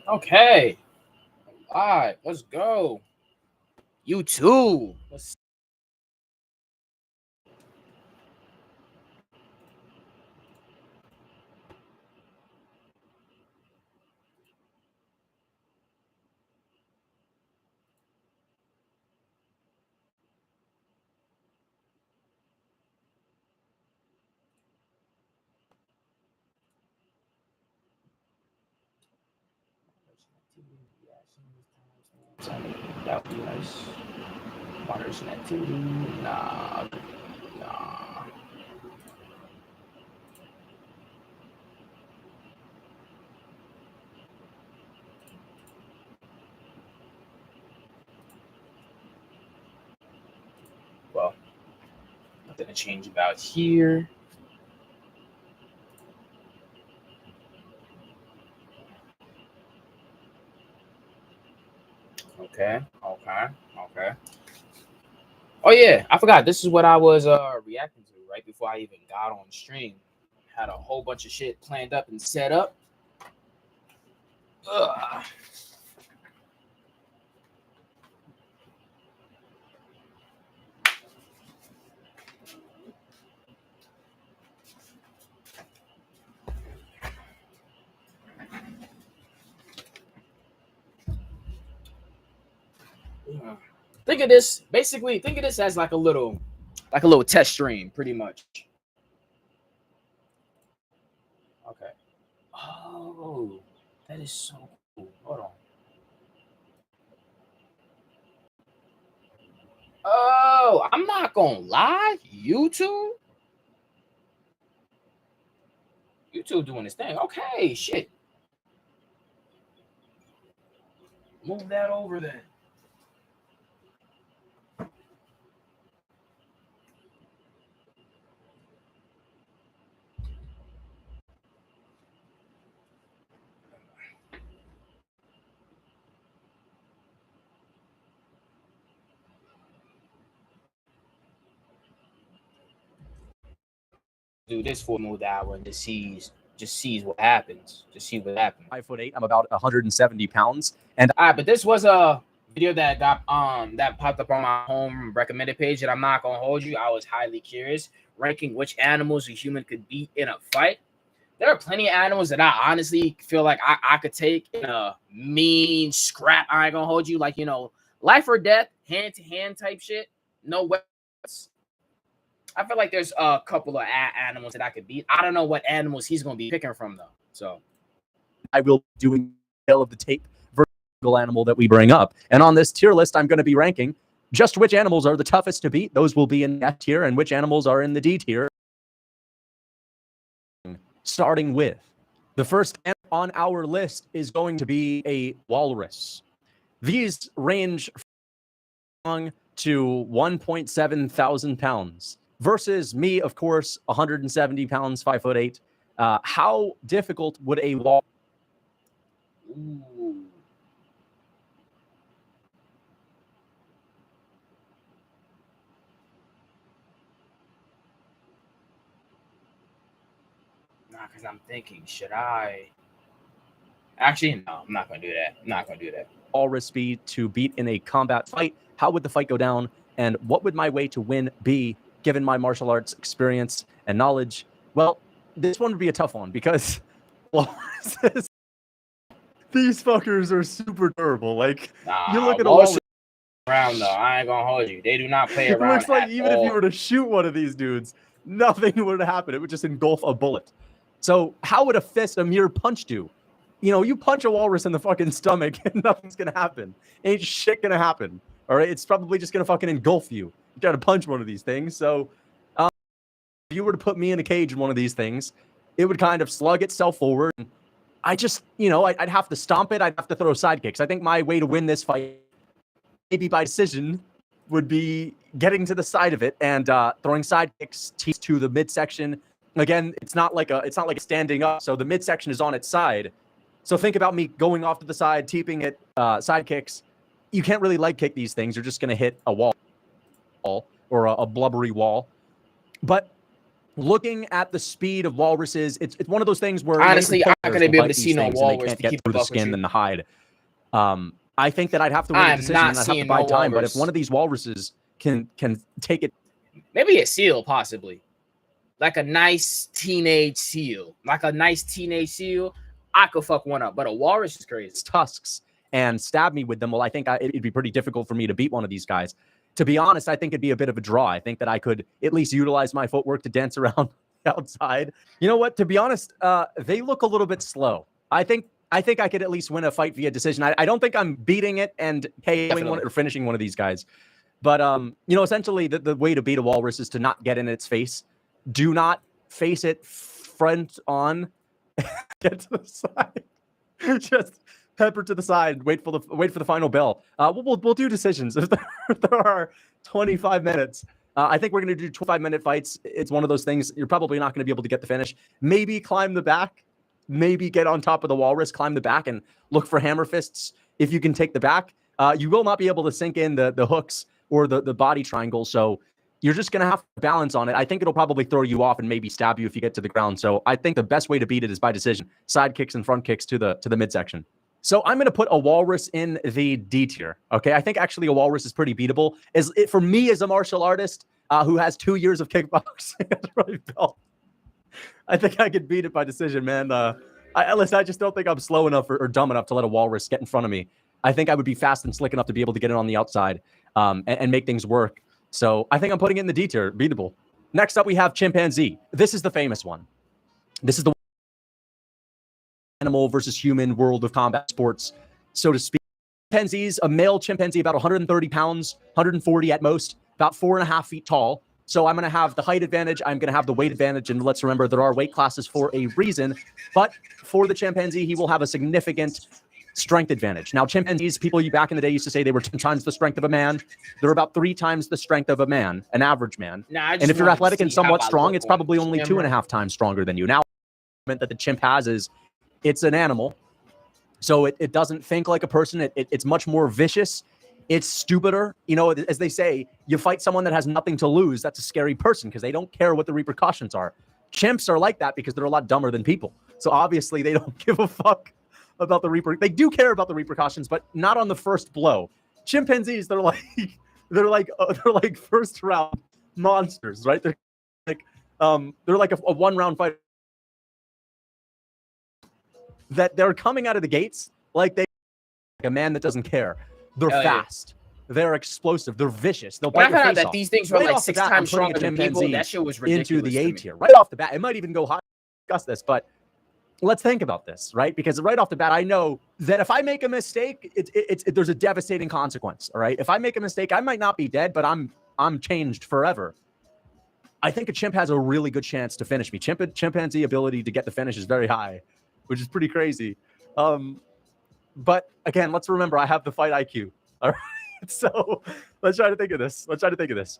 Okay. All right, let's go. You too. Let's that would be nice. Moderation activity. Nah. Nah. Well, nothing to change about here. Okay. Okay. Okay. Oh yeah, I forgot. This is what I was reacting to right before I even got on stream. Had a whole bunch of shit planned up and set up. Ugh. Ugh. Think of this basically. Think of this as like a little test stream, pretty much. Okay. Oh, that is so cool. Hold on. Oh, I'm not gonna lie. YouTube doing this thing. Okay, shit. Move that over then. Do this for move that one. Just sees what happens. Just see what happens. 5'8". I'm about 170 pounds, and All right, but this was a video that got that popped up on my home recommended page, and I'm not gonna hold you. I was highly curious, ranking which animals a human could beat in a fight. There are plenty of animals that I honestly feel like I could take in a mean scrap. I ain't gonna hold you, like life or death, hand to hand type shit. No weapons. I feel like there's a couple of animals that I could beat. I don't know what animals he's gonna be picking from though. So I will be doing tail of the tape vertical animal that we bring up. And on this tier list, I'm going to be ranking just which animals are the toughest to beat. Those will be in the F tier, and which animals are in the D tier. Starting with the first on our list is going to be a walrus. These range from to 1.7 thousand pounds versus me, of course, 170 pounds, 5'8". How difficult would a wall? ooh. Nah, because I'm thinking, should I? Actually, no, I'm not gonna do that. I'm not gonna do that. Walrus be to beat in a combat fight? How would the fight go down? And what would my way to win be, given my martial arts experience and knowledge? Well, this one would be a tough one because walruses, these fuckers are super durable. Like, you Nah, look at a walrus walrus, around though. I ain't gonna hold you. They do not play it around looks like at even if you all. were to shoot one of these dudes, nothing would happen. It would just engulf a bullet. So how would a fist, a mere punch do? You punch a walrus in the fucking stomach and nothing's gonna happen. Ain't shit gonna happen. All right, it's probably just gonna fucking engulf you. You gotta punch one of these things. So if you were to put me in a cage in one of these things, it would kind of slug itself forward. And I just, I'd have to stomp it. I'd have to throw sidekicks. I think my way to win this fight, maybe by decision, would be getting to the side of it and throwing sidekicks to the midsection. Again, it's not like standing up. So the midsection is on its side. So think about me going off to the side, teeping it, sidekicks. You can't really leg kick these things. You're just going to hit a wall or a blubbery wall. But looking at the speed of walruses, it's one of those things where honestly, I'm not going to be able to these see no things and they walrus can't to get keep through it the up with skin you. and the hide. I think that I'd have to win a I'm decision not and I'd have to seeing buy no time. But if walrus. one of these walruses can take it, Maybe a seal, possibly. Like a nice teenage seal. I could fuck one up. But a walrus is crazy. its tusks and stab me with them, well, I think it'd be pretty difficult for me to beat one of these guys. To be honest, I think it'd be a bit of a draw. I think that I could at least utilize my footwork to dance around outside. You know what? To be honest, they look a little bit slow. I think I could at least win a fight via decision. I don't think I'm beating it and KOing one or finishing one of these guys. But you know, essentially the way to beat a walrus is to not get in its face. Do not face it front on. Get to the side. Just pepper to the side. Wait for the final bell. We'll do decisions if there are 25 minutes. I think we're going to do 25-minute fights. It's one of those things you're probably not going to be able to get the finish. Maybe climb the back. Maybe get on top of the walrus, climb the back, and look for hammer fists. If you can take the back, you will not be able to sink in the hooks or the body triangle. So you're just going to have to balance on it. I think it'll probably throw you off and maybe stab you if you get to the ground. So I think the best way to beat it is by decision. Side kicks and front kicks to the midsection. So I'm going to put a walrus in the D tier. Okay, I think actually a walrus is pretty beatable. For me as a martial artist who has 2 years of kickboxing at the right belt, I think I could beat it by decision, man. Listen, I just don't think I'm slow enough or dumb enough to let a walrus get in front of me. I think I would be fast and slick enough to be able to get it on the outside and make things work. So I think I'm putting it in the D tier, beatable. Next up, we have chimpanzee. This is the famous one. This is the animal versus human world of combat sports, so to speak. Chimpanzees, a male chimpanzee, about 130 pounds, 140 at most, about 4.5 feet tall. So I'm going to have the height advantage. I'm going to have the weight advantage. And let's remember, there are weight classes for a reason. But for the chimpanzee, he will have a significant strength advantage. Now, chimpanzees, people back in the day used to say they were 10 times the strength of a man. They're about 3 times the strength of a man, an average man. And if you're athletic and somewhat strong, it's probably only 2.5 times stronger than you. Now, the argument that the chimp has is it's an animal. So it doesn't think like a person. It's much more vicious. It's stupider. You know, as they say, you fight someone that has nothing to lose. That's a scary person because they don't care what the repercussions are. Chimps are like that because they're a lot dumber than people. So obviously they don't give a fuck about the they do care about the repercussions, but not on the first blow. Chimpanzees, they're like first round monsters, right? They're like a 1-round fight that they're coming out of the gates like a man that doesn't care. They're fast. Yeah. They're explosive. They're vicious. They'll bite your face that off. These things were like 6 times stronger than people. That shit was ridiculous. Into the A tier right off the bat. It might even go high. Discuss this, but let's think about this, right? Because right off the bat, I know that if I make a mistake, there's a devastating consequence. All right. If I make a mistake, I might not be dead, but I'm changed forever. I think a chimp has a really good chance to finish me. Chimpanzee ability to get the finish is very high, which is pretty crazy. But again, let's remember I have the fight IQ. All right. So let's try to think of this.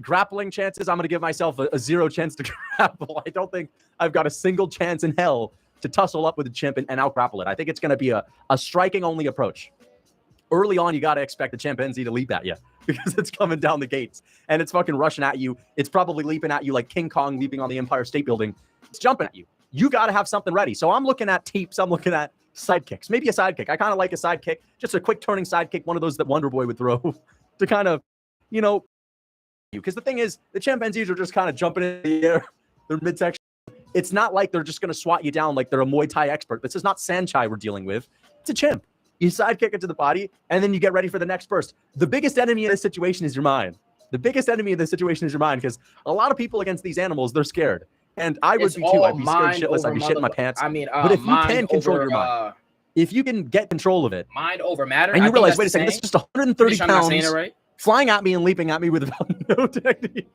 Grappling chances, I'm going to give myself a 0 chance to grapple. I don't think I've got a single chance in hell to tussle up with a chimp and out grapple it. I think it's going to be a striking only approach. Early on, you got to expect the chimpanzee to leap at you because it's coming down the gates and it's fucking rushing at you. It's probably leaping at you like King Kong leaping on the Empire State Building. It's jumping at you. You got to have something ready. So I'm looking at teeps. I'm looking at sidekicks. Maybe a sidekick. I kind of like a sidekick. Just a quick turning sidekick, one of those that Wonder Boy would throw to kind of, you know, because the thing is, the chimpanzees are just kind of jumping in the air. They're midsection. It's not like they're just going to swat you down like they're a Muay Thai expert. This is not Sanchai we're dealing with. It's a chimp. You sidekick it to the body, and then you get ready for the next burst. The biggest enemy in this situation is your mind. Because a lot of people against these animals, they're scared. And I would be too. I'd be scared shitless. I'd be shitting my pants. But if you can control your mind, if you can get control of it, mind over matter, and you realize, wait a second, this is just 130 pounds right? flying at me and leaping at me with no technique.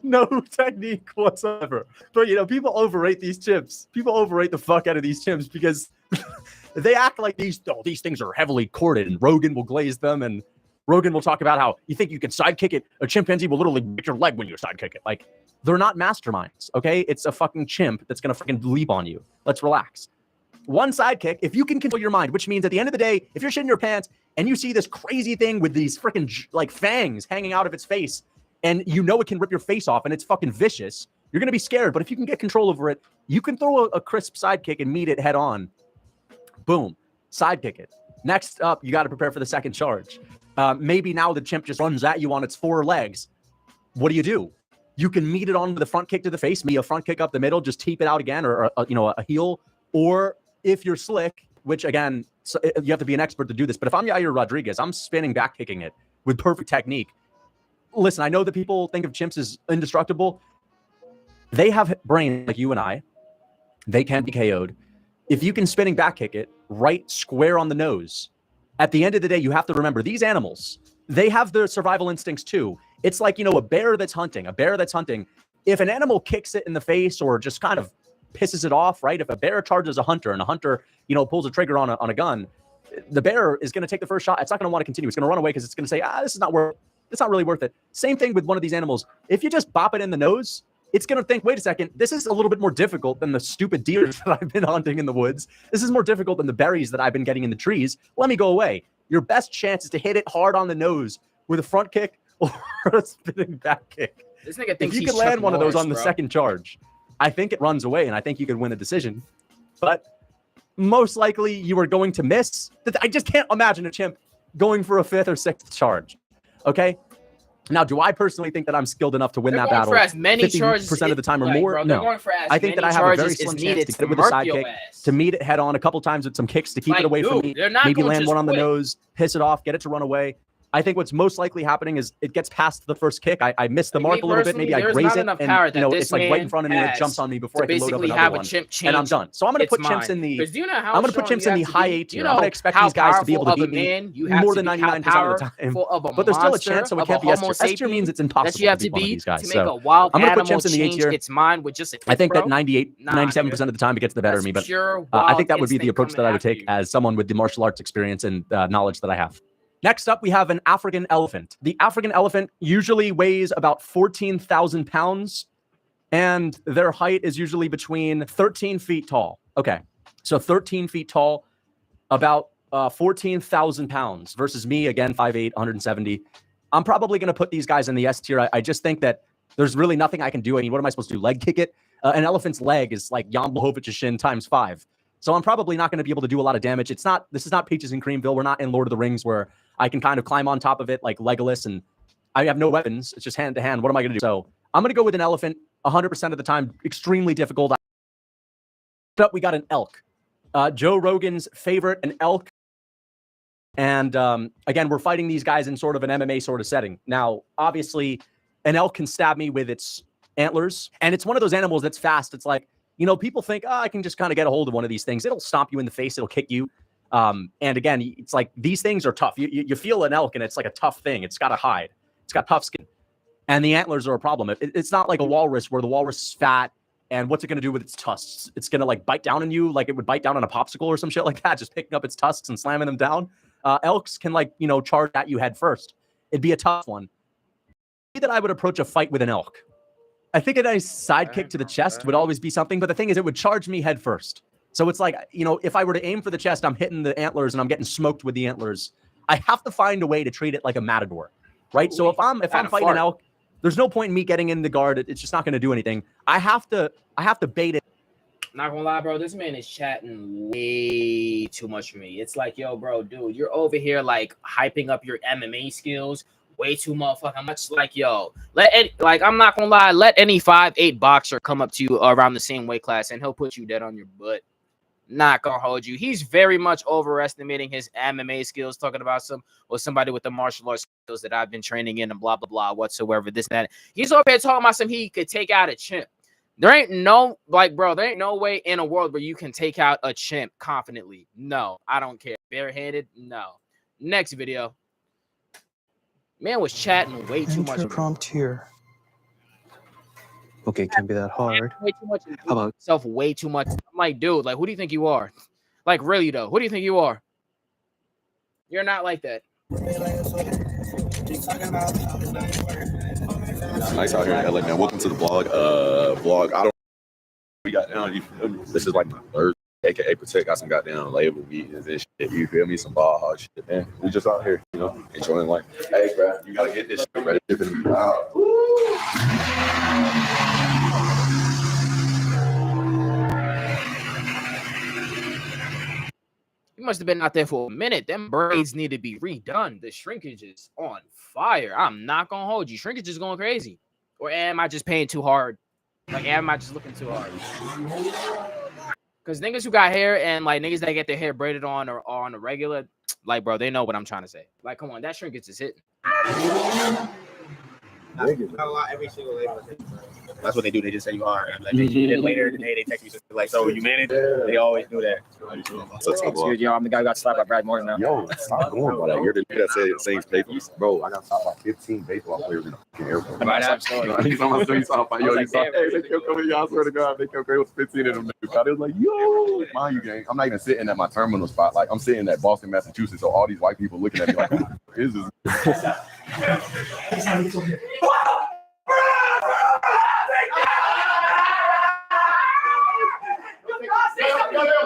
No technique whatsoever. But, you know, people overrate these chimps. People overrate the fuck out of these chimps because they act like these things are heavily corded, and Rogan will glaze them, and Rogan will talk about how you think you can sidekick it. A chimpanzee will literally break your leg when you sidekick it. Like, they're not masterminds, okay? It's a fucking chimp that's going to fucking leap on you. Let's relax. One sidekick, if you can control your mind, which means at the end of the day, if you're shitting your pants and you see this crazy thing with these freaking like fangs hanging out of its face, and you know it can rip your face off and it's fucking vicious, you're going to be scared. But if you can get control over it, you can throw a crisp sidekick and meet it head on. Boom. Sidekick it. Next up, you got to prepare for the second charge. Maybe now the chimp just runs at you on its 4 legs. What do? You can meet it on with a front kick to the face, me a front kick up the middle, just teep it out again, or a heel. Or if you're slick, which again, you have to be an expert to do this. But if I'm Yair Rodriguez, I'm spinning back kicking it with perfect technique. Listen, I know that people think of chimps as indestructible. They have brains like you and I. They can be KO'd. If you can spinning back kick it right square on the nose, at the end of the day, you have to remember these animals, they have their survival instincts too. It's like, a bear that's hunting. If an animal kicks it in the face or just kind of pisses it off, right? If a bear charges a hunter and a hunter, pulls a trigger on a gun, the bear is going to take the first shot. It's not going to want to continue. It's going to run away because it's going to say, this is not worth it. It's not really worth it. Same thing with one of these animals. If you just bop it in the nose, it's going to think, wait a second, this is a little bit more difficult than the stupid deer that I've been hunting in the woods. This is more difficult than the berries that I've been getting in the trees. Let me go away. Your best chance is to hit it hard on the nose with a front kick or a spinning back kick. This nigga thinks if you can land one of those on the second charge, I think it runs away, and I think you could win a decision. But most likely you are going to miss. I just can't imagine a chimp going for a 5th or 6th charge. Okay? Now, do I personally think that I'm skilled enough to win that battle? For as many 50% of the time or more? Bro, no. I think that I have a very slim chance to get it with a sidekick, to meet it head on a couple times with some kicks to keep it away from me, maybe land one on the nose, piss it off, get it to run away. I think what's most likely happening is it gets past the first kick. I missed the mark a little bit. Maybe I graze it, and it's like right in front of me and it jumps on me before I can load up another one, and I'm done. So I'm going to put chimps in the. I'm going to put chimps in the high A tier. I'm going to expect these guys to be able to beat me more than 99% of the time. But there's still a chance, so it can't be S tier. S tier means it's impossible to beat one of these guys. So I'm going to put chimps in the A tier. I think that 97% of the time it gets the better of me, but I think that would be the approach that I would take as someone with the martial arts experience and knowledge that I have. Next up, we have an African elephant. The African elephant usually weighs about 14,000 pounds, and their height is usually between 13 feet tall. Okay, so 13 feet tall, about 14,000 pounds versus me, again, 5'8", 170. I'm probably going to put these guys in the S tier. I just think that there's really nothing I can do. I mean, what am I supposed to do? Leg kick it? An elephant's leg is like Jan Blachowicz' shin times 5. So I'm probably not going to be able to do a lot of damage. This is not Peaches and Creamville. We're not in Lord of the Rings where I can kind of climb on top of it like Legolas and I have no weapons. It's just hand to hand. What am I going to do? So I'm going to go with an elephant 100% of the time. Extremely difficult. But we got an elk. Joe Rogan's favorite, an elk. And again, we're fighting these guys in sort of an MMA sort of setting. Now, obviously, an elk can stab me with its antlers. And it's one of those animals that's fast. It's like, people think, I can just kind of get a hold of one of these things. It'll stomp you in the face. It'll kick you. And again, it's like these things are tough. You feel an elk and it's like a tough thing. It's got a hide. It's got tough skin. And the antlers are a problem. It's not like a walrus where the walrus is fat. And what's it going to do with its tusks? It's going to like bite down on you like it would bite down on a popsicle or some shit like that, just picking up its tusks and slamming them down. Elks can charge at you head first. It'd be a tough one. That I would approach a fight with an elk. I think a nice sidekick to the chest would always be something, but the thing is it would charge me head first. So it's like, if I were to aim for the chest, I'm hitting the antlers and I'm getting smoked with the antlers. I have to find a way to treat it like a matador, right? So if I'm fighting an elk, there's no point in me getting in the guard. It's just not going to do anything. I have to bait it. Not gonna lie, bro, this man is chatting way too much for me. It's like, yo, bro, dude, you're over here like hyping up your MMA skills way too motherfucking much. Like, yo, I'm not gonna lie, let any 5'8" boxer come up to you around the same weight class and he'll put you dead on your butt. Not gonna hold you. He's very much overestimating his MMA skills, talking about somebody with the martial arts skills that I've been training in and blah blah blah whatsoever. This and that. He's over here talking about he could take out a chimp. There ain't no way in a world where you can take out a chimp confidently. No, I don't care. Barehanded, no. Next video. Man was chatting way too much. Prompt here. Okay, can't be that hard. Way too much. How about yourself way too much? I'm like, dude, like, who do you think you are? Like, really though, who do you think you are? You're not like that. Nice out here in LA, man. Welcome to the vlog. I don't. We got. This is like my third AKA Protect, got some goddamn label meetings and shit. You feel me? Some ball hard shit, man. We just out here, you know, enjoying life. Hey, bro, you gotta get this shit, bro. This shit finna be out. You must have been out there for a minute. Them braids need to be redone. The shrinkage is on fire. I'm not gonna hold you. Shrinkage is going crazy. Or am I just paying too hard? Like, am I just looking too hard? Because niggas who got hair and like niggas that get their hair braided on or on a regular, like, bro, they know what I'm trying to say. Like, come on, that shrinkage is hitting. Not a lot. Every single label. That's what they do. They just say you are. And then later in the day, they text me like, "So you managed?" They always do that. Excuse yo, I'm the guy who got slapped by Brad Morgan now. Yo, stop going by that. You're the nigga that sings baseball. Bro, I got stopped by 15 baseball players in the fucking airport. Right now, He's on my street. Yo, you saw, hey, they kept coming. Y'all swear to God, they kept going with 15 of them. They was like, yo, mind you, gang. I'm not even sitting at my terminal spot. Like, I'm sitting at Boston, Massachusetts. So all these white people looking at me like, who is this?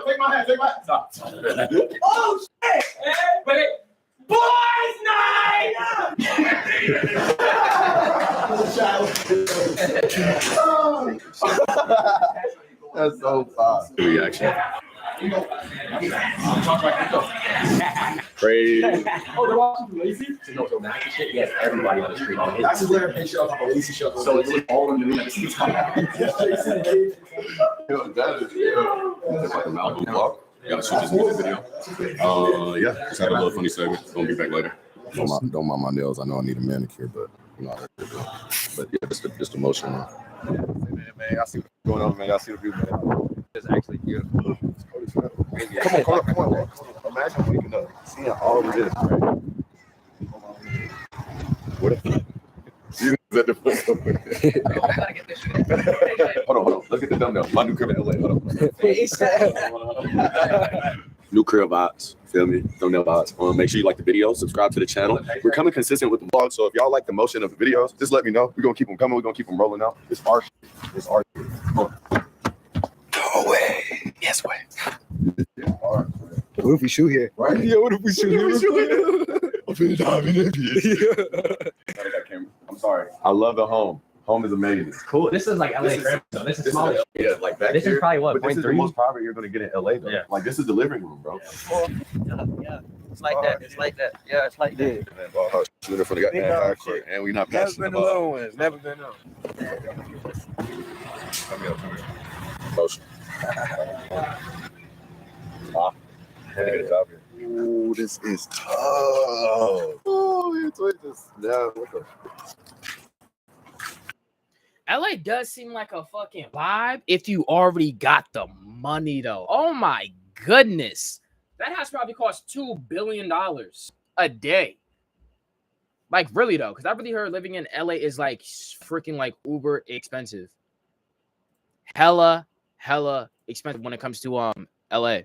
Take my hand, take my hand. Stop. Oh shit! Wait. Boys night! That's so fast. Reaction. Crazy. Oh, they're watching Lazy? No, so Mac shit. Yes, everybody on the street. That's a rare picture of a Lazy show. So it's like all of them doing that. Yo, that is like a Malcolm vlog. Gotta shoot this music video. Yeah, just had a little funny segment. Gonna be back later. Don't mind my nails. I know I need a manicure, but you know, but yeah, just emotional. Man, I see what's going on, man. Y'all see the view, man. It's actually beautiful. Come on. Imagine waking up, seeing all of this. Right? What if you at the foot? Hold on. Let's get the thumbnail. My new crib in LA. Hold on. New crib vibes. Feel me? Thumbnail vibes. Make sure you like the video. Subscribe to the channel. We're coming consistent with the vlog. So if y'all like the motion of the videos, just let me know. We're gonna keep them coming. We're gonna keep them rolling out. It's our shit. It's our shit. Go away. Yes, way. What if we shoot here? Right? Yeah, what if we shoot here? I'm finna dive in there. I'm sorry. I love the home. Home is amazing. It's cool. This is like LA. So this is small. Yeah, like back This here, is probably what, but this is the 0.3? most private you're gonna get in LA though. Yeah. Like this is the living room, bro. Yeah. It's like that. It's like that. Yeah, it's like that. Shooting for the goddamn high court, and we not passing the ball. Never been on. Motion. Ooh, this is tough. Oh, it's like this. Yeah, what the? LA does seem like a fucking vibe if you already got the money, though. Oh my goodness. That house probably cost $2 billion a day. Like, really, though, because I really heard living in LA is like freaking like uber expensive. Hella expensive when it comes to LA.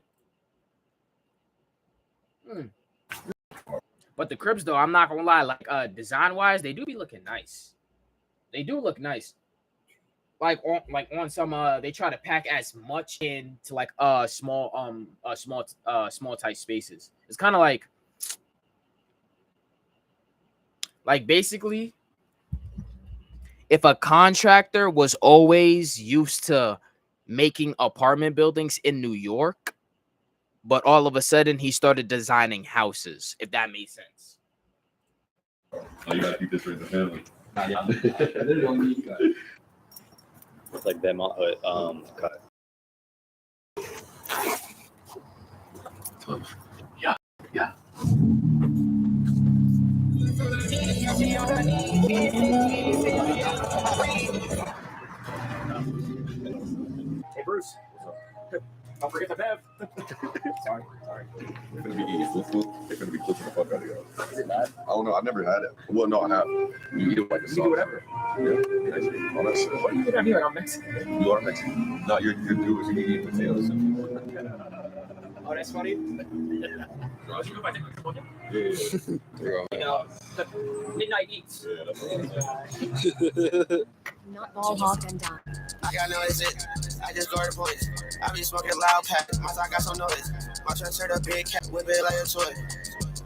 But the cribs, though, I'm not gonna lie, like design wise, they do be looking nice. They do look nice. Like on some they try to pack as much into like small tight spaces. It's kind of like basically if a contractor was always used to making apartment buildings in New York, but all of a sudden he started designing houses, if that makes sense. Oh, you gotta keep this for the family. It's like them cut. Yeah. Hey, Bruce. Don't forget the Bev. Sorry. It's gonna be easy. It's gonna be clicking the fuck out of you. Is it bad? I don't know. I've never had it. Well, no, I have. You eat it like a sauce. You do whatever. Yeah. All that shit. What do you think I'm here? I'm Mexican. You are Mexican. No, you're Jewish. You eat potatoes. Oh, that's funny. Yeah. You know, midnight eats. Yeah, that's what I'm saying. Not ball hopped and done. I got no exit. I just go to points. I be smoking loud pack. My side got some noise. My chest heard a big cat whip it like a toy.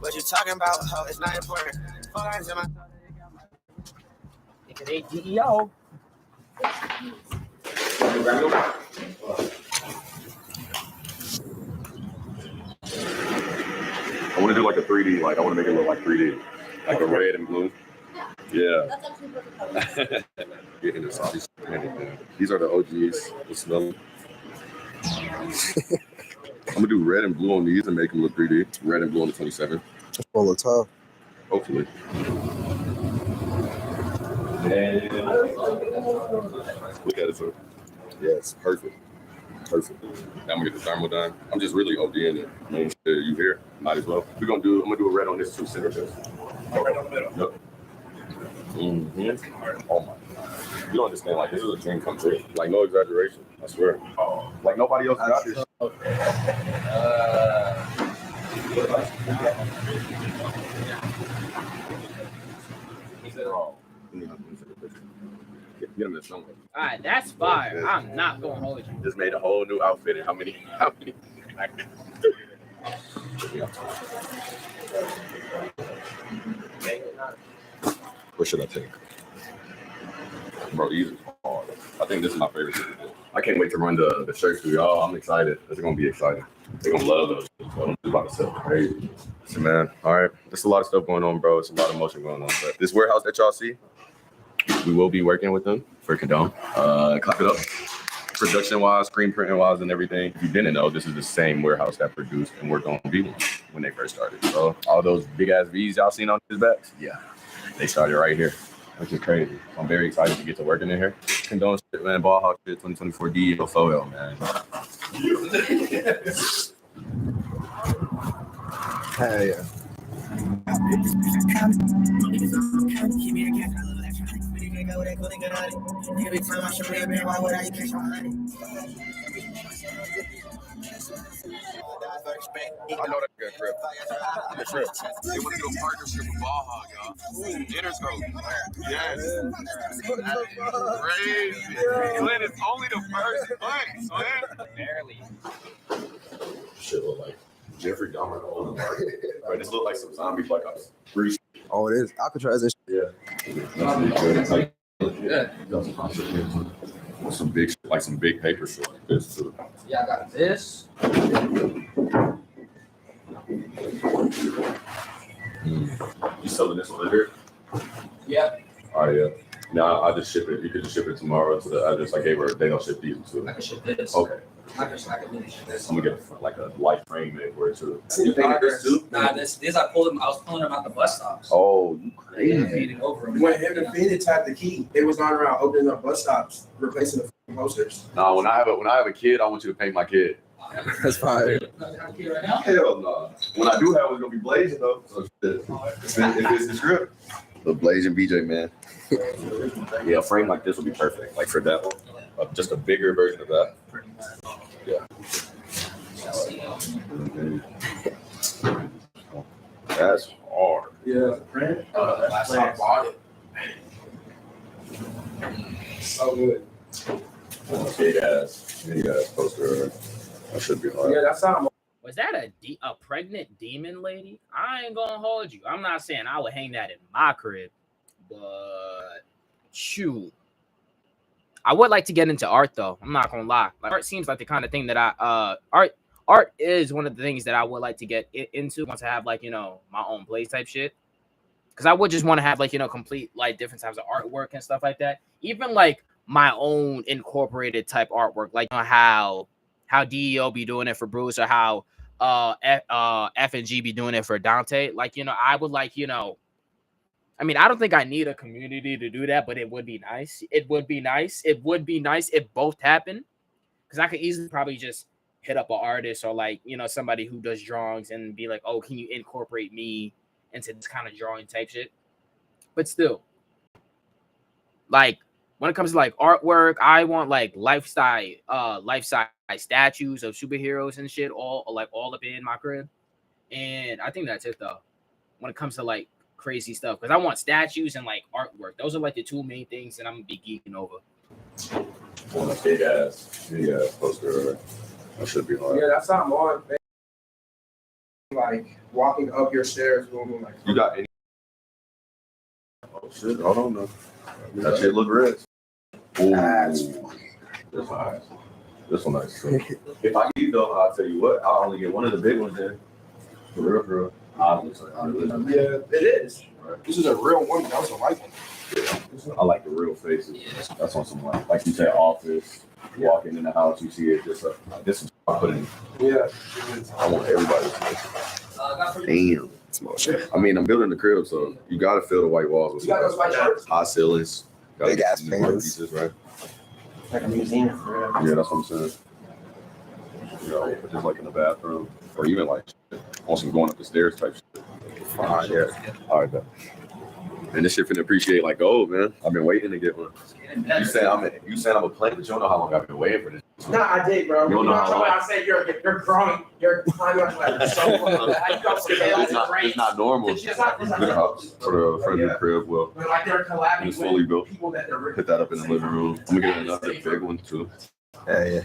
What you talking about? Oh, it's not important. 4 lines in my. It ain't DEO. I want to do like a 3D. Like I want to make it look like 3D, like a red and blue. Yeah. That's actually perfect. Getting the sauce. These are the OGs. The smell. I'm gonna do red and blue on these and make them look 3D. Red and blue on the 27. All the time. Hopefully. Look at it, sir. Yes, perfect. Perfect. Now I'm gonna get the thermal done. I'm just really ODing it. I mean, you here? Might as well. I'm gonna do a red on this too, center this. Right on the middle. Yep. Mm-hmm. Oh my God. You don't understand, like this is a dream come true. Like no exaggeration. I swear. Like nobody else got this. Get him in somewhere. All right, that's fire. I'm not gonna hold you. Just made a whole new outfit. And how many? What should I take? Bro, these are hard. I think this is my favorite thing to do. I can't wait to run the shirts through y'all. I'm excited. It's gonna be exciting. They're gonna love those. So I'm about to sell crazy. So man, all right. There's a lot of stuff going on, bro. It's a lot of motion going on. But this warehouse that y'all see, we will be working with them for Condone. Clap it up. Production wise, screen printing wise, and everything. If you didn't know, this is the same warehouse that produced and worked on V1 when they first started. So all those big ass V's y'all seen on his backs, yeah, they started right here, which is crazy. I'm very excited to get to working in here. Condone shit, man. Ball Hawk shit, 2024 DEO photo, man. Hell yeah. Every time I show you, man, why would I catch my honey? I know that's a good trip. Good trip. They want to do a partnership with Ball Hog, y'all. Interscope. Yes. Crazy. Glenn, it's only the first place, man. Barely. Shit look like Jeffrey Dahmer. Right, this look like some zombie Black Ops 3. Oh, it is. Alcatraz is. Yeah. Yeah. Some big, like some big paper shit like this too. Yeah, I got this. You selling this one here? Yeah. Oh yeah. Now I just ship it. You could just ship it tomorrow to the address I gave her. They don't ship these too. I can ship this. Okay. I can really ship this. I'm gonna get like a light frame made for it too. You think this too? Nah, this I pulled them. I was pulling them out the bus stops. Oh, you Yeah, crazy. feeding over them. When him and Phoenix had the key, they was going around opening up bus stops, replacing the fucking posters. No, when I have a kid, I want you to paint my kid. That's fire. Right now? Hell no. When I do have it's gonna be blazing though. So if it's the script. The blazing BJ man. Yeah, a frame like this would be perfect. Like for that one. Just a bigger version of that. Yeah. That's hard. Yeah, print. Last time I bought it. So good. Big ass poster. That should be hard. Yeah, that's how. Was that a pregnant demon lady? I ain't gonna hold you. I'm not saying I would hang that in my crib, but shoot. I would like to get into art though. I'm not gonna lie. Like art seems like the kind of thing that art is one of the things that I would like to get into once I have like, my own place type shit. Cause I would just want to have like, complete like different types of artwork and stuff like that. Even like my own incorporated type artwork, like how DEO be doing it for Bruce or how F and G be doing it for Dante. Like, I would like, I mean, I don't think I need a community to do that, but it would be nice. It would be nice. It would be nice if both happen. Because I could easily probably just hit up an artist or like, somebody who does drawings and be like, oh, can you incorporate me into this kind of drawing type shit? But still, like, when it comes to like artwork, I want like life-size statues of superheroes and shit all up in my crib. And I think that's it though. When it comes to like crazy stuff, because I want statues and like artwork. Those are like the two main things that I'm gonna be geeking over. On a big ass poster. That should be hard. Yeah, that's not on. Like walking up your stairs, boom, like. You got any? Oh shit! Hold on, no. That shit look red. Ooh, this nice. This one nice. If I eat though, I'll tell you what. I'll only get one of the big ones then. For real. Obviously, Yeah, it is. This is a real one. That was a light one. I like the real faces. That's on some like you said, office. Walking in the house, you see it. Just this is I put in. Yeah. I want everybody to see it. Damn. Small shit. I mean, I'm building the crib, so you gotta fill the white walls with You got those white shirts? high ceilings. Big ass some fans. pieces, right? Like a museum. Yeah, that's what I'm saying. You know, just like in the bathroom, or even like on some going up the stairs type shit. Fine, yeah. All right, then. And this shit finna appreciate like gold, man. I've been waiting to get one. You saying I'm a plant, but you don't know how long I've been waiting for this. No, I did, bro. You don't know how long. I said you're growing. You're climbing up like so. It's not normal. It's not house for the friend of the crib. Well, But like they're collabing it's fully built. people that they're Put that up in the living room. I'm gonna get another big one too. Hey.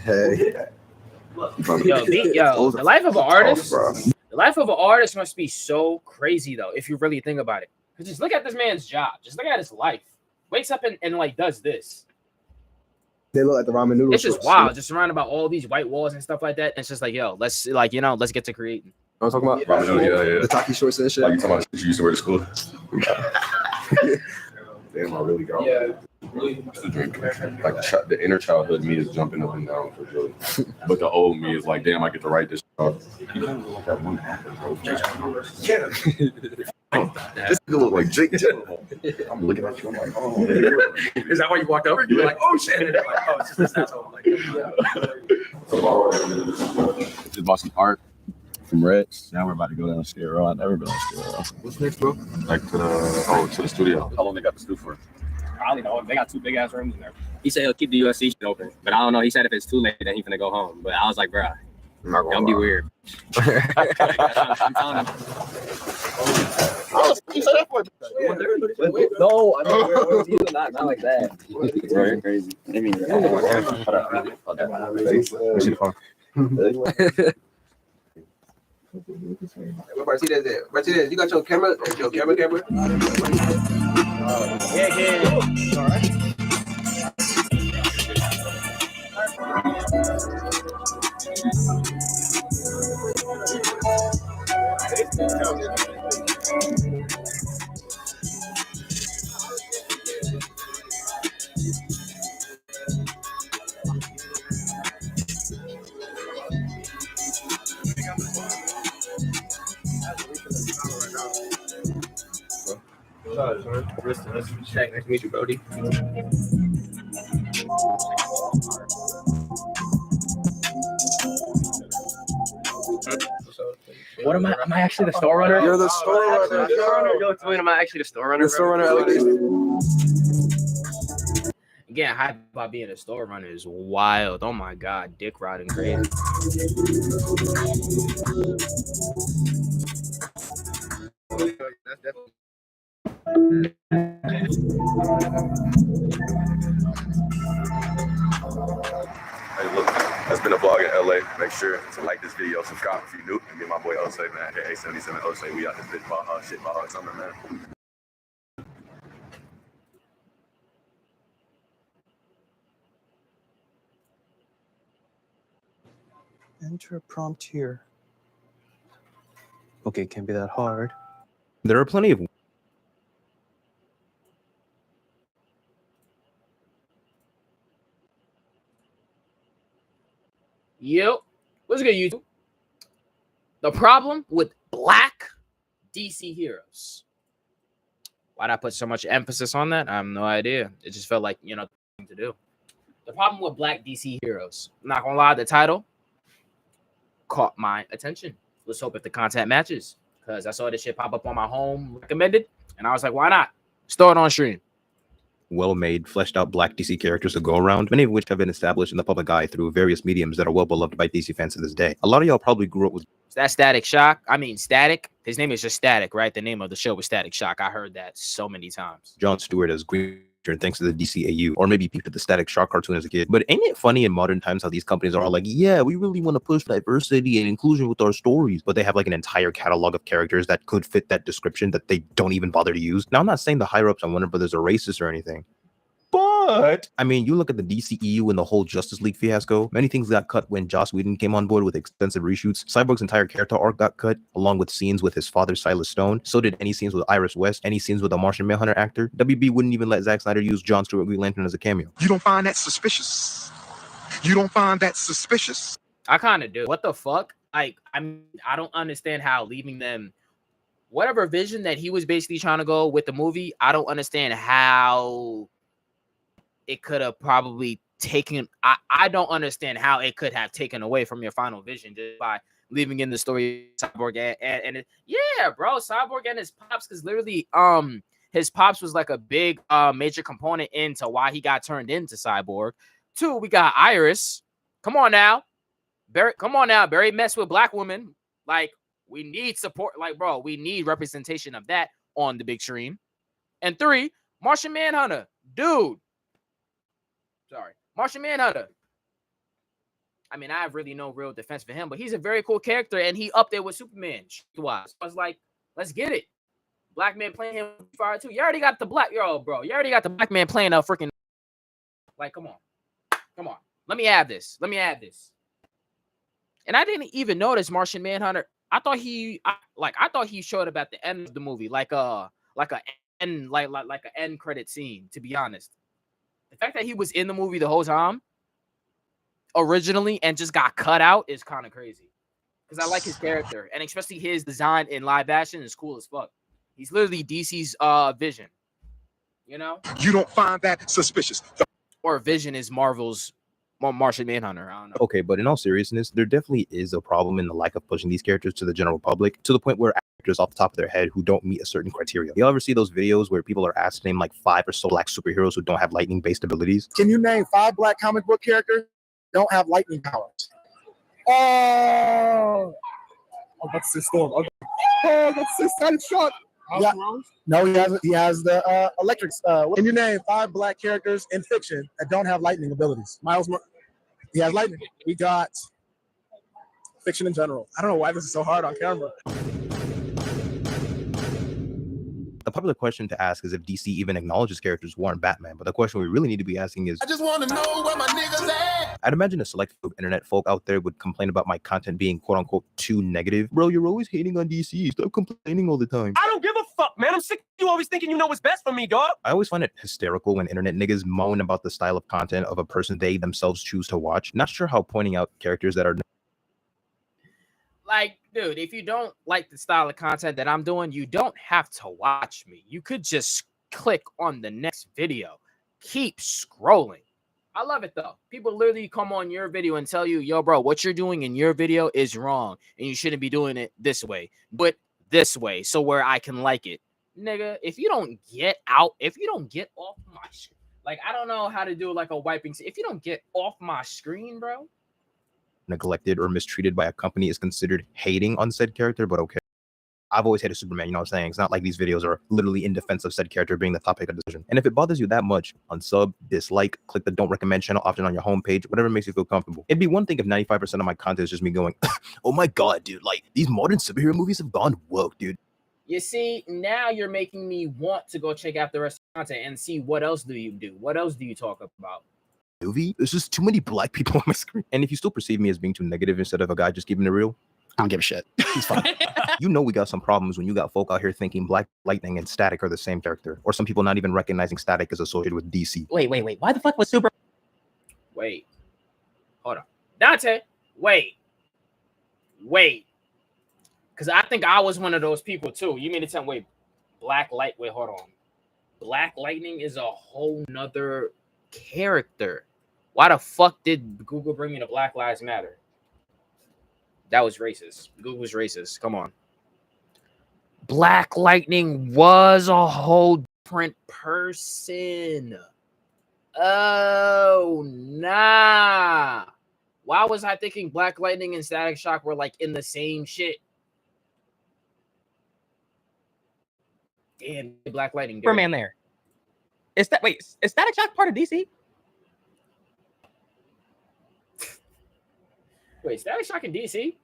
Yo, the life of an artist. Bro. The life of an artist must be so crazy though, if you really think about it. Because just look at this man's job. Just look at his life. Wakes up and like does this. They look like the ramen noodles. It's just wild. Just surrounded by all these white walls and stuff like that. It's just like, yo, let's let's get to creating. I'm talking about Yeah. the Taki shorts and shit. Like you talking about shit you used to wear to school. Damn, I really got used to drink. Like the inner childhood me is jumping up and down for Joey. But the old me is like, damn, I get to write this off. This nigga look like Jake Gyllenhaal. I'm looking at you, I'm like, oh. Is that why you walked over? You're like, oh shit. And they're like, oh, it's just this asshole. Like, Just bought some art from Rex. Now we're about to go down Skid Row. I've never been on Skid Row. What's next, bro? Like to the studio. How long they got the studio for? Probably know. They got 2 big ass rooms in there. He said he'll keep the USC shit open, but I don't know. He said if it's too late, then he's gonna go home. But I was like, bruh, don't be weird. I'm telling him. No, I mean, not like that. Right, crazy. I mean, You got your camera? Camera? Yeah. All right. Nice to meet you, Brody. What am I? Am I actually the store runner? You're the store runner. Yo, am I actually the store runner? The store runner allegation. Again, hype about being a store runner is wild. Oh my god, dick riding crazy. Hey, look, that's been a vlog in LA. Make sure to like this video, subscribe if you're new, and me and my boy Osei, man. Hey, 77 Osei, we out this bitch about shit about summer, man. Enter a prompt here. Okay, can't be that hard. There are plenty of Yep. What's good, YouTube? The problem with black DC heroes. Why'd I put so much emphasis on that? I have no idea. It just felt like, thing to do. The problem with black DC heroes. I'm not gonna lie, the title caught my attention. Let's hope if the content matches. Because I saw this shit pop up on my home recommended. And I was like, why not? Store it on stream. Well-made, fleshed-out black DC characters to go around, many of which have been established in the public eye through various mediums that are well-beloved by DC fans to this day. A lot of y'all probably grew up with... Is that Static Shock? I mean, Static? His name is just Static, right? The name of the show was Static Shock. I heard that so many times. Jon Stewart as Green thanks to the DCAU, or maybe peeped at the Static Shock cartoon as a kid. But ain't it funny in modern times how these companies are all like, yeah, we really want to push diversity and inclusion with our stories, but they have like an entire catalog of characters that could fit that description that they don't even bother to use. Now, I'm not saying the higher ups on Warner Brothers are racist or anything, but I mean, you look at the DCEU and the whole Justice League fiasco. Many things got cut when Joss Whedon came on board with extensive reshoots. Cyborg's entire character arc got cut, along with scenes with his father, Silas Stone. So did any scenes with Iris West, any scenes with the Martian Manhunter actor. WB wouldn't even let Zack Snyder use Jon Stewart Green Lantern as a cameo. You don't find that suspicious? You don't find that suspicious? I kind of do. What the fuck? Like, I don't understand how leaving them whatever vision that he was basically trying to go with the movie. I don't understand how it could have probably taken. I don't understand how it could have taken away from your final vision just by leaving in the story of Cyborg and yeah, bro, Cyborg and his pops, because literally his pops was like a big major component into why he got turned into Cyborg. 2, we got Iris. Come on now, Barry messed with black women. Like, we need support. Like, bro, we need representation of that on the big screen. And 3, Martian Manhunter, dude. Sorry, Martian Manhunter. I mean, I have really no real defense for him, but he's a very cool character, and he up there with Superman. So I was like, let's get it. Black man playing him fire too. You already got the black, bro. You already got the black man playing a freaking. Like, come on. Let me have this. And I didn't even notice Martian Manhunter. I thought he showed up at the end of the movie, like a end credit scene. To be honest, the fact that he was in the movie the whole time originally and just got cut out is kind of crazy. Because I like his character, and especially his design in live action is cool as fuck. He's literally DC's Vision. You know? You don't find that suspicious? Or Vision is Marvel's Martian Manhunter. I don't know. Okay, but in all seriousness, there definitely is a problem in the lack of pushing these characters to the general public, to the point where actors off the top of their head who don't meet a certain criteria. You ever see those videos where people are asked to name like 5 or so black superheroes who don't have lightning-based abilities? Can you name 5 black comic book characters that don't have lightning powers? Oh, that's the storm. Okay. Oh, that's the Static Shock. Yeah. No, he has the electrics. Can you name 5 black characters in fiction that don't have lightning abilities? He has lightning. We got fiction in general. I don't know why this is so hard on camera. The popular question to ask is if DC even acknowledges characters who aren't Batman, but the question we really need to be asking is, I just want to know where my niggas at. I'd imagine a select group of internet folk out there would complain about my content being quote-unquote too negative. Bro, you're always hating on DC. Stop complaining all the time. I don't give a fuck, man. I'm sick of you always thinking you know what's best for me, dog. I always find it hysterical when internet niggas moan about the style of content of a person they themselves choose to watch. Not sure how pointing out characters that are like, dude, if you don't like the style of content that I'm doing, you don't have to watch me. You could just click on the next video. Keep scrolling. I love it, though. People literally come on your video and tell you, yo, bro, what you're doing in your video is wrong, and you shouldn't be doing it this way, but this way, so where I can like it. Nigga, if you don't get off my screen, like, I don't know how to do like a wiping. If you don't get off my screen, bro, neglected or mistreated by a company is considered hating on said character, but okay. I've always hated Superman, you know what I'm saying? It's not like these videos are literally in defense of said character being the topic of decision. And if it bothers you that much, unsub, dislike, click the don't recommend channel option on your homepage, whatever makes you feel comfortable. It'd be one thing if 95% of my content is just me going, oh my god, dude, like, these modern superhero movies have gone woke, dude. You see, now you're making me want to go check out the rest of the content and see what else do you do? What else do you talk about? Movie? There's just too many black people on my screen. And if you still perceive me as being too negative instead of a guy just keeping it real, I don't give a shit. He's fine. You know we got some problems when you got folk out here thinking Black Lightning and Static are the same character, or some people not even recognizing Static as associated with DC. Wait. Why the fuck was Super? Wait. Hold on. Dante, wait. Because I think I was one of those people too. You mean to tell me, hold on. Black Lightning is a whole nother character. Why the fuck did Google bring me to Black Lives Matter? That was racist. Google's racist. Come on. Black Lightning was a whole different person. Oh, nah. Why was I thinking Black Lightning and Static Shock were like in the same shit? Damn, Black Lightning. Superman there. Is Static Shock part of DC? Wait, Static Shock in DC?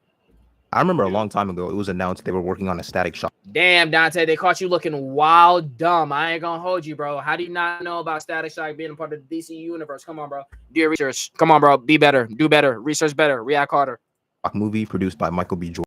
I remember a long time ago, it was announced they were working on a Static Shock. Damn, Dante, they caught you looking wild dumb. I ain't gonna hold you, bro. How do you not know about Static Shock being a part of the DC universe? Come on, bro. Do your research. Come on, bro. Be better. Do better. Research better. React harder. Movie produced by Michael B. Jordan.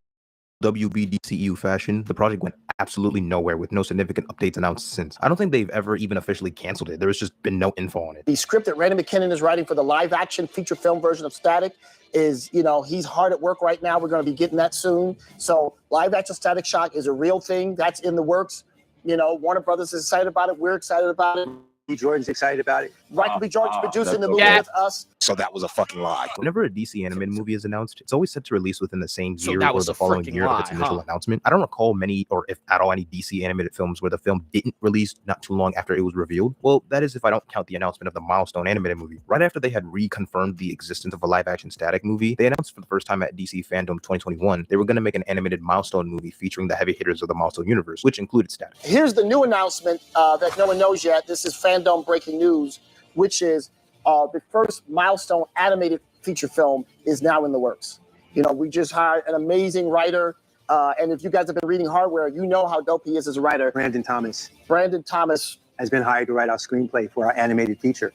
WBDCU fashion, the project went absolutely nowhere with no significant updates announced since. I don't think they've ever even officially canceled it. There's just been no info on it. The script that Randy McKinnon is writing for the live action feature film version of Static is, he's hard at work right now. We're going to be getting that soon. So live action Static Shock is a real thing. That's in the works. Warner Brothers is excited about it. We're excited about it. Jordan's excited about it. Michael B. Jordan's producing the movie with us. So that was a fucking lie. Whenever a DC animated movie is announced, it's always set to release within the same year or the following year of its initial announcement. I don't recall many, or if at all, any DC animated films where the film didn't release not too long after it was revealed. Well, that is if I don't count the announcement of the Milestone animated movie. Right after they had reconfirmed the existence of a live-action Static movie, they announced for the first time at DC Fandom 2021 they were going to make an animated Milestone movie featuring the heavy hitters of the Milestone universe, which included Static. Here's the new announcement that no one knows yet. This is Fandom breaking news, which is the first Milestone animated feature film is now in the works. We just hired an amazing writer. And if you guys have been reading Hardware, you know how dope he is as a writer. Brandon Thomas has been hired to write our screenplay for our animated feature,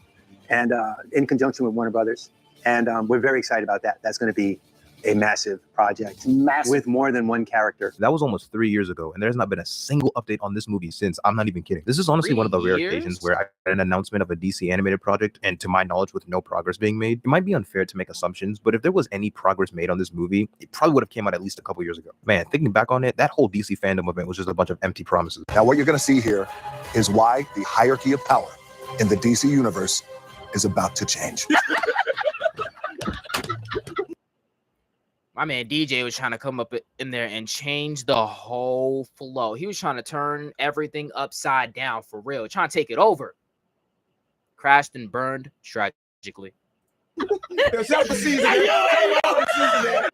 and in conjunction with Warner Brothers. And we're very excited about that. That's going to be a massive project with more than one character. That was almost 3 years ago, and there's not been a single update on this movie since. I'm not even kidding. This is honestly one of the rare occasions where I had an announcement of a DC animated project, and to my knowledge, with no progress being made. It might be unfair to make assumptions, but if there was any progress made on this movie, it probably would have came out at least a couple years ago. Man, thinking back on it, that whole DC Fandom event was just a bunch of empty promises. Now, what you're going to see here is why the hierarchy of power in the DC universe is about to change. My man DJ was trying to come up in there and change the whole flow. He was trying to turn everything upside down for real, trying to take it over. Crashed and burned tragically.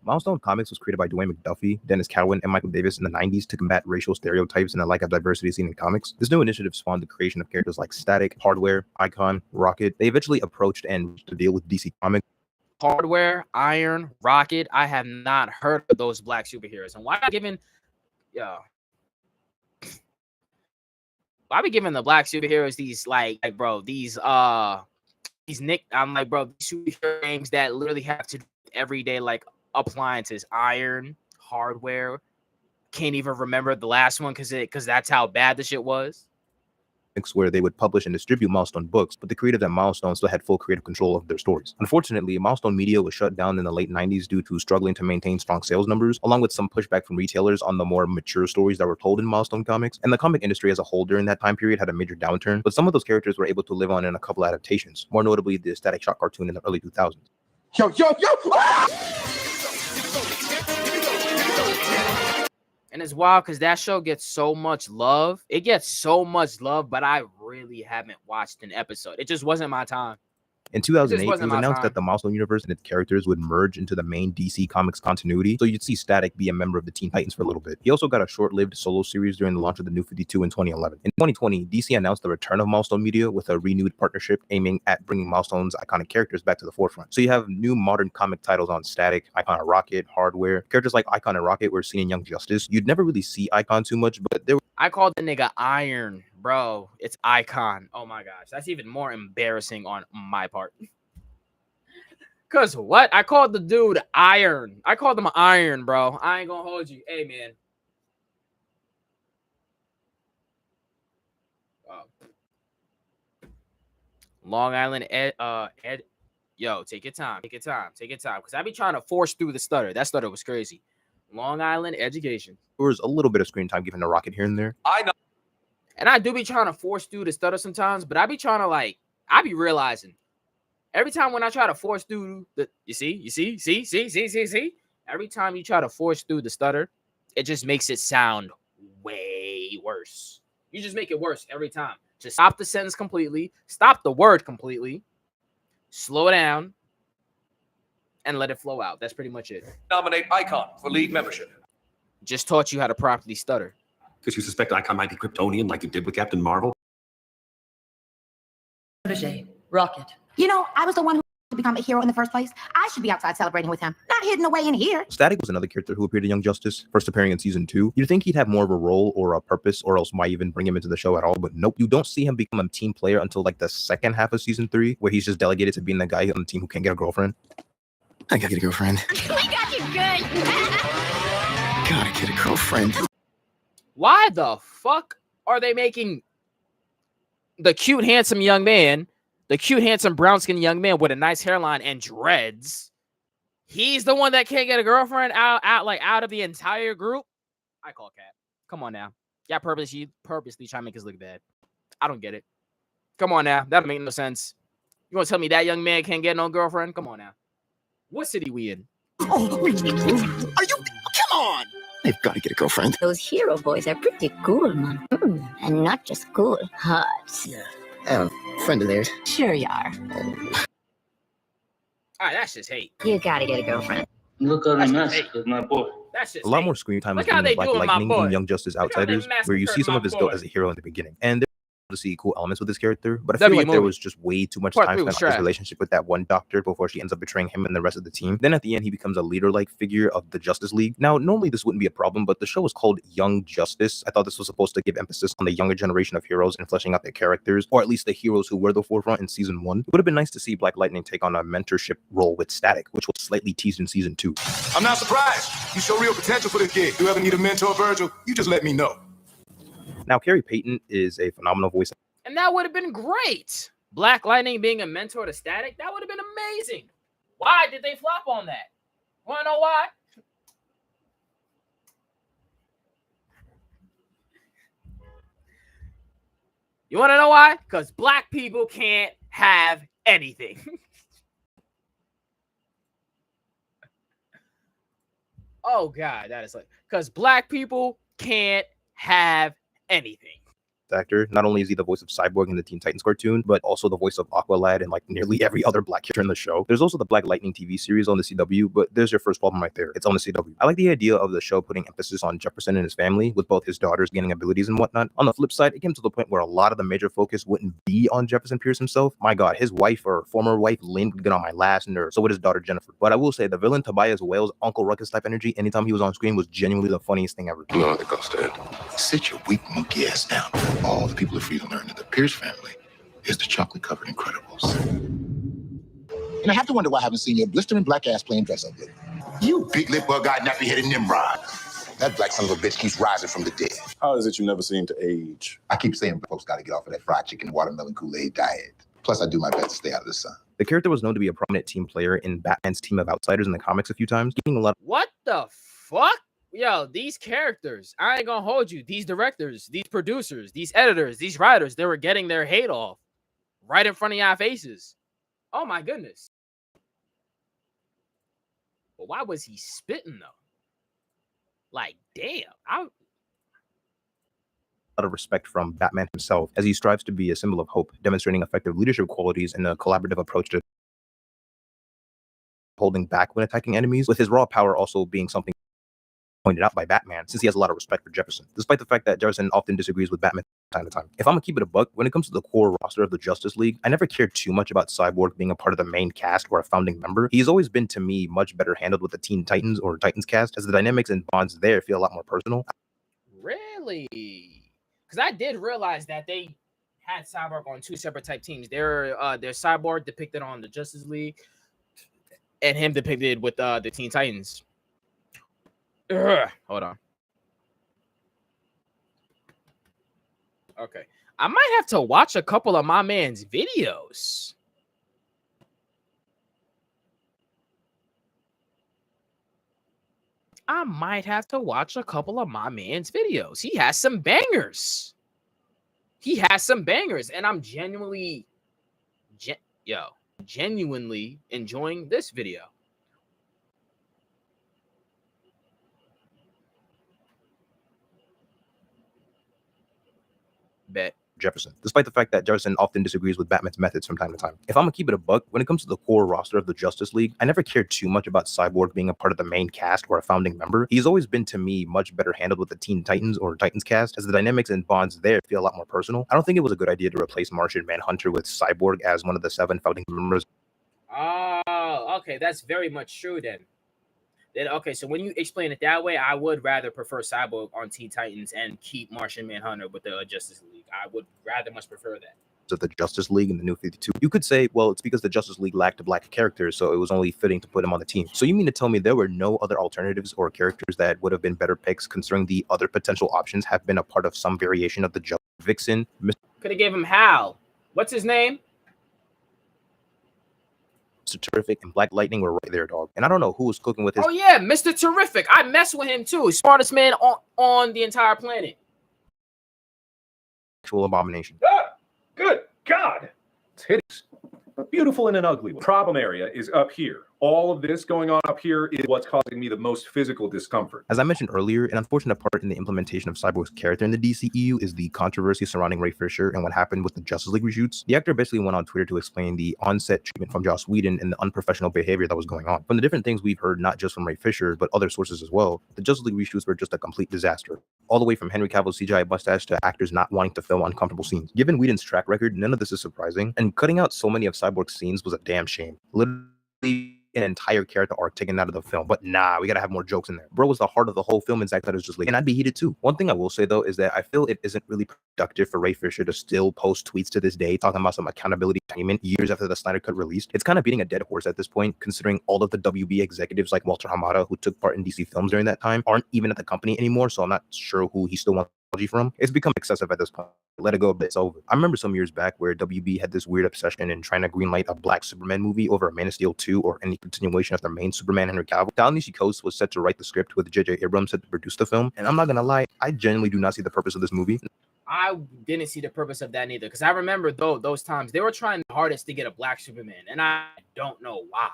Milestone Comics was created by Dwayne McDuffie, Dennis Cowan, and Michael Davis in the 90s to combat racial stereotypes and a lack of diversity seen in comics. This new initiative spawned the creation of characters like Static, Hardware, Icon, Rocket. They eventually approached and to deal with DC Comics. Hardware, Iron, Rocket. I have not heard of those black superheroes. And why are giving why be giving the black superheroes these these nick? I'm like, bro, these superhero names that literally have to do with everyday like appliances, Iron, Hardware. Can't even remember the last one because that's how bad the shit was. Where they would publish and distribute Milestone books, but the creative at Milestone still had full creative control of their stories. Unfortunately, Milestone Media was shut down in the late 90s due to struggling to maintain strong sales numbers, along with some pushback from retailers on the more mature stories that were told in Milestone Comics. And the comic industry as a whole during that time period had a major downturn, but some of those characters were able to live on in a couple adaptations, more notably the Static Shock cartoon in the early 2000s. And it's wild because that show gets so much love. It gets so much love, but I really haven't watched an episode. It just wasn't my time. In 2008, it was announced that the Milestone universe and its characters would merge into the main DC Comics continuity, so you'd see Static be a member of the Teen Titans for a little bit. He also got a short-lived solo series during the launch of the New 52 in 2011. In 2020, DC announced the return of Milestone Media with a renewed partnership aiming at bringing Milestone's iconic characters back to the forefront. So you have new modern comic titles on Static, Icon and Rocket, Hardware. Characters like Icon and Rocket were seen in Young Justice. You'd never really see Icon too much, but there were... I called the nigga Iron, bro. It's Icon. Oh my gosh. That's even more embarrassing on my part. Cause what? I called the dude Iron. I called him Iron, bro. I ain't gonna hold you. Hey, man. Long Island yo, take your time. Take your time. Take your time. Cause I be trying to force through the stutter. That stutter was crazy. Long Island education. There was a little bit of screen time given to Rocket here and there. I know. And I do be trying to force through the stutter sometimes, but I be trying to I be realizing every time when I try to force through the, see. Every time you try to force through the stutter, it just makes it sound way worse. You just make it worse every time. Just stop the sentence completely, stop the word completely, slow it down, and let it flow out. That's pretty much it. Nominate Icon for league membership. Just taught you how to properly stutter. Because you suspect Icon might be Kryptonian like you did with Captain Marvel? protege, Rocket. You know, I was the one who to become a hero in the first place. I should be outside celebrating with him, not hidden away in here. Static was another character who appeared in Young Justice, first appearing in season 2. You'd think he'd have more of a role or a purpose, or else why even bring him into the show at all? But nope, you don't see him become a team player until like the second half of season 3, where he's just delegated to being the guy on the team who can't get a girlfriend. I gotta get a girlfriend. We got you good. Gotta get a girlfriend. Why the fuck are they making the cute, handsome young man, the cute, handsome, brown-skinned young man with a nice hairline and dreads? He's the one that can't get a girlfriend out of the entire group. I call Cap. Come on now. Yeah, purposely trying to make us look bad. I don't get it. Come on now. That don't make no sense. You gonna tell me that young man can't get no girlfriend? Come on now. What city we in? Oh, are you? Come on! They've got to get a girlfriend. Those hero boys are pretty cool, man. And not just cool, hot. Yeah, I'm a friend of theirs. Sure you are. That's just hate. You gotta get a girlfriend. Look at the mess with my boy. That's just A lot more screen time is Look how given they to Black doing my Lightning boy. in Young Justice Outsiders, where you see some of his my build boy. as a hero in the beginning. And to see cool elements with this character, but I feel like there was just way too much Part time 3 was spent on his trash. relationship with that one doctor before she ends up betraying him and the rest of the team. Then at the end, he becomes a leader-like figure of the Justice League. Now, normally this wouldn't be a problem, but the show is called Young Justice. I thought this was supposed to give emphasis on the younger generation of heroes and fleshing out their characters, or at least the heroes who were the forefront in season 1. It would have been nice to see Black Lightning take on a mentorship role with Static, which was slightly teased in season 2. I'm not surprised. You show real potential for this kid. You ever need a mentor, Virgil? You just let me know. Now, Carrie Payton is a phenomenal voice. And that would have been great. Black Lightning being a mentor to Static, that would have been amazing. Why did they flop on that? Wanna know why? You wanna know why? Because black people can't have anything. Oh God, that is like because black people can't have anything. Actor. Not only is he the voice of Cyborg in the Teen Titans cartoon, but also the voice of Aqualad and like nearly every other black character in the show. There's also the Black Lightning TV series on the CW, but there's your first problem right there. It's on the CW. I like the idea of the show putting emphasis on Jefferson and his family, with both his daughters gaining abilities and whatnot. On the flip side, it came to the point where a lot of the major focus wouldn't be on Jefferson Pierce himself. My God, his wife or former wife Lynn would get on my last nerve. So would his daughter Jennifer. But I will say the villain Tobias Whale's Uncle Ruckus type energy anytime he was on screen was genuinely the funniest thing ever. No, they go stand. Sit your weak monkey ass down. All the people are free to learn that the Pierce family is the chocolate-covered Incredibles. And I have to wonder why I haven't seen your blistering black ass playing dress up lately. You big lip bug-eyed nappy-headed Nimrod. That black son of a bitch keeps rising from the dead. How is it you never seem to age? I keep saying folks got to get off of that fried chicken and watermelon Kool-Aid diet. Plus, I do my best to stay out of the sun. The character was known to be a prominent team player in Batman's team of Outsiders in the comics a few times, getting a lot of What the fuck? Yo, these characters, I ain't gonna hold you. These directors, these producers, these editors, these writers, they were getting their hate off right in front of y'all faces. Oh my goodness. But why was he spitting though? Like, damn. a lot of respect from Batman himself as he strives to be a symbol of hope, demonstrating effective leadership qualities and a collaborative approach to holding back when attacking enemies, with his raw power also being something pointed out by Batman, since he has a lot of respect for Jefferson, despite the fact that Jefferson often disagrees with Batman from time to time. If I'm gonna keep it a buck, when it comes to the core roster of the Justice League, I never cared too much about Cyborg being a part of the main cast or a founding member. He's always been, to me, much better handled with the Teen Titans or Titans cast, as the dynamics and bonds there feel a lot more personal. Really? Because I did realize that they had Cyborg on 2 separate type teams. Their Cyborg depicted on the Justice League, and him depicted with the Teen Titans. Hold on. Okay. I might have to watch a couple of my man's videos. I might have to watch a couple of my man's videos. He has some bangers. He has some bangers, and I'm genuinely enjoying this video. Bet. Jefferson, despite the fact that Jefferson often disagrees with Batman's methods from time to time. If I'm gonna keep it a buck, when it comes to the core roster of the Justice League, I never cared too much about Cyborg being a part of the main cast or a founding member. He's always been, to me, much better handled with the Teen Titans or Titans cast, as the dynamics and bonds there feel a lot more personal. I don't think it was a good idea to replace Martian Manhunter with Cyborg as one of the 7 founding members. Oh, okay, that's very much true then. Okay, so when you explain it that way, I would rather prefer Cyborg on Teen Titans and keep Martian Manhunter with the Justice League. I would rather much prefer that. Of the Justice League and the New 52. You could say, well, it's because the Justice League lacked a black character, so it was only fitting to put him on the team. So you mean to tell me there were no other alternatives or characters that would have been better picks, considering the other potential options have been a part of some variation of the Justice Vixen? Could have gave him Hal. What's his name? Mr. Terrific and Black Lightning were right there, dog. And I don't know who was cooking with his. Oh yeah, Mr. Terrific. I mess with him too. Smartest man on the entire planet. Actual abomination. Ah, good God. It's hideous. But beautiful in an ugly way. Problem area is up here. All of this going on up here is what's causing me the most physical discomfort. As I mentioned earlier, an unfortunate part in the implementation of Cyborg's character in the DCEU is the controversy surrounding Ray Fisher and what happened with the Justice League reshoots. The actor basically went on Twitter to explain the on-set treatment from Joss Whedon and the unprofessional behavior that was going on. From the different things we've heard, not just from Ray Fisher, but other sources as well, the Justice League reshoots were just a complete disaster. All the way from Henry Cavill's CGI mustache to actors not wanting to film uncomfortable scenes. Given Whedon's track record, none of this is surprising, and cutting out so many of Cyborg's scenes was a damn shame. Literally an entire character arc taken out of the film, but nah, we gotta have more jokes in there. Bro was the heart of the whole film, and Zack Snyder's just like, and I'd be heated too. One thing I will say though is that I feel it isn't really productive for Ray Fisher to still post tweets to this day talking about some accountability payment years after the Snyder Cut released. It's kind of beating a dead horse at this point, considering all of the WB executives like Walter Hamada, who took part in DC films during that time, aren't even at the company anymore, so I'm not sure who he still wants from. It's become excessive at this point. Let it go, it's over. I remember some years back where WB had this weird obsession in trying to greenlight a Black Superman movie over a Man of Steel 2 or any continuation of their main Superman, Henry Cavill. Ta-Nehisi Coates was set to write the script with J.J. Abrams set to produce the film, and I'm not gonna lie, I genuinely do not see the purpose of this movie. I didn't see the purpose of that neither, because I remember those times they were trying the hardest to get a Black Superman, and I don't know why.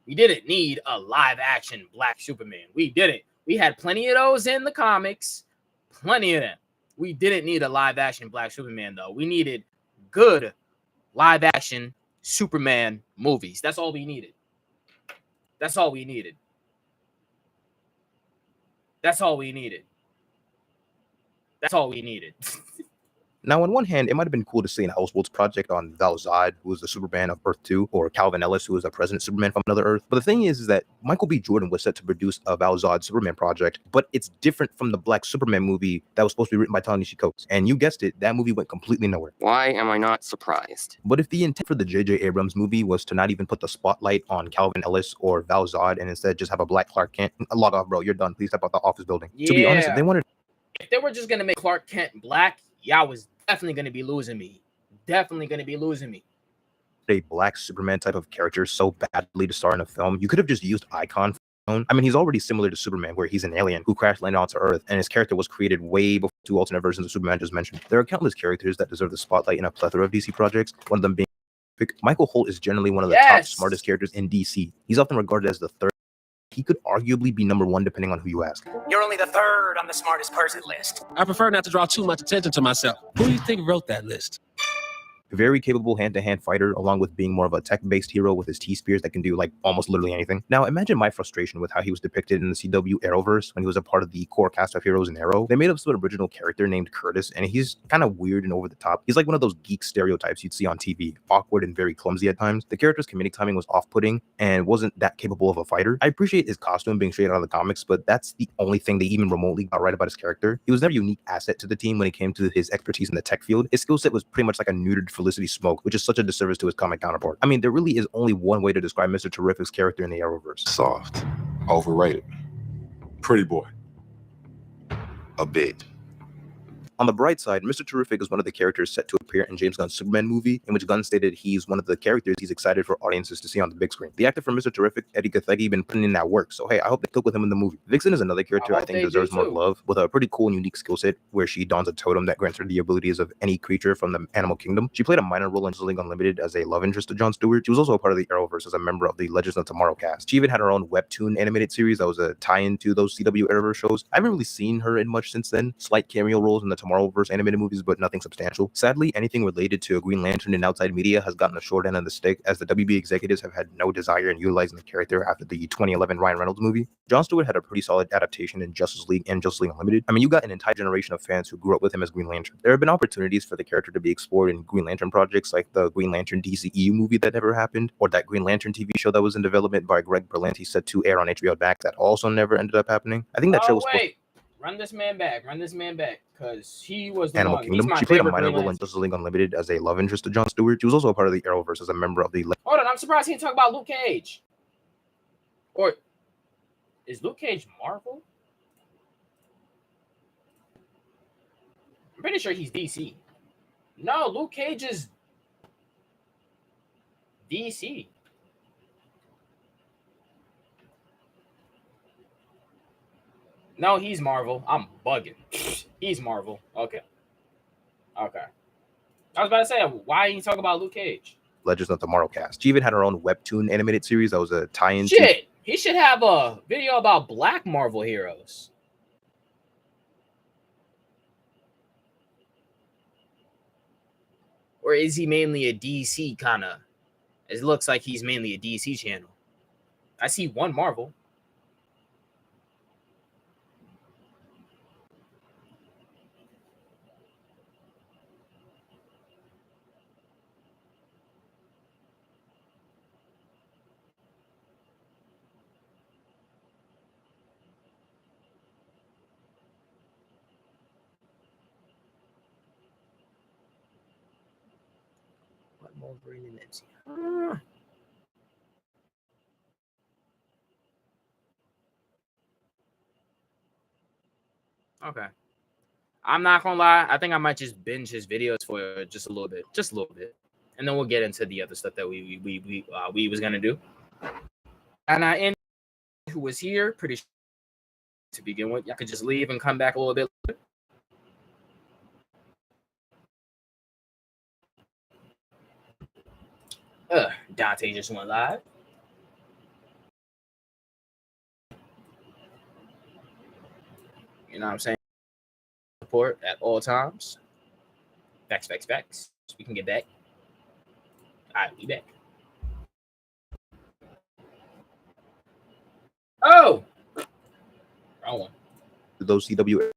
We didn't need a live-action Black Superman. We didn't. We had plenty of those in the comics, plenty of them. We didn't need a live-action Black Superman, though. We needed good live-action Superman movies. That's all we needed. That's all we needed. That's all we needed. That's all we needed. Now, on one hand, it might have been cool to see an Elseworlds project on Val Zod, who was the Superman of Earth 2, or Calvin Ellis, who was a President Superman from another Earth. But the thing is that Michael B. Jordan was set to produce a Val Zod Superman project, but it's different from the Black Superman movie that was supposed to be written by Ta-Nehisi Coates. And you guessed it, that movie went completely nowhere. Why am I not surprised? But if the intent for the J.J. Abrams movie was to not even put the spotlight on Calvin Ellis or Val Zod and instead just have a Black Clark Kent, log off, bro, you're done. Please step out the office building. Yeah. To be honest, if they were just going to make Clark Kent black, y'all was definitely going to be losing me. Definitely going to be losing me. A Black Superman type of character so badly to star in a film, you could have just used Icon. I mean, he's already similar to Superman, where he's an alien who crash landed onto Earth, and his character was created way before 2 alternate versions of Superman just mentioned. There are countless characters that deserve the spotlight in a plethora of DC projects, one of them being Michael Holt is generally one of the top, smartest characters in DC. He's often regarded as the third. He could arguably be number 1 depending on who you ask. You're only the third on the smartest person list. I prefer not to draw too much attention to myself. Who do you think wrote that list? Very capable hand-to-hand fighter, along with being more of a tech-based hero with his T-Spears that can do like almost literally anything. Now, imagine my frustration with how he was depicted in the CW Arrowverse when he was a part of the core cast of heroes in Arrow. They made up some original character named Curtis, and he's kind of weird and over the top. He's like one of those geek stereotypes you'd see on TV, awkward and very clumsy at times. The character's comedic timing was off-putting and wasn't that capable of a fighter. I appreciate his costume being straight out of the comics, but that's the only thing they even remotely got right about his character. He was never a unique asset to the team when it came to his expertise in the tech field. His skill set was pretty much like a neutered Felicity Smoke, which is such a disservice to his comic counterpart. I mean, there really is only one way to describe Mr. Terrific's character in the Arrowverse. Soft. Overrated. Pretty boy. A bit. On the bright side, Mr. Terrific is one of the characters set to appear in James Gunn's Superman movie, in which Gunn stated he's one of the characters he's excited for audiences to see on the big screen. The actor for Mr. Terrific, Eddie Gathegi, been putting in that work, so hey, I hope they cook with him in the movie. Vixen is another character I think deserves more love, with a pretty cool and unique skill set where she dons a totem that grants her the abilities of any creature from the animal kingdom. She played a minor role in Justice League Unlimited as a love interest to Jon Stewart. She was also a part of the Arrowverse as a member of the Legends of Tomorrow cast. She even had her own webtoon animated series that was a tie-in to those CW Arrowverse shows. I haven't really seen her in much since then. Slight cameo roles in the Tomorrowverse animated movies, but nothing substantial. Sadly, anything related to Green Lantern in outside media has gotten a short end of the stick, as the WB executives have had no desire in utilizing the character after the 2011 Ryan Reynolds movie. Jon Stewart had a pretty solid adaptation in Justice League and Justice League Unlimited. I mean, you got an entire generation of fans who grew up with him as Green Lantern. There have been opportunities for the character to be explored in Green Lantern projects like the Green Lantern DCEU movie that never happened, or that Green Lantern TV show that was in development by Greg Berlanti set to air on HBO Max that also never ended up happening. I think that show was supposed to Run this man back, because he was the Animal one. Kingdom. She played a minor role in Justice League Unlimited as a love interest to Jon Stewart. She was also a part of the Arrowverse as a member of the... Hold on, I'm surprised he didn't talk about Luke Cage. Or is Luke Cage Marvel? I'm pretty sure he's DC. No, Luke Cage is DC. No, he's Marvel. I'm bugging. He's Marvel. Okay. I was about to say, why didn't you talk about Luke Cage? Legends of Tomorrow cast. She even had her own webtoon animated series that was a tie-in. Shit, he should have a video about Black Marvel heroes. Or is he mainly a DC kind of? It looks like he's mainly a DC channel. I see one Marvel. Wolverine and MCU. Okay. I'm not gonna lie. I think I might just binge his videos for just a little bit, and then we'll get into the other stuff that we was gonna do. And who was here pretty sure to begin with. Y'all could just leave and come back a little bit later. Dante just went live. You know what I'm saying? Support at all times. Facts. We can get back. I'll be back. Oh! Wrong one. Those CW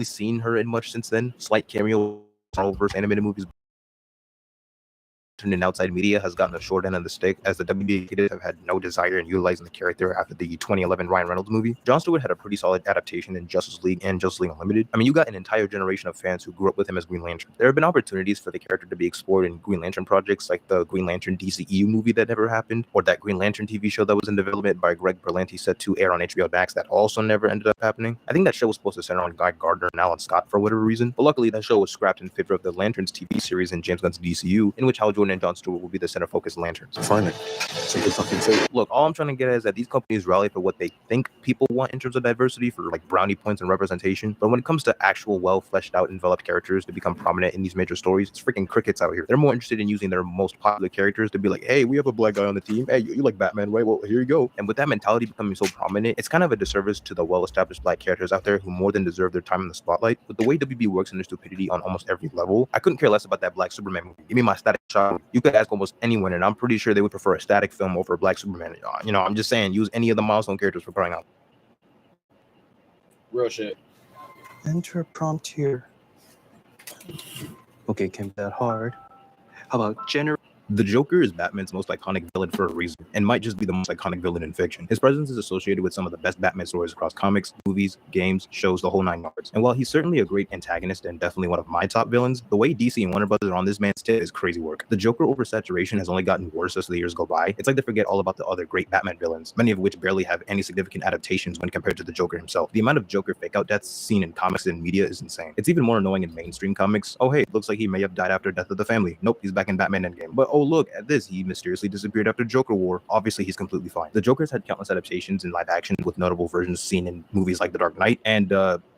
seen her in much since then. Slight cameo Arrowverse animated movies in outside media has gotten a short end of the stick, as the WB executives have had no desire in utilizing the character after the 2011 Ryan Reynolds movie. Jon Stewart had a pretty solid adaptation in Justice League and Justice League Unlimited. I mean, you got an entire generation of fans who grew up with him as Green Lantern. There have been opportunities for the character to be explored in Green Lantern projects like the Green Lantern DCEU movie that never happened, or that Green Lantern TV show that was in development by Greg Berlanti set to air on HBO Max that also never ended up happening. I think that show was supposed to center on Guy Gardner and Alan Scott for whatever reason, but luckily that show was scrapped in favor of the Lanterns TV series in James Gunn's DCU, in which Hal Jordan and Jon Stewart will be the center focused Lanterns. Find it. So you fucking say. Look, all I'm trying to get at is that these companies rally for what they think people want in terms of diversity, for like brownie points and representation. But when it comes to actual well fleshed out and developed characters to become prominent in these major stories, it's freaking crickets out here. They're more interested in using their most popular characters to be like, hey, we have a black guy on the team. Hey, you like Batman, right? Well, here you go. And with that mentality becoming so prominent, it's kind of a disservice to the well established black characters out there who more than deserve their time in the spotlight. With the way WB works in their stupidity on almost every level, I couldn't care less about that Black Superman movie. Give me my static shot. You could ask almost anyone, and I'm pretty sure they would prefer a static film over a Black Superman. You know, I'm just saying, use any of the milestone characters for crying out. Real shit. Enter prompt here. Okay, can't be that hard. How about generate? The Joker is Batman's most iconic villain for a reason, and might just be the most iconic villain in fiction. His presence is associated with some of the best Batman stories across comics, movies, games, shows, the whole nine yards. And while he's certainly a great antagonist and definitely one of my top villains, the way DC and Warner Brothers are on this man's tip is crazy work. The Joker oversaturation has only gotten worse as the years go by. It's like they forget all about the other great Batman villains, many of which barely have any significant adaptations when compared to the Joker himself. The amount of Joker fake-out deaths seen in comics and media is insane. It's even more annoying in mainstream comics. Oh hey, looks like he may have died after death of the family. Nope, he's back in Batman Endgame. But oh look at this, he mysteriously disappeared after Joker War. Obviously, he's completely fine. The Joker's had countless adaptations in live action, with notable versions seen in movies like The Dark Knight, and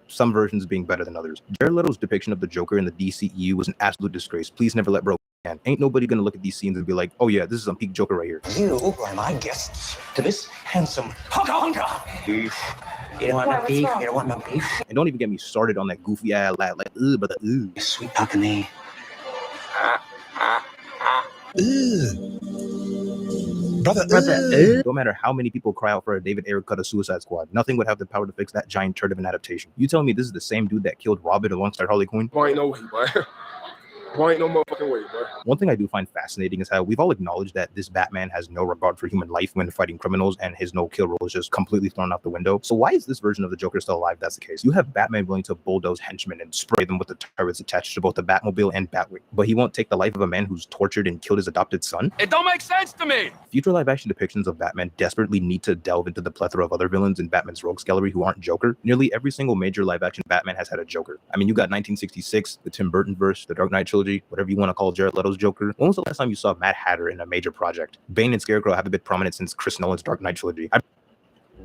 some versions being better than others. Jared Leto's depiction of the Joker in the DCEU was an absolute disgrace. Please never let bro can. Ain't nobody gonna look at these scenes and be like, oh yeah, this is some peak Joker right here. You are my guests to this handsome Honka. You don't want no beef? You don't want no beef? And don't even get me started on that goofy ass laugh, like, but the Sweet balcony. Brother, no matter how many people cry out for a David Ayer cut of Suicide Squad, nothing would have the power to fix that giant turd of an adaptation. You tell me this is the same dude that killed Robin alongside Harley Quinn? Boy, ain't no way, boy. Boy, ain't no motherfucking way, boy. One thing I do find fascinating is how we've all acknowledged that this Batman has no regard for human life when fighting criminals, and his no-kill rule is just completely thrown out the window. So why is this version of the Joker still alive? That's the case. You have Batman willing to bulldoze henchmen and spray them with the turrets attached to both the Batmobile and Batwing, but he won't take the life of a man who's tortured and killed his adopted son? It don't make sense to me. Future live-action depictions of Batman desperately need to delve into the plethora of other villains in Batman's rogues gallery who aren't Joker. Nearly every single major live-action Batman has had a Joker. I mean, you got 1966, the Tim Burton verse, the Dark Knight trilogy, whatever you want to call Jared Leto's Joker. When was the last time you saw Mad Hatter in a major project? Bane and Scarecrow have been prominent since Chris Nolan's Dark Knight trilogy.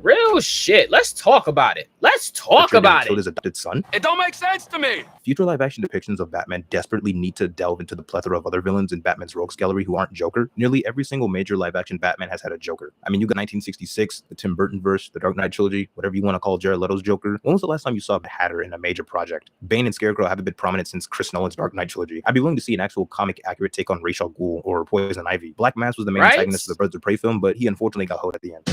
Real shit. Let's talk about it. Let's talk about Killed his adopted son. It don't make sense to me. Future live-action depictions of Batman desperately need to delve into the plethora of other villains in Batman's rogues gallery who aren't Joker. Nearly every single major live-action Batman has had a Joker. I mean, you got 1966, the Tim Burton verse, the Dark Knight trilogy, whatever you want to call Jared Leto's Joker. When was the last time you saw Mad Hatter in a major project? Bane and Scarecrow haven't been prominent since Chris Nolan's Dark Knight trilogy. I'd be willing to see an actual comic-accurate take on Ra's al Ghul or Poison Ivy. Black Mask was the main antagonist of the Birds of Prey film, but he unfortunately got hoed at the end.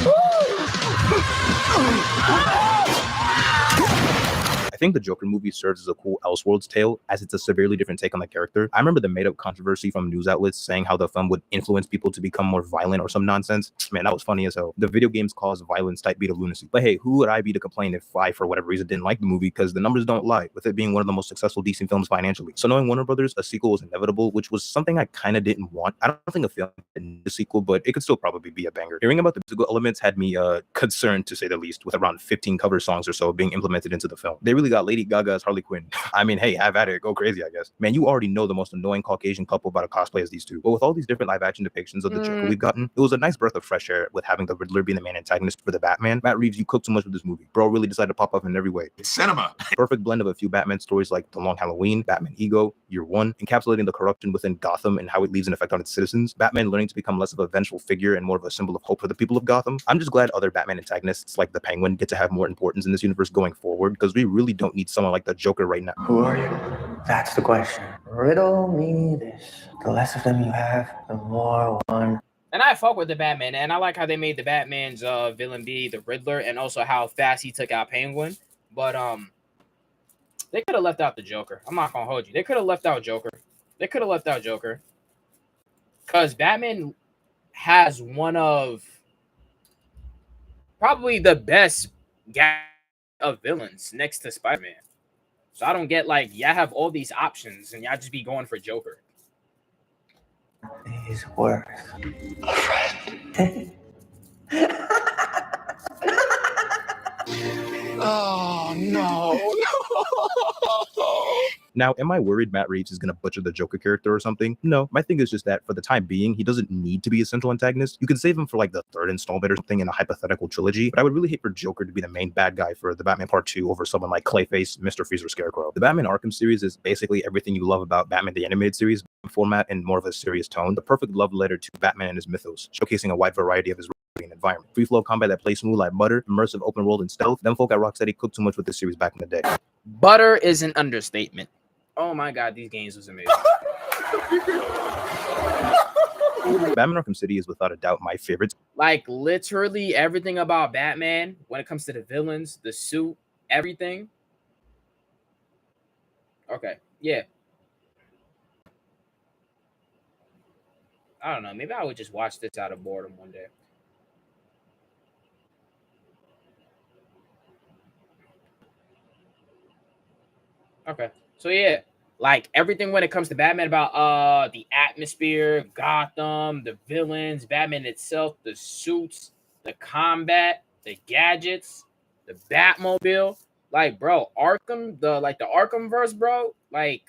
I think the Joker movie serves as a cool Elseworlds tale, as it's a severely different take on the character. I remember the made-up controversy from news outlets saying how the film would influence people to become more violent or some nonsense. Man, that was funny as hell. The video games cause violence type beat of lunacy. But hey, who would I be to complain if I, for whatever reason, didn't like the movie? Because the numbers don't lie, with it being one of the most successful DC films financially. So knowing Warner Brothers, a sequel was inevitable, which was something I kind of didn't want. I don't think a film needed a sequel, but it could still probably be a banger. Hearing about the musical elements had me concerned, to say the least, with around 15 cover songs or so being implemented into the film. They really got Lady Gaga as Harley Quinn. I mean, hey, have at it, go crazy, I guess. Man, you already know the most annoying Caucasian couple about a cosplay as these two. But with all these different live action depictions of the Joker we've gotten, it was a nice breath of fresh air with having the Riddler being the main antagonist for the Batman. Matt Reeves, you cooked too much with this movie. Bro really decided to pop up in every way. It's cinema. Perfect blend of a few Batman stories like The Long Halloween, Batman Ego, Year One, encapsulating the corruption within Gotham and how it leaves an effect on its citizens. Batman learning to become less of a vengeful figure and more of a symbol of hope for the people of Gotham. I'm just glad other Batman antagonists like the Penguin get to have more importance in this universe going forward, because we really don't need someone like the Joker right now. Who are you? That's the question. Riddle me this. The less of them you have, the more one. And I fuck with the Batman, and I like how they made the Batman's villain be the Riddler, and also how fast he took out Penguin. But they could have left out the Joker. I'm not gonna hold you. They could have left out Joker. They could have left out Joker. Because Batman has one of probably the best of villains next to Spider-Man. So I don't get, like, y'all have all these options and y'all just be going for Joker. Is worth a friend. Oh, no. Now, am I worried Matt Reeves is going to butcher the Joker character or something? No. My thing is just that for the time being, he doesn't need to be a central antagonist. You can save him for like the third installment or something in a hypothetical trilogy, but I would really hate for Joker to be the main bad guy for the Batman Part 2 over someone like Clayface, Mr. Freeze, or Scarecrow. The Batman Arkham series is basically everything you love about Batman the Animated Series, format and more of a serious tone. The perfect love letter to Batman and his mythos, showcasing a wide variety of his environment. Free flow combat that plays smooth like butter, immersive open world and stealth. Them folk at Rocksteady cooked too much with this series back in the day. Butter is an understatement. Oh my god, these games was amazing. Batman Arkham City is without a doubt my favorite. Like literally everything about Batman when it comes to the villains, the suit, everything. Okay, yeah. I don't know. Maybe I would just watch this out of boredom one day. Okay. So yeah, like everything when it comes to Batman about the atmosphere, Gotham, the villains, Batman itself, the suits, the combat, the gadgets, the Batmobile. Like, bro, Arkham, the Arkhamverse, bro, like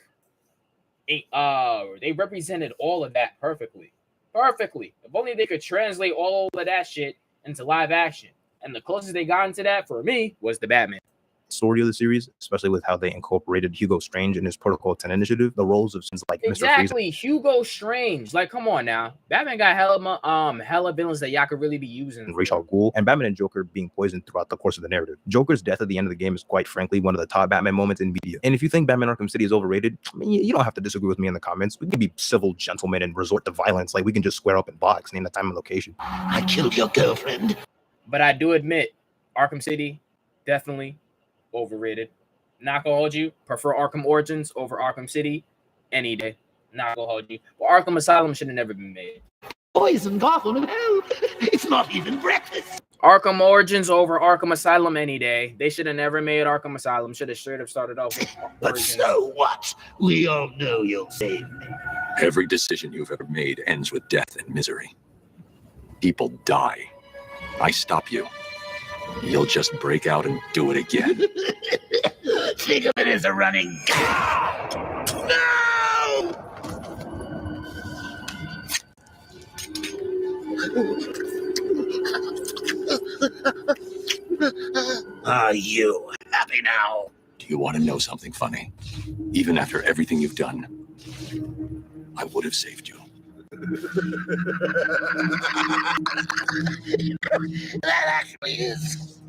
they represented all of that perfectly. Perfectly. If only they could translate all of that shit into live action. And the closest they got into that for me was the Batman. story of the series, especially with how they incorporated Hugo Strange in his Protocol 10 initiative. The roles of like Mr. Freeze. Exactly, Hugo Strange. Like, come on now. Batman got hella villains that y'all could really be using. And Ra's al Ghul, and Batman and Joker being poisoned throughout the course of the narrative. Joker's death at the end of the game is quite frankly one of the top Batman moments in media. And if you think Batman Arkham City is overrated, I mean, you don't have to disagree with me in the comments. We can be civil gentlemen and resort to violence. Like, we can just square up and box, name the time and location. I killed your girlfriend. But I do admit, Arkham City, definitely overrated. Not gonna hold you. Prefer Arkham Origins over Arkham City any day. Not gonna hold you. But Arkham Asylum should have never been made. Poison Gotham in hell. It's not even breakfast. Arkham Origins over Arkham Asylum any day. They should have never made Arkham Asylum. Should have straight up started off with But Origins. so what? We all know you'll save me. Every decision you've ever made ends with death and misery. People die. I stop you. You'll just break out and do it again. Think of it as a running gag. No! Are you happy now? Do you want to know something funny? Even after everything you've done, I would have saved you. That actually is.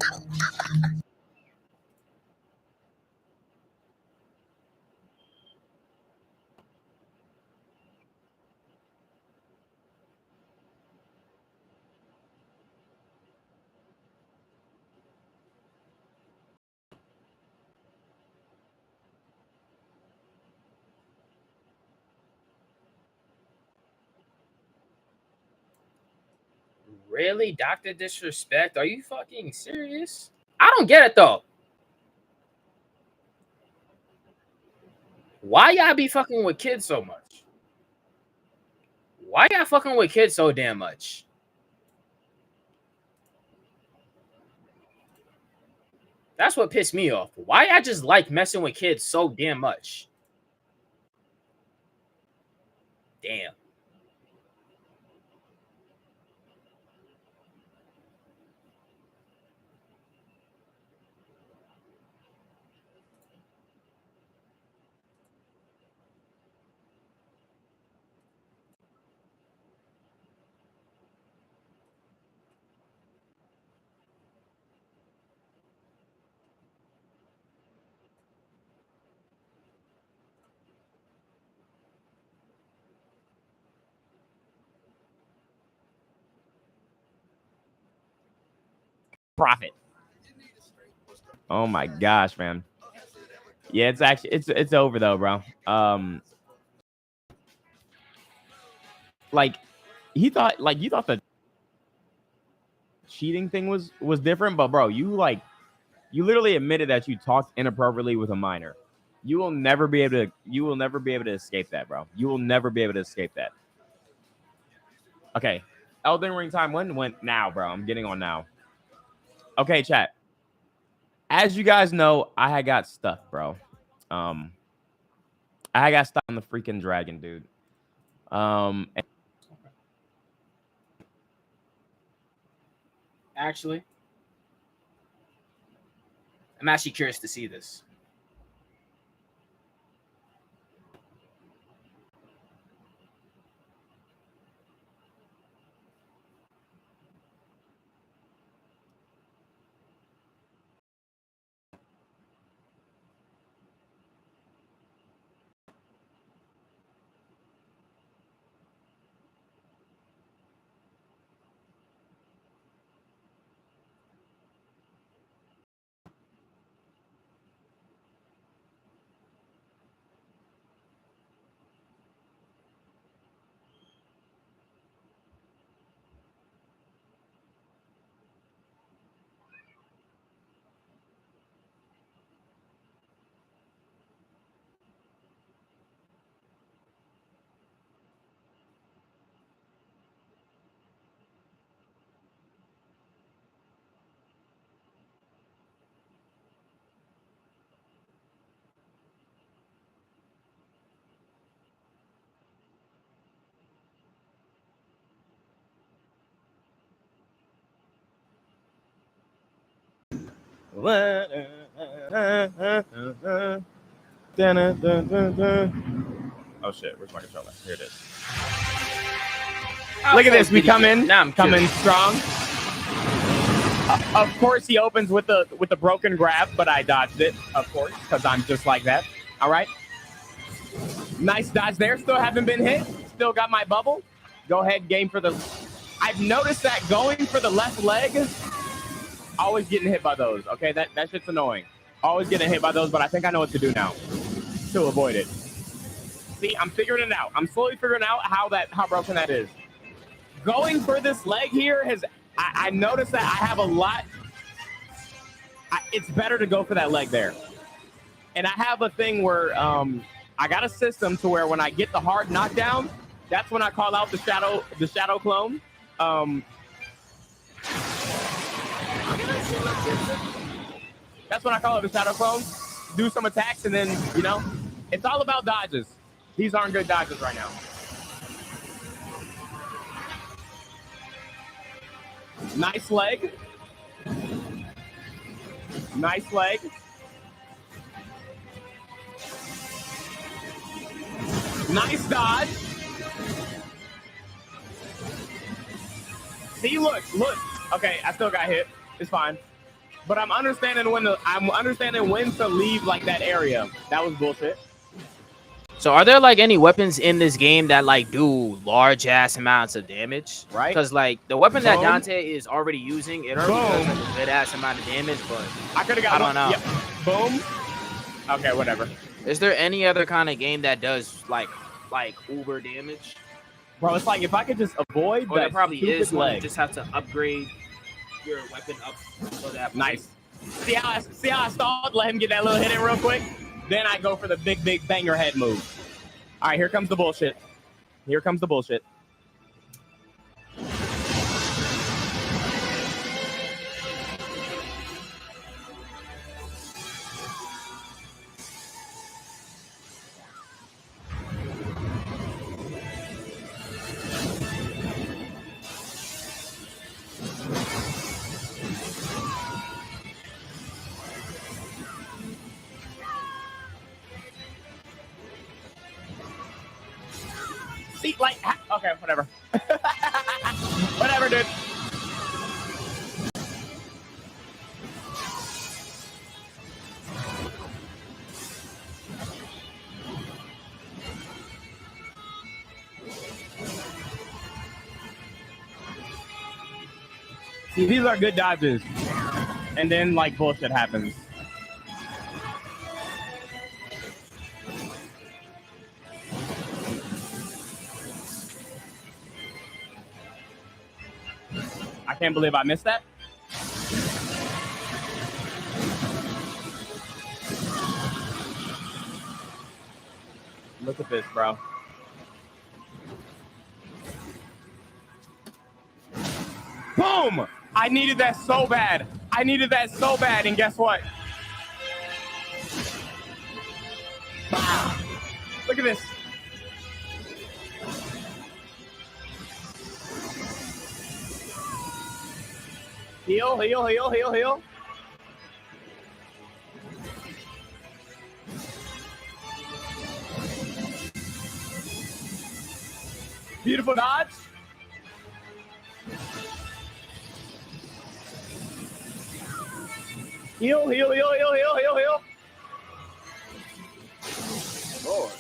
Really? Dr. Disrespect? Are you fucking serious? I don't get it though. Why y'all be fucking with kids so much? Why y'all fucking with kids so damn much? That's what pissed me off. Why y'all just like messing with kids so damn much? Damn. Profit. Oh my gosh, man. Yeah, it's actually it's over though, bro. Like you thought the cheating thing was different, but bro, you literally admitted that you talked inappropriately with a minor. You will never be able to escape that, bro. You will never be able to escape that. Okay. Elden Ring time went now, bro. I'm getting on now. Okay, chat. As you guys know, I had got stuck, bro. I got stuck on the freaking dragon, dude. Actually, I'm actually curious to see this. Oh shit, where's my controller? Here it is. Look at this, we come in, strong. Of course, he opens with the broken grab, but I dodged it, of course, because I'm just like that. All right. Nice dodge there. Still haven't been hit. Still got my bubble. Go ahead, game for the... I've noticed that going for the left leg, always getting hit by those. Okay, that shit's annoying. Always getting hit by those, but I think I know what to do now to avoid it. See, I'm figuring it out. I'm slowly figuring out how broken that is. Going for this leg here has... I noticed that I have a lot... it's better to go for that leg there. And I have a thing where I got a system to where when I get the hard knockdown, that's when I call out the shadow clone. That's when I call it the shadow clone. Do some attacks and then, you know, it's all about dodges. These aren't good dodges right now. Nice leg. Nice leg. Nice dodge. See, look. Okay, I still got hit. It's fine. But I'm understanding when to leave like that area. That was bullshit. So are there like any weapons in this game that like do large ass amounts of damage? Right. Because like the weapon that Dante is already using, it already does like a good ass amount of damage, but I could have got I don't know. Yep. Boom. Okay, whatever. Is there any other kind of game that does like uber damage? Bro, it's like if I could just avoid that, that probably is. leg. You just have to upgrade your weapon up so that nice. See how I stalled? Let him get that little hit in real quick. Then I go for the big banger head move. All right, here comes the bullshit. Here comes the bullshit. See, like, okay, whatever. Whatever, dude. See, these are good dodges. And then, like, bullshit happens. I can't believe I missed that. Look at this, bro. Boom! I needed that so bad. And guess what? Look at this. Heal. Beautiful dodge. Heal. Lord.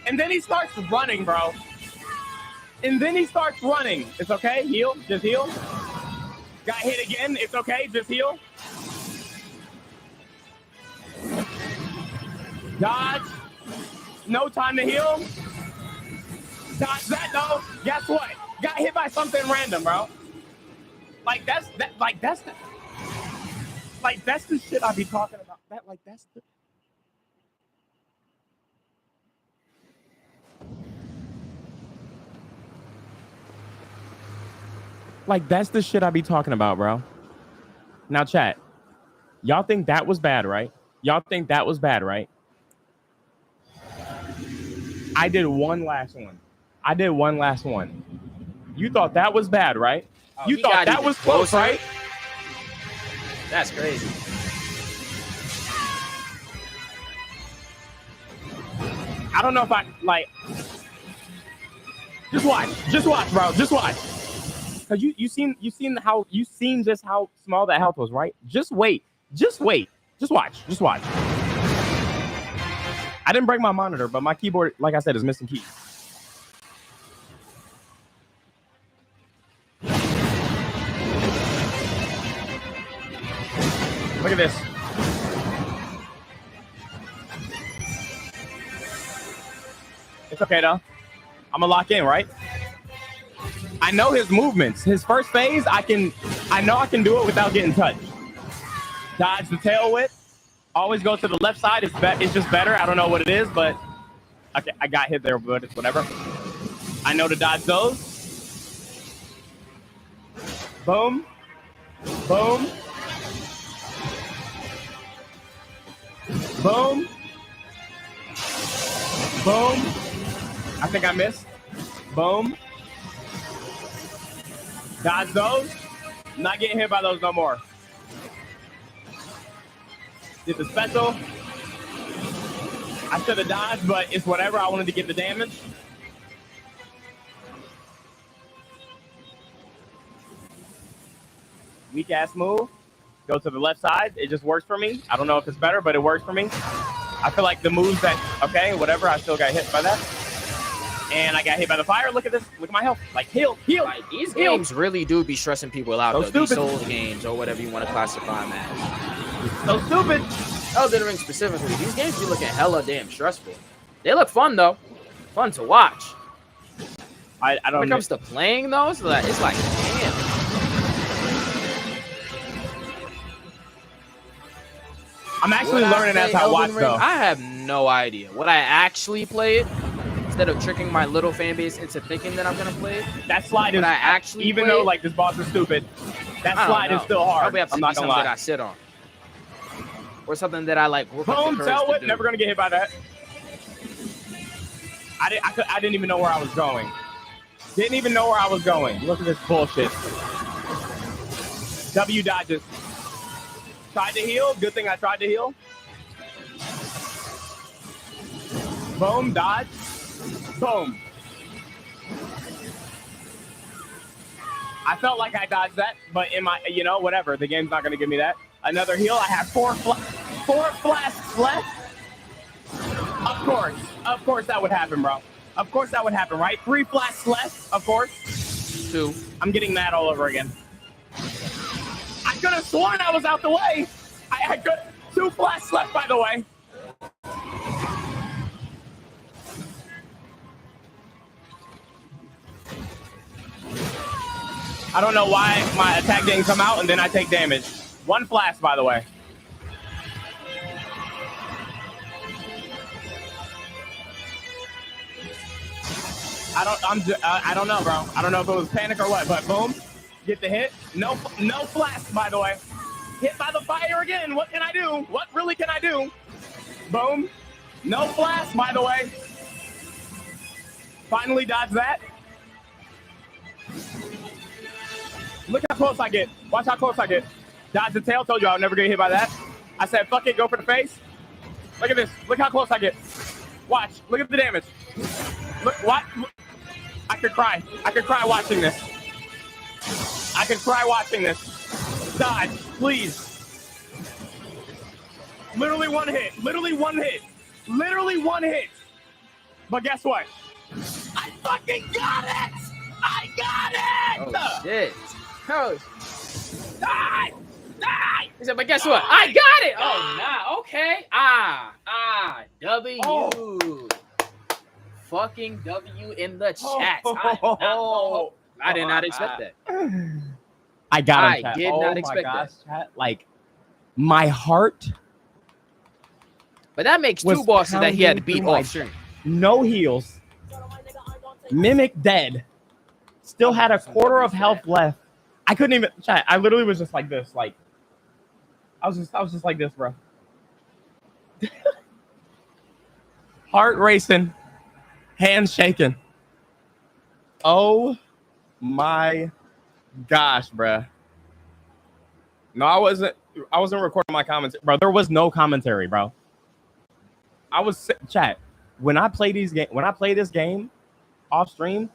And then he starts running, bro. It's okay. Heal. Just heal. Got hit again. It's okay. Just heal. Dodge. No time to heal. Dodge that though. Guess what? Got hit by something random, bro. That's the shit I be talking about. That's the shit I be talking about, bro. Now, chat. Y'all think that was bad, right? I did one last one. You thought that was bad, right? You thought that was close, right? That's crazy. I don't know if I like. Just watch, bro. Just watch. Cause you seen just how small that health was, right? Just wait. Just watch. I didn't break my monitor, but my keyboard, like I said, is missing keys. Look at this. It's okay though. I'm gonna lock in, right? I know his movements. His first phase, I know I can do it without getting touched. Dodge the tail whip. Always go to the left side. It's just better. I don't know what it is, but okay, I got hit there, but it's whatever. I know to dodge those. Boom. Boom. Boom. Boom. I think I missed. Boom. Dodge those. Not getting hit by those no more. Did the special. I should have dodged, but it's whatever. I wanted to get the damage. Weak ass move. Go to the left side. It just works for me. I don't know if it's better, but it works for me. I feel like the moves that, okay, whatever. I still got hit by that. And I got hit by the fire. Look at this. Look at my health. Like, heal. Like, these games really do be stressing people out, though. These Souls games, or whatever you want to classify them as. So stupid. Elden Ring specifically. These games be looking hella damn stressful. They look fun, though. Fun to watch. I don't know. When it comes to playing, though, it's like damn. I'm actually learning as I watch, though. I have no idea. Would I actually play it? Instead of tricking my little fan base into thinking that I'm gonna play it, that slide is actually even though like this boss is stupid. That slide is still hard. Probably have to I'm be not gonna something lie. that I sit on, or something that I like. Boom, tell it. Never gonna get hit by that. I didn't even know where I was going. Didn't even know where I was going. Look at this bullshit. W dodges. Tried to heal. Good thing I tried to heal. Boom, dodge. Boom. I felt like I dodged that, but in my, whatever. The game's not going to give me that. Another heal. I have four flasks left. Of course that would happen, bro. Of course that would happen, right? 3 flasks left, of course. 2. I'm getting mad all over again. I could have sworn I was out the way. I could. 2 flasks left, by the way. I don't know why my attack didn't come out and then I take damage. 1 flash, by the way. I don't know, bro. I don't know if it was panic or what, but boom, get the hit. No flash, by the way. Hit by the fire again. What can I do? What really can I do? Boom. No flash, by the way. Finally dodge that. Look how close I get. Watch how close I get. Dodge the tail. Told you I would never get hit by that. I said, fuck it, go for the face. Look at this. Look how close I get. Watch. Look at the damage. Look, what? I could cry. I could cry watching this. I could cry watching this. Dodge, please. Literally 1 hit. Literally 1 hit. Literally 1 hit. But guess what? I fucking got it! I got it! Oh, shit. Oh. Die! Die! He said, but guess what? I got it! Oh, nah. Okay. W. Oh. Fucking W in the chat. I did not expect that. I got him, I chat. did not expect that. Chat. Like, my heart. But that makes 2 bosses that he had to beat off stream. No heals. Mimic dead. Still had a quarter of health left. I couldn't even chat. I literally was just like this. Like, I was just like this, bro. Heart racing. Hands shaking. Oh my gosh, bruh. No, I wasn't. recording my comments, bro. There was no commentary, bro. I was chat when I play this game off stream.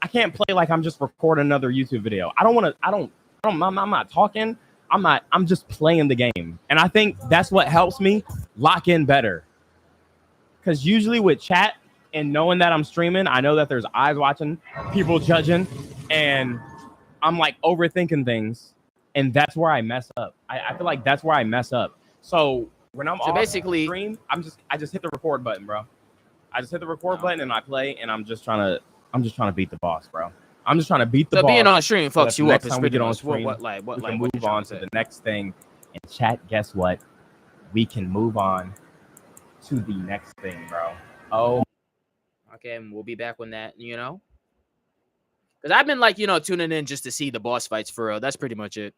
I can't play like I'm just recording another YouTube video. I'm not talking. I'm just playing the game. And I think that's what helps me lock in better. Because usually with chat and knowing that I'm streaming, I know that there's eyes watching, people judging, and I'm like overthinking things. And that's where I mess up. I feel like that's where I mess up. So when I'm basically stream, I just hit the record button, bro. I just hit the record button and I play, and I'm just trying to beat the boss, bro. I'm just trying to beat the boss. So being on stream fucks you up. Next time we get on stream, what we can move on to the next thing. And chat, guess what? We can move on to the next thing, bro. Oh. Okay, and we'll be back when that, because I've been like, tuning in just to see the boss fights for real. That's pretty much it.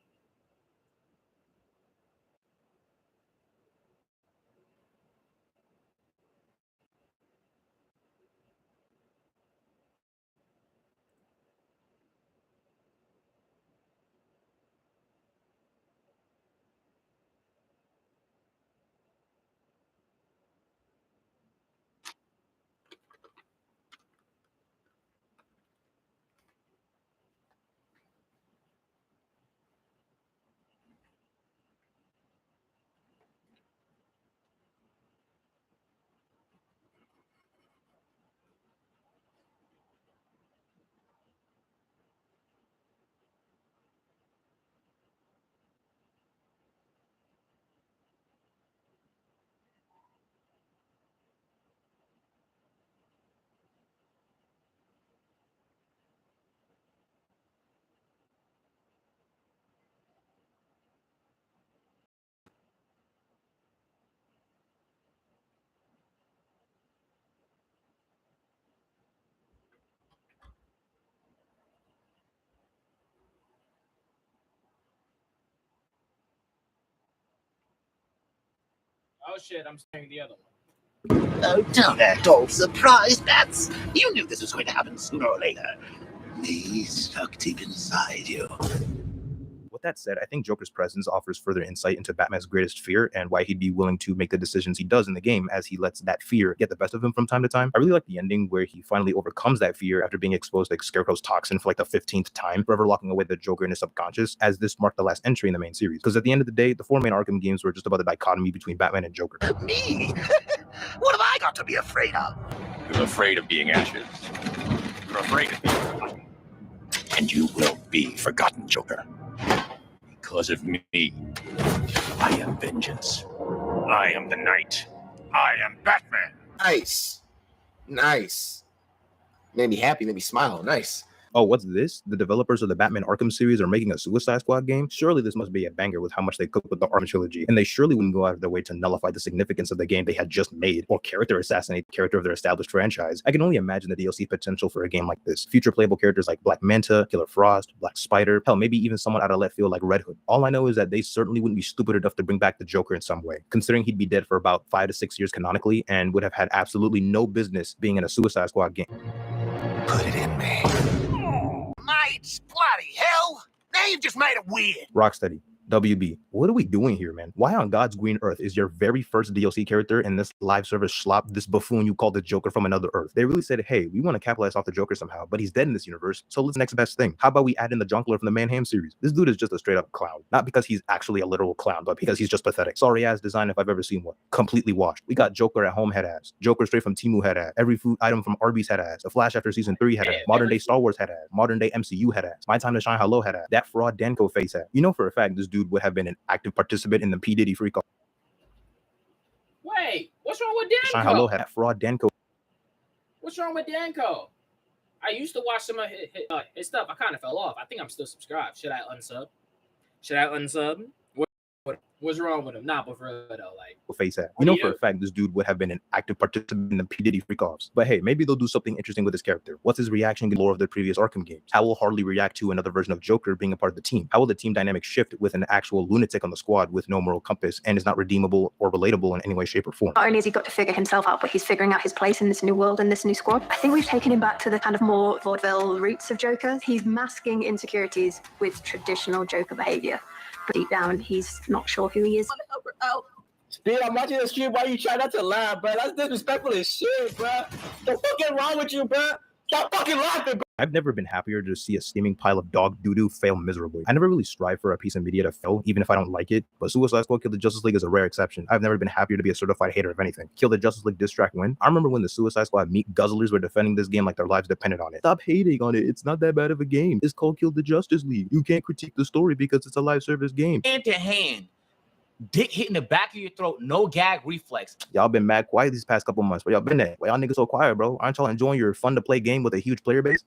Oh shit, I'm staring the other one. Oh, don't act all surprised, Bats. You knew this was going to happen sooner or later. Me stuck deep inside you. With that said, I think Joker's presence offers further insight into Batman's greatest fear and why he'd be willing to make the decisions he does in the game as he lets that fear get the best of him from time to time. I really like the ending where he finally overcomes that fear after being exposed to Scarecrow's toxin for like the 15th time, forever locking away the Joker in his subconscious, as this marked the last entry in the main series. Because at the end of the day, the 4 main Arkham games were just about the dichotomy between Batman and Joker. Me? What have I got to be afraid of? You're afraid of being ashes. You're afraid of being forgotten. And you will be forgotten, Joker. Because of me. I am vengeance. I am the night. I am Batman. Nice. Nice. Made me happy, made me smile. Nice. Oh, what's this? The developers of the Batman Arkham series are making a Suicide Squad game? Surely this must be a banger with how much they cooked with the Arkham trilogy. And they surely wouldn't go out of their way to nullify the significance of the game they had just made, or character assassinate the character of their established franchise. I can only imagine the DLC potential for a game like this. Future playable characters like Black Manta, Killer Frost, Black Spider, hell, maybe even someone out of left field like Red Hood. All I know is that they certainly wouldn't be stupid enough to bring back the Joker in some way, considering he'd be dead for about 5 to 6 years canonically and would have had absolutely no business being in a Suicide Squad game. Put it in me. Mates, bloody hell! Now you've just made it weird. Rocksteady, WB, what are we doing here, man? Why on God's green earth is your very first DLC character in this live service schlop this buffoon you call the Joker from another earth? They really said, hey, we want to capitalize off the Joker somehow, but he's dead in this universe, so let's next best thing. How about we add in the Jonkler from the Man Ham series? This dude is just a straight up clown. Not because he's actually a literal clown, but because he's just pathetic. Sorry ass design if I've ever seen one. Completely washed. We got Joker at home head ass. Joker straight from Temu head ass. Every food item from Arby's head ass. The Flash after season 3 head ass. Modern day Star Wars head ass. Modern day MCU head ass. My Time to Shine Hello head ass. That fraud Danko face ass. You know for a fact this dude would have been an active participant in the P. Diddy freak off. Wait, what's wrong with Danko? Shine Hello had that fraud Danko. What's wrong with Danko? I used to watch some of his stuff. I kind of fell off. I think I'm still subscribed. Should I unsub? What's wrong with him? Nah, but for real though, like face at. You know for a fact this dude would have been an active participant in the P. Diddy freak-offs. But hey, maybe they'll do something interesting with his character. What's his reaction to the lore of the previous Arkham games? How will Harley react to another version of Joker being a part of the team? How will the team dynamic shift with an actual lunatic on the squad with no moral compass and is not redeemable or relatable in any way, shape, or form? Not only has he got to figure himself out, but he's figuring out his place in this new world and this new squad. I think we've taken him back to the kind of more vaudeville roots of Joker. He's masking insecurities with traditional Joker behavior. deep down, he's not sure who he is. Speed, I'm watching the stream. Why you try not to laugh, bro? That's disrespectful as shit, bro. The fuck is wrong with you, bro? Stop fucking laughing, bro. I've never been happier to see a steaming pile of dog doo-doo fail miserably. I never really strive for a piece of media to fail, even if I don't like it, but Suicide Squad Kill the Justice League is a rare exception. I've never been happier to be a certified hater of anything. Kill the Justice League diss track win. I remember when the Suicide Squad meat guzzlers were defending this game like their lives depended on it. Stop hating on it. It's not that bad of a game. It's called Kill the Justice League. You can't critique the story because it's a live service game. Hand to hand. Dick hitting the back of your throat, no gag reflex. Y'all been mad quiet these past couple months. Where y'all been at? Why y'all niggas so quiet, bro? Aren't y'all enjoying your fun to play game with a huge player base?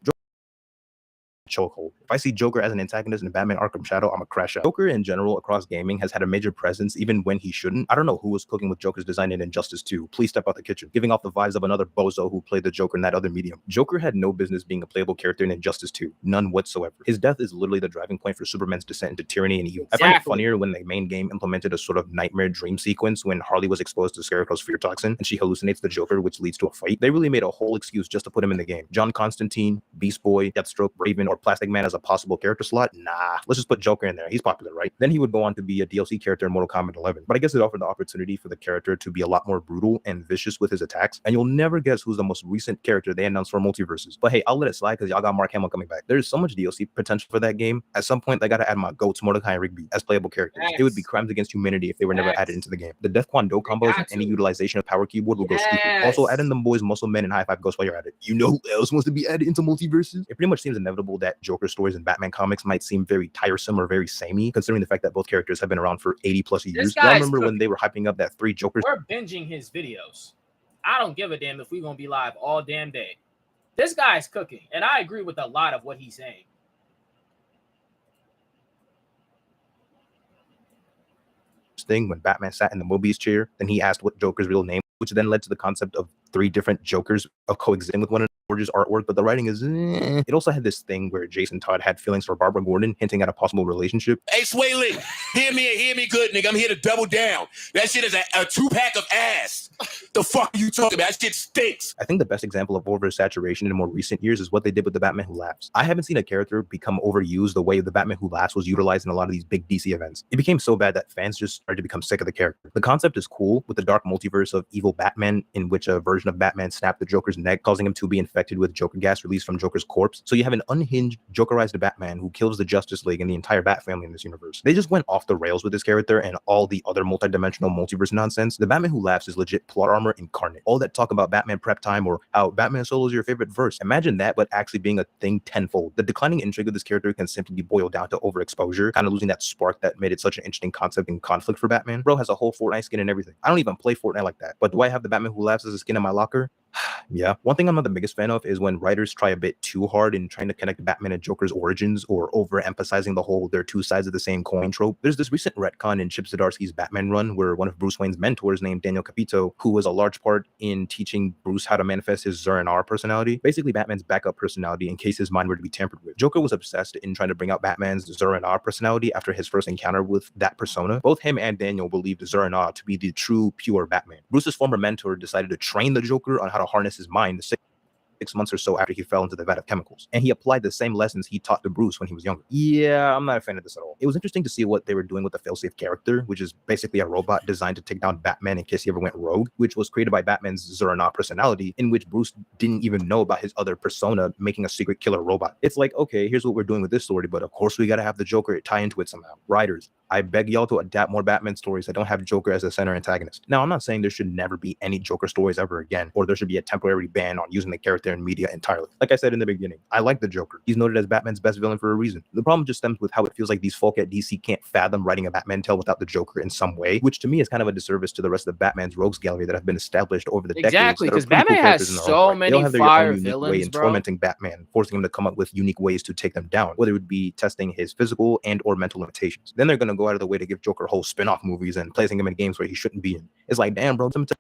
Chokehold. If I see Joker as an antagonist in Batman Arkham Shadow, I'm a crash out. Joker in general across gaming has had a major presence even when he shouldn't. I don't know who was cooking with Joker's design in Injustice 2. Please step out the kitchen, giving off the vibes of another bozo who played the Joker in that other medium. Joker had no business being a playable character in Injustice 2. None whatsoever. His death is literally the driving point for Superman's descent into tyranny and evil. I find it funnier when the main game implemented a sort of nightmare dream sequence when Harley was exposed to Scarecrow's fear toxin and she hallucinates the Joker, which leads to a fight. They really made a whole excuse just to put him in the game. John Constantine, Beast Boy, Deathstroke, Raven, or Plastic Man as a possible character slot? Nah, let's just put Joker in there. He's popular, right? Then he would go on to be a DLC character in Mortal Kombat 11. But I guess it offered the opportunity for the character to be a lot more brutal and vicious with his attacks. And you'll never guess who's the most recent character they announced for multiverses. But hey, I'll let it slide because y'all got Mark Hamill coming back. There's so much DLC potential for that game. At some point, they gotta add my goats, Mordecai and Rigby, as playable characters. It would be crimes against humanity if they were never added into the game. The Death Quan Do combos and any utilization of Power Keyboard will go stupid. Also, add in them boys, Muscle Men, and High Five Ghost while you're at it. You know who else wants to be added into multiverses? It pretty much seems inevitable that Joker stories in Batman comics might seem very tiresome or very samey, considering the fact that both characters have been around for 80 plus years. Y'all remember when they were hyping up that 3 Jokers? We're binging his videos. I don't give a damn if we're gonna be live all damn day. This guy's cooking, and I agree with a lot of what he's saying. Thing when Batman sat in the Mobius chair, then he asked what Joker's real name, which then led to the concept of 3 different Jokers of coexisting with one another. Gorgeous artwork, but the writing is It also had this thing where Jason Todd had feelings for Barbara Gordon, hinting at a possible relationship. Hey, Sway Lee, hear me good, nigga. I'm here to double down. That shit is a 2-pack of ass. The fuck are you talking about? That shit stinks. I think the best example of oversaturation in more recent years is what they did with the Batman Who Laughs. I haven't seen a character become overused the way the Batman Who Laughs was utilized in a lot of these big DC events. It became so bad that fans just started to become sick of the character. The concept is cool with the dark multiverse of evil Batman, in which a version of Batman snapped the Joker's neck, causing him to be infected with Joker gas released from Joker's corpse. So you have an unhinged, Jokerized Batman who kills the Justice League and the entire Bat family in this universe. They just went off the rails with this character and all the other multidimensional multiverse nonsense. The Batman Who Laughs is legit plot armor incarnate. All that talk about Batman prep time or how Batman Solo is your favorite verse. Imagine that, but actually being a thing tenfold. The declining intrigue of this character can simply be boiled down to overexposure, kind of losing that spark that made it such an interesting concept and conflict for Batman. Bro has a whole Fortnite skin and everything. I don't even play Fortnite like that. But do I have the Batman Who Laughs as a skin in my locker? Yeah. One thing I'm not the biggest fan of is when writers try a bit too hard in trying to connect Batman and Joker's origins or overemphasizing the whole they're 2 sides of the same coin trope. There's this recent retcon in Chip Zdarsky's Batman run where one of Bruce Wayne's mentors named Daniel Capito, who was a large part in teaching Bruce how to manifest his Zur-En-Arrh personality, basically Batman's backup personality in case his mind were to be tampered with. Joker was obsessed in trying to bring out Batman's Zur-En-Arrh personality after his first encounter with that persona. Both him and Daniel believed Zur-En-Arrh to be the true, pure Batman. Bruce's former mentor decided to train the Joker on how to harness his mind 6 months or so after he fell into the vat of chemicals. And he applied the same lessons he taught to Bruce when he was younger. Yeah, I'm not a fan of this at all. It was interesting to see what they were doing with the failsafe character, which is basically a robot designed to take down Batman in case he ever went rogue, which was created by Batman's Zur-En-Arrh personality, in which Bruce didn't even know about his other persona making a secret killer robot. It's like, okay, here's what we're doing with this story, but of course we gotta have the Joker tie into it somehow. Writers, I beg y'all to adapt more Batman stories that don't have Joker as a center antagonist. Now, I'm not saying there should never be any Joker stories ever again, or there should be a temporary ban on using the character in media entirely. Like I said in the beginning, I like the Joker. He's noted as Batman's best villain for a reason. The problem just stems with how it feels like these folk at DC can't fathom writing a Batman tale without the Joker in some way, which to me is kind of a disservice to the rest of Batman's rogues gallery that have been established over the decades. Exactly, because Batman has so many fire villains, way in tormenting Batman, forcing him to come up with unique ways to take them down, whether it would be testing his physical and or mental limitations. Then they're going to go out of the way to give Joker whole spin-off movies and placing him in games where he shouldn't be in. It's like, damn, bro, let's do this.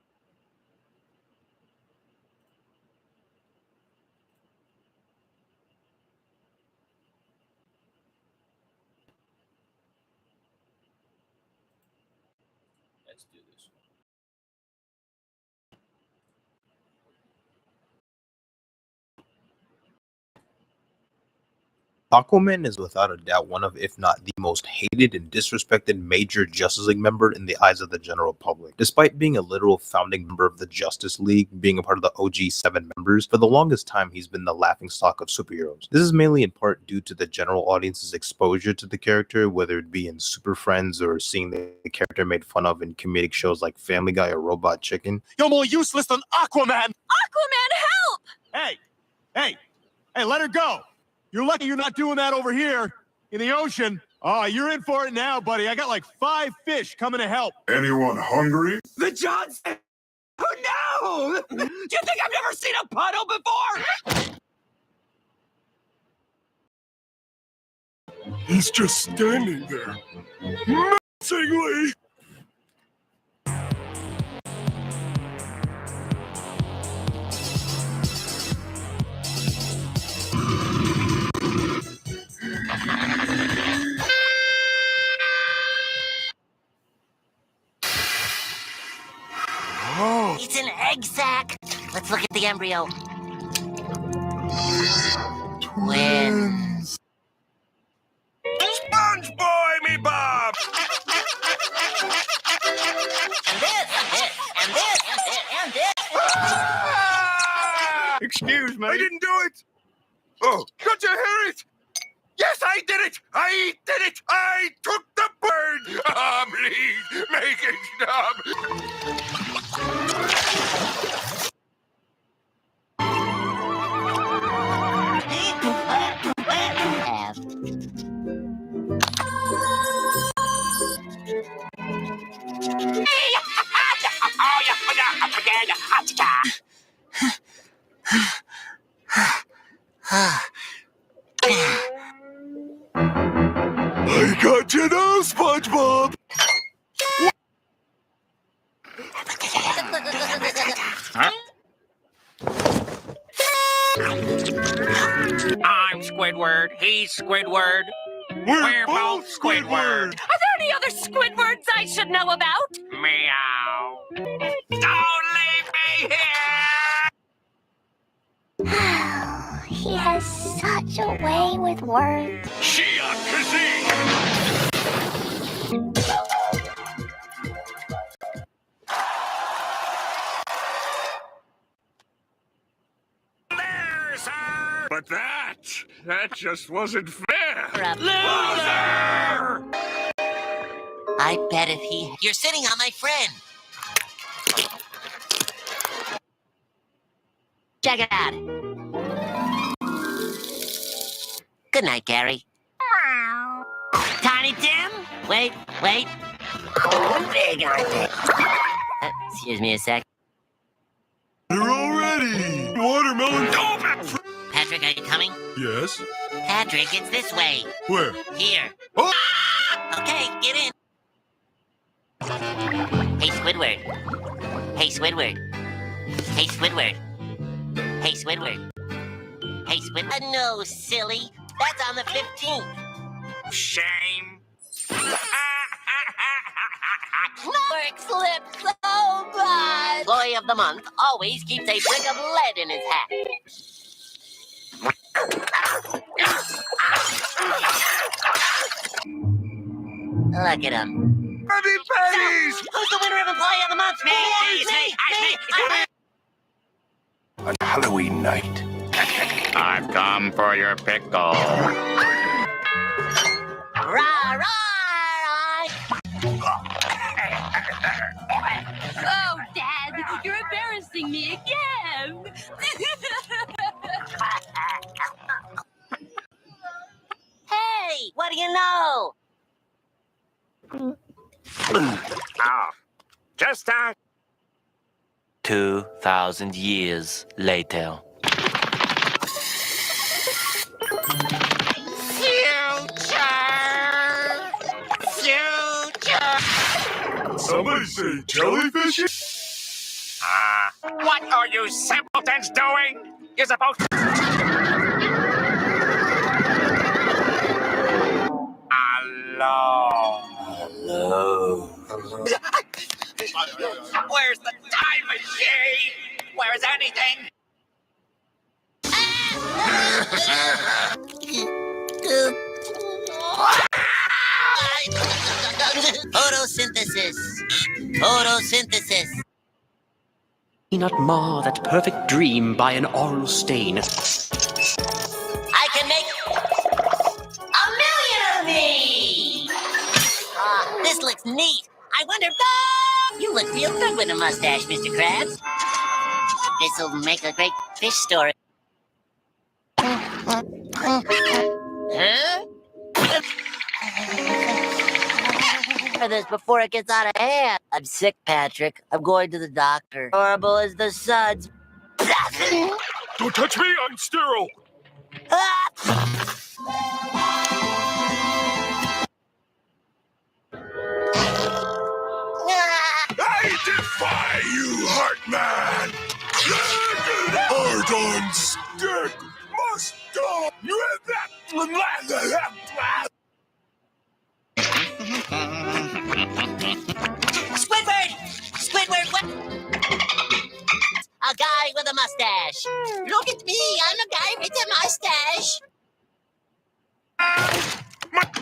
Aquaman is without a doubt one of, if not the most hated and disrespected major Justice League member in the eyes of the general public. Despite being a literal founding member of the Justice League, being a part of the OG 7 members, for the longest time he's been the laughingstock of superheroes. This is mainly in part due to the general audience's exposure to the character, whether it be in Super Friends or seeing the character made fun of in comedic shows like Family Guy or Robot Chicken. You're more useless than Aquaman! Aquaman, help! Hey, let her go! You're lucky you're not doing that over here in the ocean. Oh, you're in for it now, buddy. I got like 5 fish coming to help. Anyone hungry? The Johnson! Oh, no! Do you think I've never seen a puddle before? He's just standing there. Menacingly. Oh. It's an egg sac. Let's look at the embryo. Twins. Sponge boy, me Bob! And this. Excuse me. I didn't do it. Oh, don't you hear it? Yes, I did it. I did it. I took the bird. Please, make it stop. I got you now, SpongeBob. I'm Squidward. He's Squidward. We're both Squidward. Are there any other Squidwards I should know about? Meow. Don't leave me here! He has such a way with words. Shia Kazee. There, sir. But that just wasn't fair. Loser! I bet if he... You're sitting on my friend. Check it out. Good night, Gary. Tiny Tim? Wait. Excuse me a sec. You're all ready. Watermelon. Patrick, are you coming? Yes. Patrick, it's this way. Where? Here. Oh. Okay, get in. Hey, Squidward. Hey, Squidward. Hey, Squidward. Hey, Squidward. Hey, Squidward. No, silly. That's on the 15th. Shame. Work slipped so bad. Employee of the month always keeps a brick of lead in his hat. Look at him. Happy Patties! Who's the winner of Employee of the Month? Me. On Halloween night. I've come for your pickle. Rah, rah. Oh, Dad, you're embarrassing me again. Hey, what do you know? Oh, just 2,000 years later. Future. Somebody say jellyfish. What are you simpletons doing? You're supposed to... Hello. Where's the time machine? Where is anything? Photosynthesis. Photosynthesis. Not mar that perfect dream by an oral stain. I can make 1,000,000 of me! This looks neat. I wonder... You look real good with a mustache, Mr. Krabs. This'll make a great fish story. Huh? This before it gets out of hand. I'm sick, Patrick. I'm going to the doctor. Horrible as the suds. Don't touch me, I'm sterile. I defy you, Heartman! Heart on stick must die! Squidward! Squidward, what? A guy with a mustache. Look at me, I'm a guy with a mustache.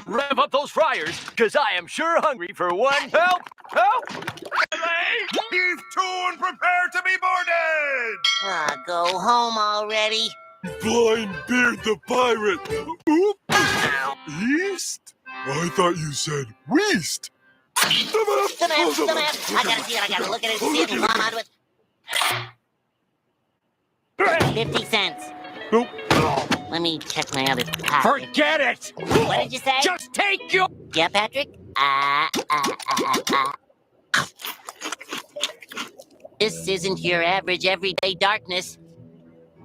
Rev up those fryers, because I am sure hungry for one. Help! Help! Heave to and prepare to be boarded! Go home already. Blind Beard the Pirate! Oop! East? I thought you said Weast! Dumbass. I gotta see it, I gotta look at it, see it, and glom onto it. 50 cents. Nope. Let me check my other pocket. Forget it! What did you say? Just take your... Yeah, Patrick? This isn't your average everyday darkness.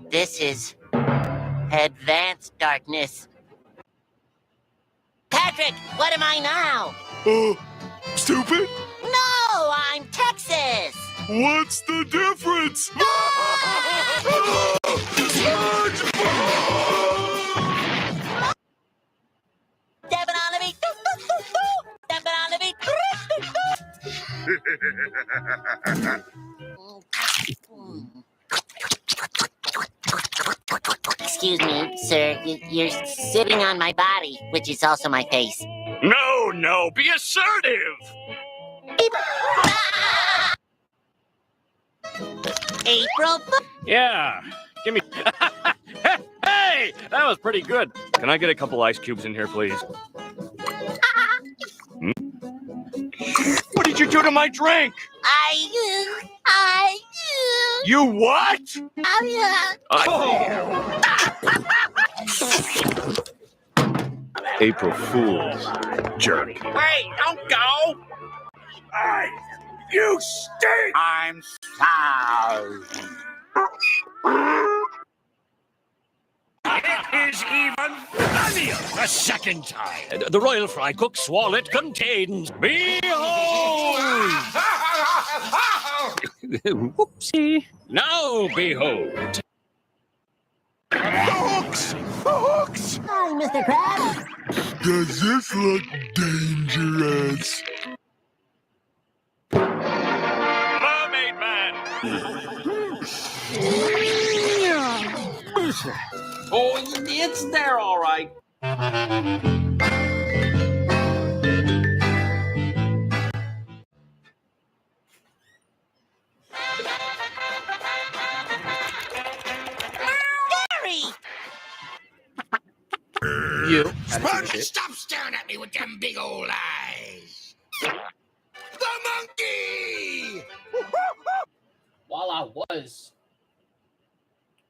This is advanced darkness. Patrick, what am I now? Stupid? No, I'm Texas. What's the difference? Stepping on the beat. Stepping on the beat. Excuse me, sir. You're sitting on my body, which is also my face. No, be assertive! April. Yeah, give me... Hey, that was pretty good. Can I get a couple ice cubes in here, please? What did you do to my drink? You what? April Fools, jerk. Wait, don't go! You stink! I'm sorry. It is even funnier the second time. The royal fry cook swallet contains behold! Whoopsie. Now behold. The hooks! The hooks! Hi, Mr. Krabs. Does this look dangerous? Mermaid man! Oh, it's there, all right. You. Sponge, stop staring at me with them big old eyes. The monkey! While I was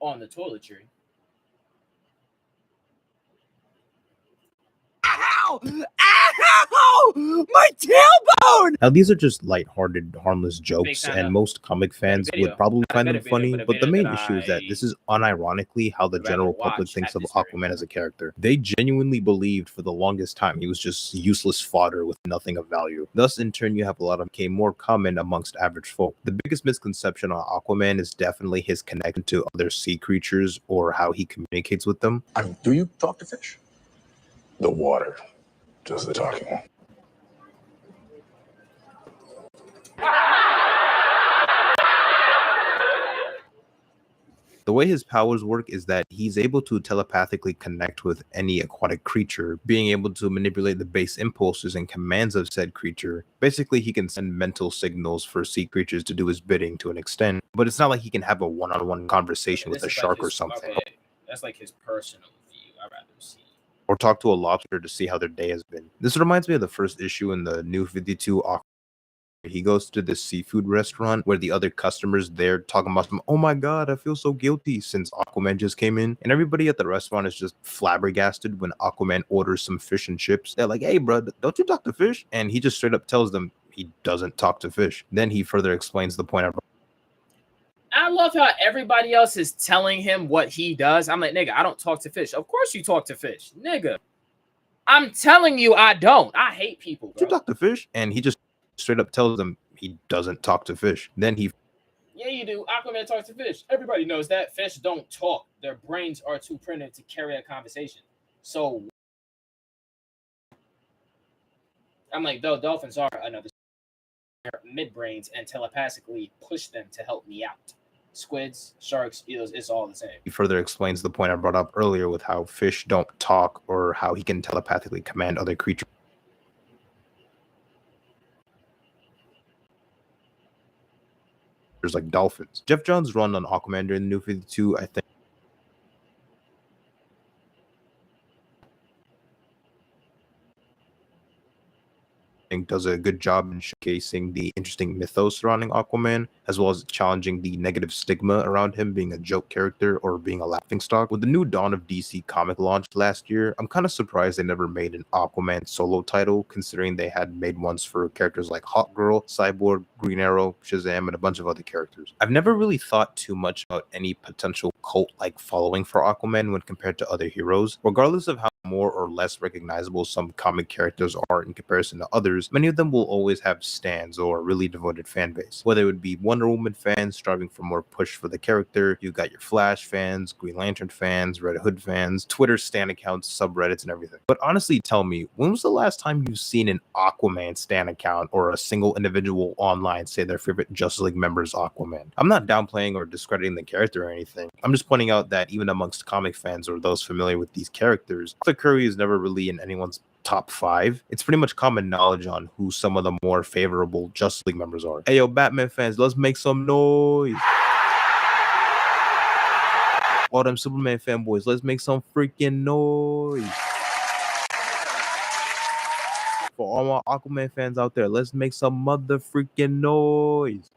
on the toiletry. Ow! Ow! My tailbone! Now, these are just lighthearted, harmless jokes, time and out. most comic fans video. would probably I find made them a video, funny, but a but the video main that issue is that I this is unironically how the rather general public watch thinks at of this very Aquaman as a character. They genuinely believed for the longest time he was just useless fodder with nothing of value. Thus, in turn, you have a lot of became more common amongst average folk. The biggest misconception on Aquaman is definitely his connection to other sea creatures or how he communicates with them. Do you talk to fish? The water does the talking. The way his powers work is that he's able to telepathically connect with any aquatic creature, being able to manipulate the base impulses and commands of said creature. Basically, he can send mental signals for sea creatures to do his bidding to an extent, but it's not like he can have a one-on-one conversation with a shark or something. Okay, that's like his personal view. I'd rather see. Or talk to a lobster to see how their day has been. This reminds me of the first issue in the New 52 Aquaman. He goes to this seafood restaurant where the other customers there talking about him. Oh my god, I feel so guilty since Aquaman just came in. And everybody at the restaurant is just flabbergasted when Aquaman orders some fish and chips. They're like, hey bro, don't you talk to fish? And he just straight up tells them he doesn't talk to fish. Then he further explains the point. I love how everybody else is telling him what he does. I'm like, nigga, I don't talk to fish. Of course you talk to fish, nigga. I'm telling you, I don't. I hate people, bro. You talk to fish? And he just straight up tells them he doesn't talk to fish. Then he... Yeah, you do. Aquaman talks to fish. Everybody knows that. Fish don't talk. Their brains are too primitive to carry a conversation. So, I'm like, though, dolphins are another mid-brains and telepathically push them to help me out. Squids, sharks, eels, it's all the same. He further explains the point I brought up earlier with how fish don't talk or how he can telepathically command other creatures. Like dolphins. Jeff Johns' run on Aquaman during the New 52, I think does a good job in showcasing the interesting mythos surrounding Aquaman, as well as challenging the negative stigma around him being a joke character or being a laughingstock. With the new Dawn of DC comic launched last year, I'm kind of surprised they never made an Aquaman solo title, considering they had made ones for characters like Hawkgirl, Cyborg, Green Arrow, Shazam, and a bunch of other characters. I've never really thought too much about any potential cult-like following for Aquaman when compared to other heroes. Regardless of how more or less recognizable some comic characters are in comparison to others, many of them will always have stans or a really devoted fan base. Whether it would be Wonder Woman fans striving for more push for the character, you got your Flash fans, Green Lantern fans, Red Hood fans, Twitter stan accounts, subreddits, and everything. But honestly, tell me, when was the last time you've seen an Aquaman stan account or a single individual online say their favorite Justice League member is Aquaman? I'm not downplaying or discrediting the character or anything. I'm just pointing out that even amongst comic fans or those familiar with these characters, Arthur Curry is never really in anyone's top 5. It's pretty much common knowledge on who some of the more favorable Justice League members are. Hey yo, Batman fans, let's make some noise. All them Superman fanboys, let's make some freaking noise. For all my Aquaman fans out there, let's make some mother freaking noise.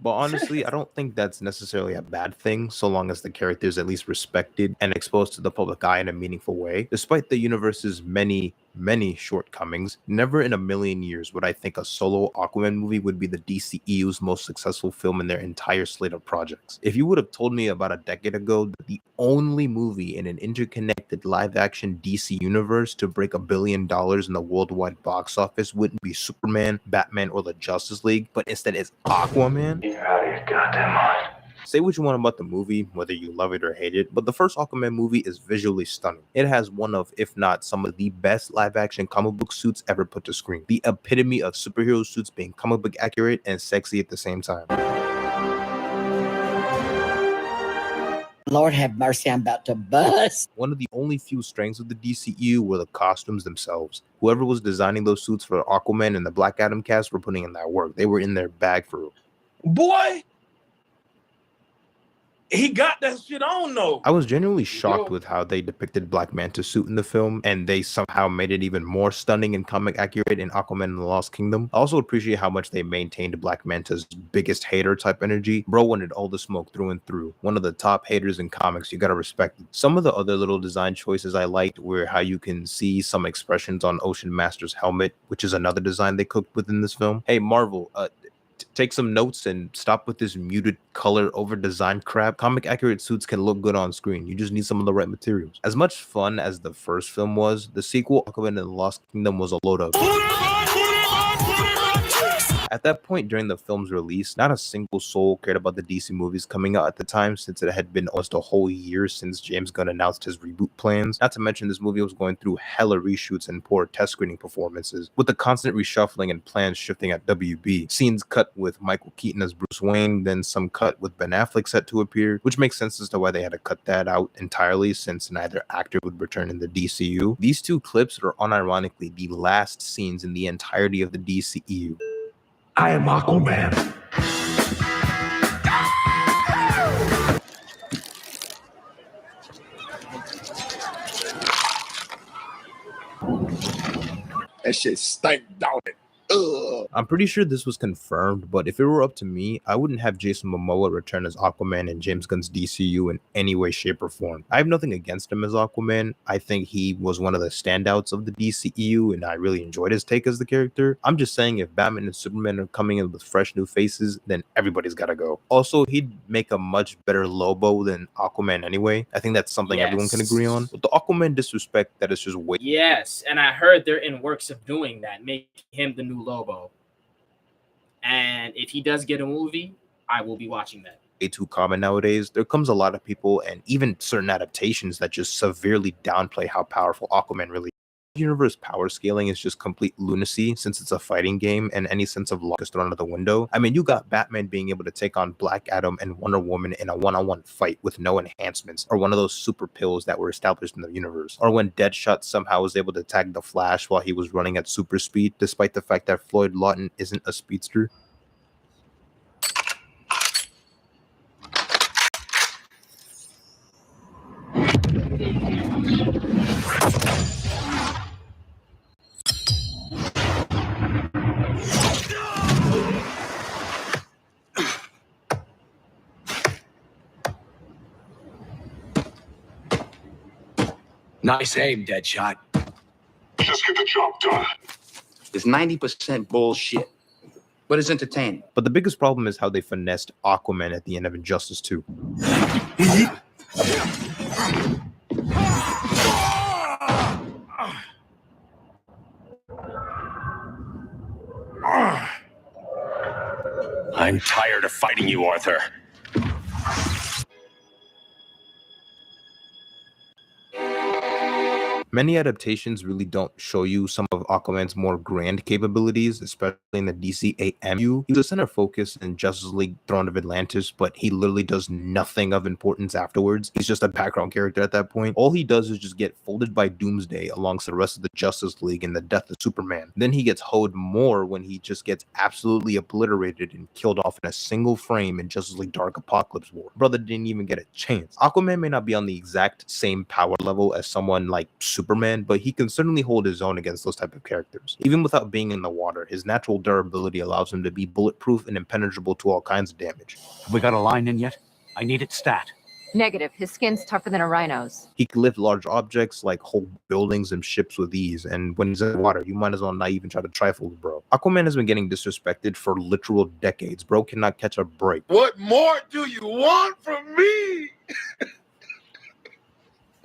But honestly, I don't think that's necessarily a bad thing, so long as the character is at least respected and exposed to the public eye in a meaningful way. Despite the universe's many shortcomings, never in a million years would I think a solo Aquaman movie would be the DCEU's most successful film in their entire slate of projects. If you would have told me about a decade ago that the only movie in an interconnected live-action DC universe to break $1 billion in the worldwide box office wouldn't be Superman, Batman, or the Justice League, but instead it's Aquaman, you're out of your goddamn mind. Say what you want about the movie, whether you love it or hate it, but the first Aquaman movie is visually stunning. It has one of, if not some of the best live-action comic book suits ever put to screen. The epitome of superhero suits being comic book accurate and sexy at the same time. Lord have mercy, I'm about to bust. One of the only few strengths of the DCU were the costumes themselves. Whoever was designing those suits for Aquaman and the Black Adam cast were putting in that work. They were in their bag for real. Boy, he got that shit on though. I was genuinely shocked with how they depicted Black Manta's suit in the film, and they somehow made it even more stunning and comic accurate in Aquaman and the Lost Kingdom. I also appreciate how much they maintained Black Manta's biggest hater type energy. Bro wanted all the smoke through and through. One of the top haters in comics, you gotta respect it. Some of the other little design choices I liked were how you can see some expressions on Ocean Master's helmet, which is another design they cooked within this film. Hey, Marvel, take some notes and stop with this muted color over design crap. Comic accurate suits can look good on screen. You just need some of the right materials. As much fun as the first film was, the sequel, Aquaman and the Lost Kingdom, was a load of At that point during the film's release, not a single soul cared about the DC movies coming out at the time, since it had been almost a whole year since James Gunn announced his reboot plans. Not to mention this movie was going through hella reshoots and poor test screening performances, with the constant reshuffling and plans shifting at WB. Scenes cut with Michael Keaton as Bruce Wayne, then some cut with Ben Affleck set to appear, which makes sense as to why they had to cut that out entirely since neither actor would return in the DCU. These two clips are unironically the last scenes in the entirety of the DCEU. I am Aquaman. That shit stank, don't it? Ugh. I'm pretty sure this was confirmed, but if it were up to me, I wouldn't have Jason Momoa return as Aquaman in James Gunn's DCU in any way, shape, or form. I have nothing against him as Aquaman. I think he was one of the standouts of the DCEU, and I really enjoyed his take as the character. I'm just saying, if Batman and Superman are coming in with fresh new faces, then everybody's gotta go. Also, he'd make a much better Lobo than Aquaman anyway. I think that's something everyone can agree on. With the Aquaman disrespect, that is just way. Yes, and I heard they're in works of doing that, make him the new Lobo. And if he does get a movie, I will be watching that. Too common nowadays. There comes a lot of people and even certain adaptations that just severely downplay how powerful Aquaman really is. Universe power scaling is just complete lunacy since it's a fighting game and any sense of luck is thrown out the window. I mean, you got Batman being able to take on Black Adam and Wonder Woman in a one-on-one fight with no enhancements, or one of those super pills that were established in the universe, or when Deadshot somehow was able to tag the Flash while he was running at super speed, despite the fact that Floyd Lawton isn't a speedster. Nice aim, Deadshot. Just get the job done. It's 90% bullshit, but it's entertaining. But the biggest problem is how they finessed Aquaman at the end of Injustice 2. I'm tired of fighting you, Arthur. Many adaptations really don't show you some of Aquaman's more grand capabilities, especially in the DC AMU. He's a center focus in Justice League Throne of Atlantis, but he literally does nothing of importance afterwards. He's just a background character at that point. All he does is just get folded by Doomsday alongside the rest of the Justice League in the death of Superman. Then he gets hoed more when he just gets absolutely obliterated and killed off in a single frame in Justice League Dark Apocalypse War. Brother didn't even get a chance. Aquaman may not be on the exact same power level as someone like Superman, but he can certainly hold his own against those type of characters. Even without being in the water, his natural durability allows him to be bulletproof and impenetrable to all kinds of damage. Have we got a line in yet? I need it stat. Negative. His skin's tougher than a rhino's. He can lift large objects like whole buildings and ships with ease, and when he's in the water, you might as well not even try to trifle with bro. Aquaman has been getting disrespected for literal decades. Bro cannot catch a break. What more do you want from me?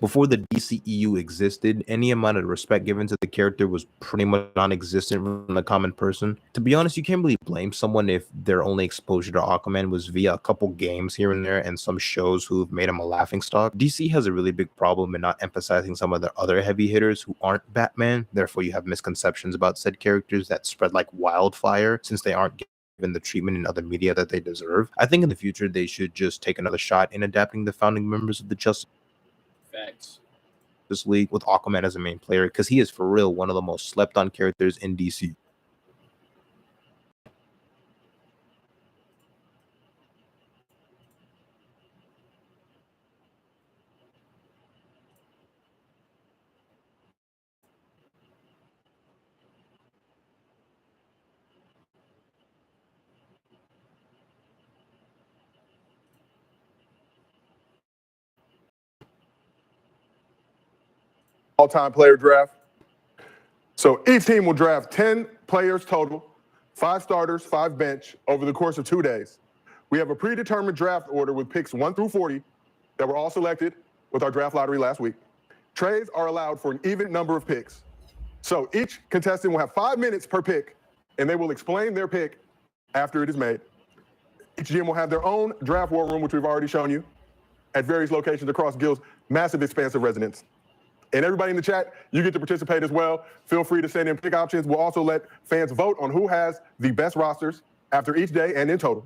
Before the DCEU existed, any amount of respect given to the character was pretty much non-existent from the common person. To be honest, you can't really blame someone if their only exposure to Aquaman was via a couple games here and there and some shows who've made him a laughingstock. DC has a really big problem in not emphasizing some of their other heavy hitters who aren't Batman. Therefore, you have misconceptions about said characters that spread like wildfire since they aren't given the treatment in other media that they deserve. I think in the future, they should just take another shot in adapting the founding members of the Justice League with Aquaman as a main player, because he is for real one of the most slept on characters in DC. All-time player draft. So each team will draft 10 players total, 5 starters, 5 bench, over the course of 2 days. We have a predetermined draft order with picks 1 through 40 that were all selected with our draft lottery last week. Trades are allowed for an even number of picks. So each contestant will have 5 minutes per pick, and they will explain their pick after it is made. Each GM will have their own draft war room, which we've already shown you, at various locations across Guild's massive expanse of residence. And everybody in the chat, you get to participate as well. Feel free to send in pick options. We'll also let fans vote on who has the best rosters after each day and in total.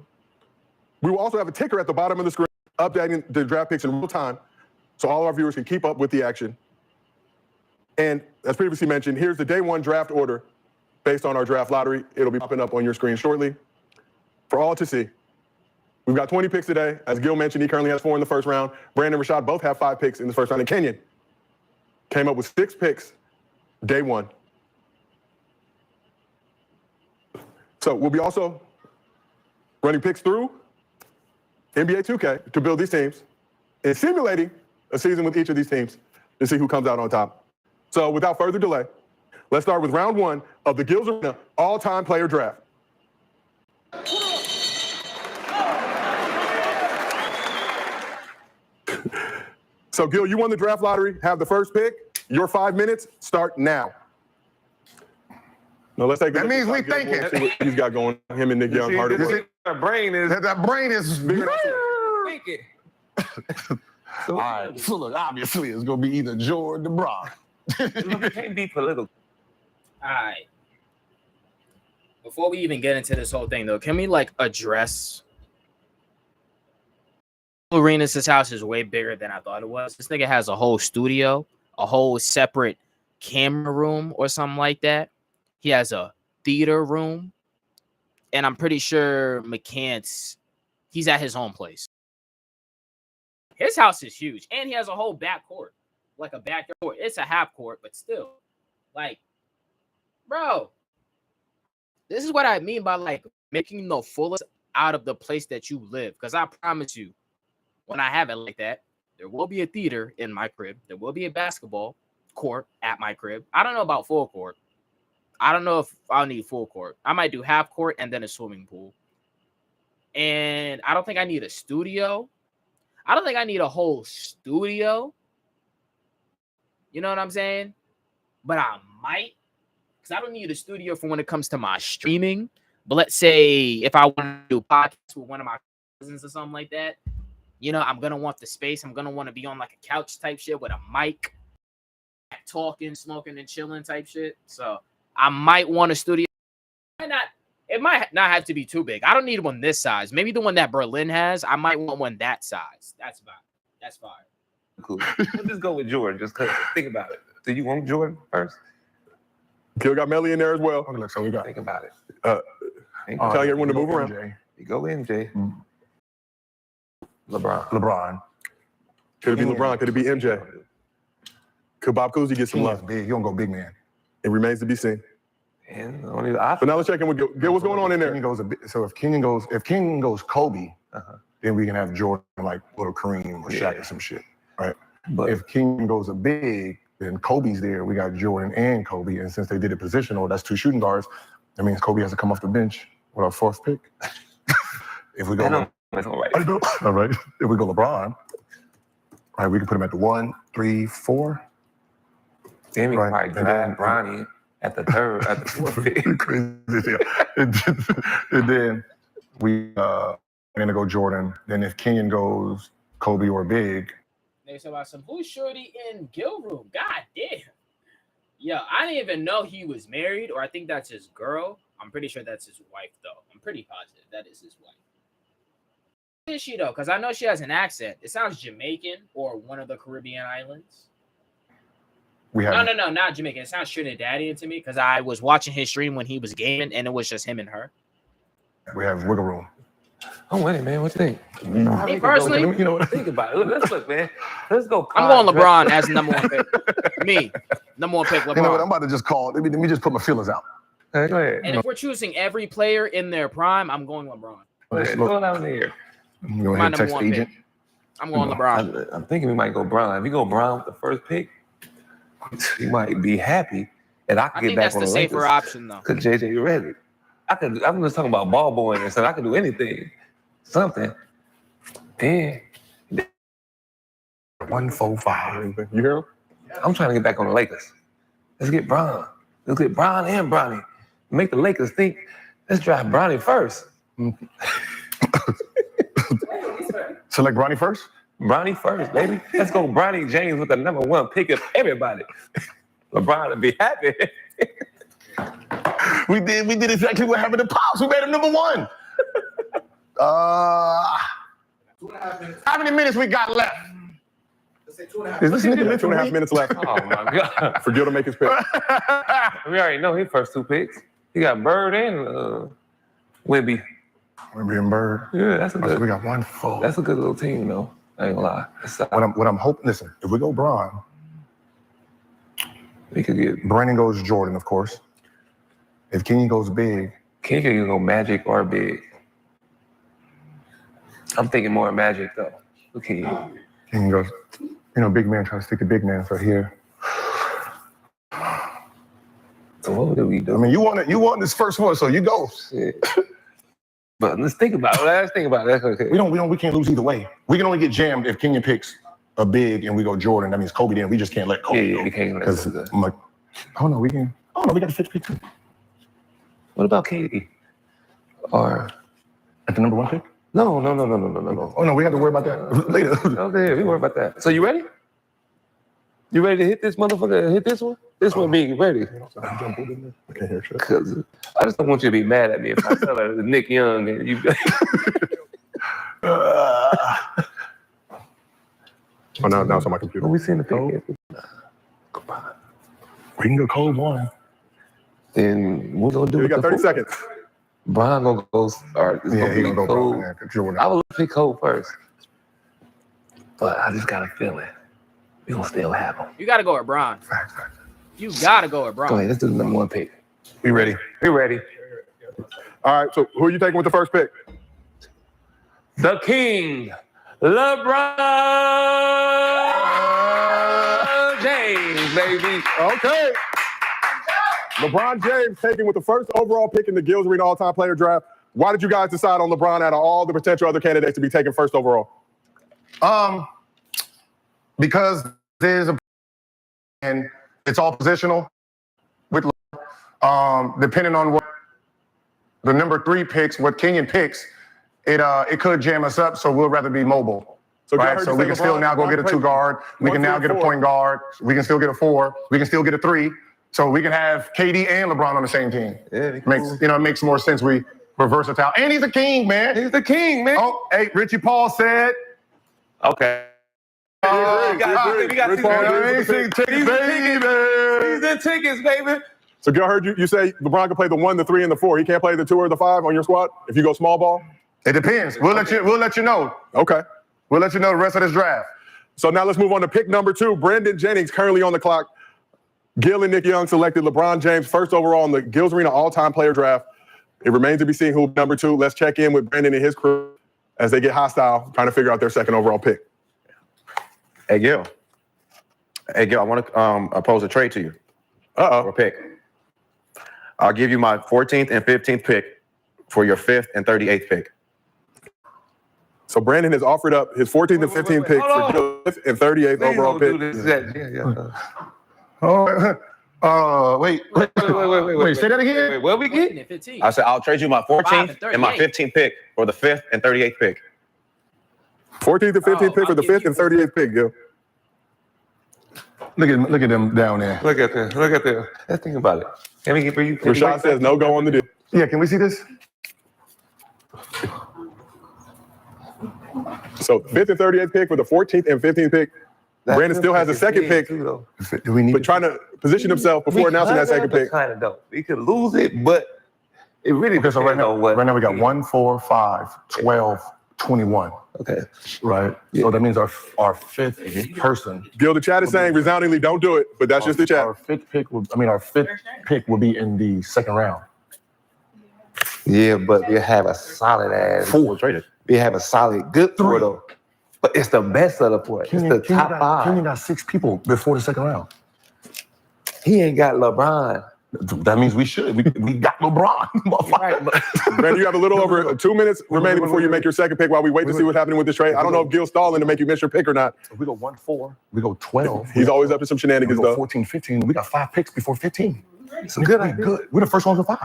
We will also have a ticker at the bottom of the screen updating the draft picks in real time so all our viewers can keep up with the action. And as previously mentioned, here's the day one draft order based on our draft lottery. It'll be popping up on your screen shortly for all to see. We've got 20 picks today. As Gil mentioned, he currently has 4 in the first round. Brandon and Rashad both have 5 picks in the first round. And Kenyon came up with 6 picks day one. So we'll be also running picks through NBA 2K to build these teams and simulating a season with each of these teams to see who comes out on top. So without further delay, let's start with round 1 of the Guilds Arena all-time player draft. So Gil, you won the draft lottery, have the first pick. Your 5 minutes start now. No, let's take that means we thinking. See what he's got going. Him and Nick Young, hard at work. That brain is bigger. Thinking. All right, so look, obviously it's gonna be either Jordan or LeBron. It can't be political. All right. Before we even get into this whole thing, though, can we address Arenas' house is way bigger than I thought it was. This nigga has a whole studio, a whole separate camera room or something like that. He has a theater room, and I'm pretty sure he's at his home place. His house is huge, and he has a whole back court, like a backyard court. It's a half court, but still, bro, this is what I mean by making the fullest out of the place that you live. Because I promise you, when I have it like that, there will be a theater in my crib. There will be a basketball court at my crib. I don't know about full court. I don't know if I'll need full court. I might do half court and then a swimming pool. And I don't think I need a studio. I don't think I need a whole studio. You know what I'm saying? But I might. Because I don't need a studio for when it comes to my streaming. But let's say if I want to do podcasts with one of my cousins or something like that, I'm going to want the space. I'm going to want to be on a couch type shit with a mic, talking, smoking, and chilling type shit. So I might want a studio. It might not have to be too big. I don't need one this size. Maybe the one that Berlin has. I might want one that size. That's fine. That's fine. Cool. We'll just go with Jordan. Just cause think about it. Do you want Jordan first? Gil got Melly in there as well. Okay, so we got. Think about it. Tell everyone to move around. MJ. You go MJ. LeBron. Could it be LeBron? Could it be MJ? Could Bob Cousy get some love? Big. You don't go big man. It remains to be seen. And only the option. But now let's check in with Gil. Gil, what's going on in there? So if Kenyon goes Kobe, then we can have Jordan little Kareem or Shaq or some shit, right? But if Kenyon goes a big, then Kobe's there. We got Jordan and Kobe, and since they did it positional, that's 2 shooting guards. That means Kobe has to come off the bench with our 4th pick. If we go, all right. If we go LeBron, right, we can put him at the 1, 3, 4. Then we can probably draft Bronny at the 4th pick. Crazy, and then we gonna go Jordan. Then if Kenyon goes Kobe or Big. They said about who's shorty in Gil room? God damn. Yeah, I didn't even know he was married, or I think that's his girl. I'm pretty sure that's his wife, though. I'm pretty positive that is his wife. Who is she, though? Because I know she has an accent. It sounds Jamaican or one of the Caribbean islands. No, not Jamaican. It sounds Trinidadian to me because I was watching his stream when he was gaming, and it was just him and her. We have wiggle room. I'm with it, man. What you think? Me personally, you know what? Think about it. Let's look, man. Let's go. I'm going LeBron as number 1 pick. Me, number 1 pick, LeBron. You know what? I'm about to just call. Let me just put my feelers out. All right, go ahead. And if we're choosing every player in their prime, I'm going LeBron. Go down there. Go ahead, text agent. Pick. I'm going LeBron. I'm thinking we might go Brown. If we go Brown with the first pick, you might be happy, and I can get back on the that's the safer option, though. Because JJ ready. I'm just talking about ball boying and stuff. I can do anything, something. Then 145. You hear him? I'm trying to get back on the Lakers. Let's get Brown. Let's get Brown and Bronny. Make the Lakers think. Let's draft Bronny first. Select Bronny first? Bronny first, baby. Let's go Bronny James with the #1 pick of everybody. LeBron would be happy. We did exactly what happened to Pops. We made him #1. How many minutes we got left? Is this nigga 2.5 minutes left? Oh my God. For Gil to make his pick. We already know his first 2 picks. He got Bird and Wemby. Wemby and Bird. Yeah, that's a good. So we got 1 4. That's a good little team, though. I ain't gonna lie. What I'm hoping, listen, if we go Bron, we could get Brandon goes Jordan, of course. If Kenyon goes big, Kenyon can go Magic or big. I'm thinking more Magic though. Okay. Kenyon goes, big man tries to stick the big man. So here. So what do we do? I mean, you want this first one, so you go. Shit. But let's think about it. Let's think about it. Okay. We can't lose either way. We can only get jammed if Kenyon picks a big and we go Jordan. That means Kobe. Then we just can't let Kobe go. We can't. Because I'm like, oh no, we can. Oh no, we got the 5th pick too. What about KD? Or at the #1 pick? No. Oh no, we have to worry about that later. Okay, we worry about that. So you ready? You ready to hit this motherfucker? Hit this one? This one being ready. Because I just don't want you to be mad at me if I tell her Nick Young and you. Oh, now it's on my computer. We seen the pick. We can go cold one. Then we're gonna do. We got 30 seconds. Brian gonna go start. Yeah, he's gonna go cold. I will pick Cole first, but I just got a feeling we gonna still have him. You gotta go with Bron. You gotta go with Bron. Go ahead, let's do the #1 pick. We ready? We ready. All right, so who are you taking with the first pick? The King, LeBron James, baby. Okay. LeBron James taken with the first overall pick in the Gills Arena All-Time Player Draft. Why did you guys decide on LeBron out of all the potential other candidates to be taken first overall? Because there's and it's all positional. With depending on what the #3 picks, what Kenyon picks, it could jam us up. So we'll rather be mobile. So we can still now go get a 2 guard. We can now get a point guard. We can still get a 4. We can still get a 3. So we can have KD and LeBron on the same team. Yeah, it makes more sense. We're versatile, and he's the king, man. He's the king, man. Oh, hey, Richie Paul said. Okay. We got tickets, baby. He's the tickets, baby. So Gil, I heard you say LeBron can play the 1, the 3, and the 4. He can't play the 2 or the 5 on your squad if you go small ball? It depends. We'll let you know. Okay. We'll let you know the rest of this draft. So now let's move on to pick #2. Brandon Jennings currently on the clock. Gil and Nick Young selected LeBron James first overall in the Gills Arena All-Time Player Draft. It remains to be seen who #2. Let's check in with Brandon and his crew as they get hostile, trying to figure out their second overall pick. Hey, Gil, I want to propose a trade to you. For a pick. I'll give you my 14th and 15th pick for your 5th and 38th pick. So Brandon has offered up his 14th and 15th picks for Gil's 5th and 38th overall pick. Wait. Say that again. Wait, what we get? I said I'll trade you my 14th and my 15th pick for the 5th and 38th pick. 14th and 15th pick for the 5th and 38th pick, Gil. Look at them down there. Look at them. Let's think about it. Can we get for you? Rashad says no go on the deal. Yeah, can we see this? So 5th and 38th pick for the 14th and 15th pick. Brandon still has a second pick, but trying to position himself before announcing that second pick. Kind of dope. We could lose it, but it really depends. So right now we got 1, 4, 5, 12, 21. Okay. Right. Yeah. So that means our 5th person. Gil, the chat is saying resoundingly don't do it, but that's just the chat. Our 5th pick will be in the 2nd round. Yeah, but we have a solid ass 4 traded. We have a solid good 4 though. But it's the best of the 4. It's the top 5. Kenyon got 6 people before the 2nd round. He ain't got LeBron. That means we should. We got LeBron. Right. Brandon, you have a little over 2 minutes remaining before you make your second pick while we wait to see what's happening with this trade. I don't know if Gil's stalling to make you miss your pick or not. If we go 1, 4, we go 12. He's always up to some shenanigans, though. 14, 15. We got 5 picks before 15. It's good. We're the first ones with 5.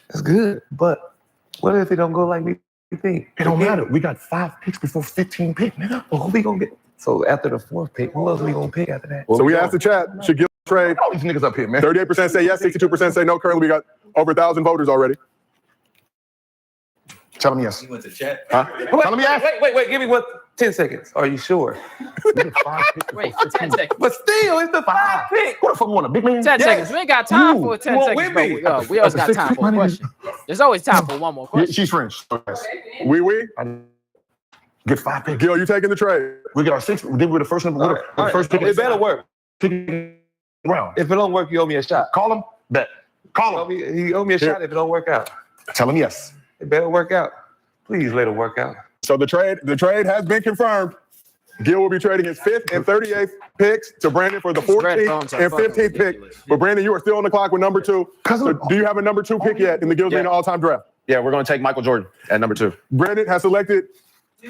That's good. But What if it don't go like we think? It don't matter. We got 5 picks before 15 picks, nigga. Well, who we gonna get? So after the 4th pick, who else we gonna pick after that? So we asked the chat, should Gil trade? All these niggas up here, man. 38% say yes, 62% say no. Currently, we got over 1,000 voters already. Tell me yes. He went to chat. Huh? Tell me yes. Wait. Give me 10 seconds. Are you sure? Wait, 10 seconds. But still, it's the 5 pick. What the fuck you want, a big man? 10 seconds. We ain't got time for 10 want seconds, women. but we always got time for a question. There's always time for one more Yeah, question. she's French. So yes. We? Get 5 picks. Gil, you taking the trade? We get our 6. Then we're the first number. We're the first pick. It better work. Round. If it don't work, you owe me a shot. Call him. Bet. Call him. He owe me a shot if it don't work out. Tell him yes. It better work out. Please let it work out. So the trade has been confirmed. Gil will be trading his 5th and 38th picks to Brandon for the 14th and 15th pick. But Brandon, you are still on the clock with number 2. So do you have a number 2 pick yet in the Gil's Arena all-time draft? Yeah, we're going to take Michael Jordan at number 2. Brandon has selected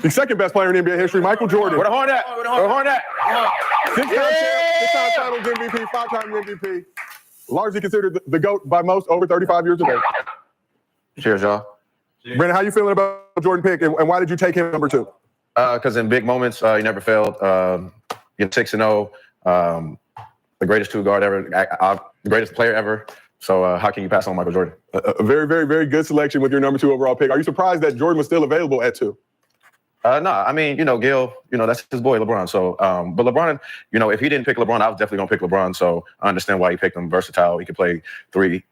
the second best player in NBA history, Michael Jordan. Where the horn at? Where the horn at? 6-time champ, 6-time finals MVP, 5-time MVP. Largely considered the GOAT by most over 35 years of age. Cheers, y'all. Brandon, how you feeling about the Jordan pick, and why did you take him number 2? Because in big moments, he never failed. 6-0, the greatest 2-guard ever, the greatest player ever. So how can you pass on Michael Jordan? A very, very, very good selection with your number 2 overall pick. Are you surprised that Jordan was still available at 2? No, I mean, Gil, that's his boy, LeBron. So, but LeBron, if he didn't pick LeBron, I was definitely going to pick LeBron. So I understand why he picked him. Versatile. He could play 3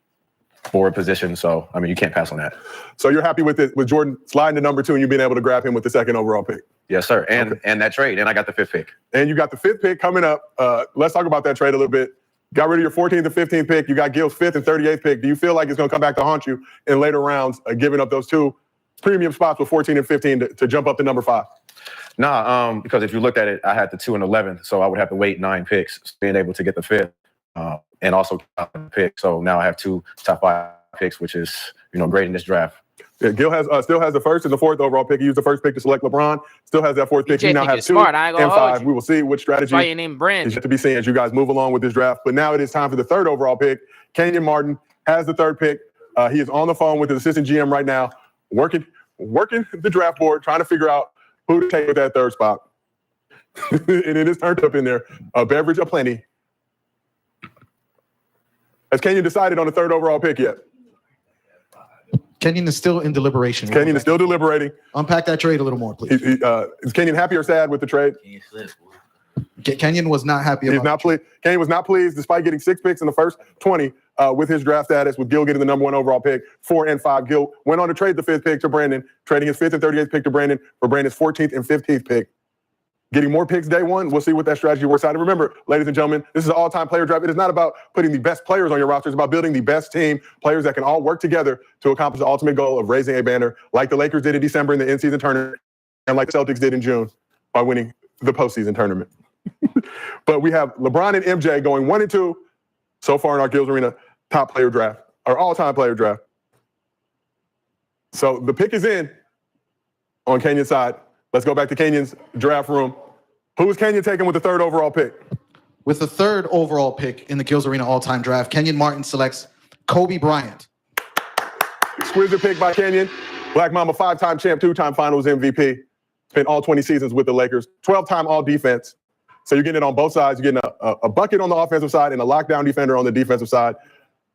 forward positions. So, I mean, you can't pass on that. So you're happy with Jordan sliding to number 2 and you being able to grab him with the 2nd overall pick? Yes, sir. And that trade. And I got the 5th pick. And you got the 5th pick coming up. Let's talk about that trade a little bit. Got rid of your 14th and 15th pick. You got Gil's 5th and 38th pick. Do you feel like it's going to come back to haunt you in later rounds, giving up those 2 premium spots with 14 and 15 to jump up to number 5? Nah, because if you looked at it, I had the 2 and 11, so I would have to wait 9 picks, being able to get the 5th, and also pick. So now I have 2 top 5 picks, which is great in this draft. Yeah, Gil has still has the 1st and the 4th overall pick. He used the 1st pick to select LeBron. Still has that 4th pick. He now has 2 and 5. We will see which strategy Why you named Brandon? is yet to be seen as you guys move along with this draft. But now it is time for the 3rd overall pick. Kenyon Martin has the 3rd pick. He is on the phone with his assistant GM right now, working the draft board, trying to figure out who to take with that 3rd spot. And it is turned up in there. A beverage aplenty. Has Kenyon decided on the 3rd overall pick yet? Kenyon is still in deliberation. Kenyon is still deliberating. Unpack that trade a little more, please. Is Kenyon happy or sad with the trade? Kenyon was not happy about He's not pleased. Kenyon was not pleased despite getting 6 picks in the first 20 with his draft status, with Gil getting the number 1 overall pick, 4 and 5. Gil went on to trade the 5th pick to Brandon, trading his 5th and 38th pick to Brandon for Brandon's 14th and 15th pick. Getting more picks day 1. We'll see what that strategy works out. And remember, ladies and gentlemen, this is an all-time player draft. It is not about putting the best players on your roster. It's about building the best team, players that can all work together to accomplish the ultimate goal of raising a banner, like the Lakers did in December in the in-season tournament, and like the Celtics did in June by winning the postseason tournament. But we have LeBron and MJ going 1 and 2 so far in our Gil's Arena top player draft, our all-time player draft. So the pick is in on Kenyon's side. Let's go back to Kenyon's draft room. Who is Kenyon taking with the 3rd overall pick? With the 3rd overall pick in the Gil's Arena all-time draft, Kenyon Martin selects Kobe Bryant. Exquisite pick by Kenyon. Black Mamba, 5-time champ, 2-time finals MVP. Spent all 20 seasons with the Lakers. 12-time all-defense. So you're getting it on both sides. You're getting a bucket on the offensive side and a lockdown defender on the defensive side.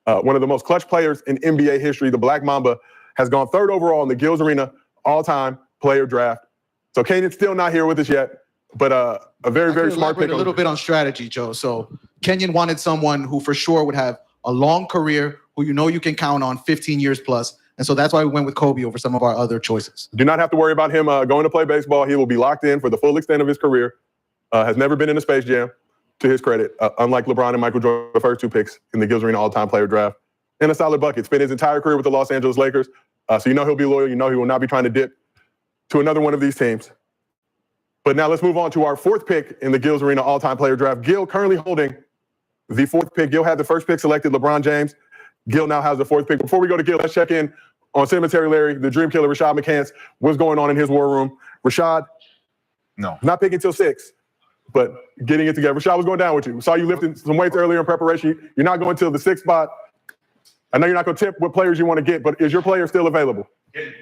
One of the most clutch players in NBA history. The Black Mamba has gone 3rd overall in the Gil's Arena all-time player draft. So Kenyon's still not here with us yet, but a very, very smart pick. A little bit on strategy, Joe. So Kenyon wanted someone who for sure would have a long career, who you can count on 15 years plus. And so that's why we went with Kobe over some of our other choices. Do not have to worry about him going to play baseball. He will be locked in for the full extent of his career. Has never been in a Space Jam, to his credit, unlike LeBron and Michael Jordan, the first 2 picks in the Gil's Arena all-time player draft. And a solid bucket. Spent his entire career with the Los Angeles Lakers. So he'll be loyal. He will not be trying to dip to another one of these teams. But now let's move on to our 4th pick in the Gil's Arena all-time player draft. Gil currently holding the 4th pick. Gil had the 1st pick selected, LeBron James. Gil now has the 4th pick. Before we go to Gil, let's check in on Cemetery Larry, the dream killer, Rashad McCants. What's going on in his war room? Rashad? No. Not picking till 6, but getting it together. Rashad, what's going down with you? Saw you lifting some weights earlier in preparation. You're not going till the 6th spot. I know you're not going to tip what players you want to get, but is your player still available? Getting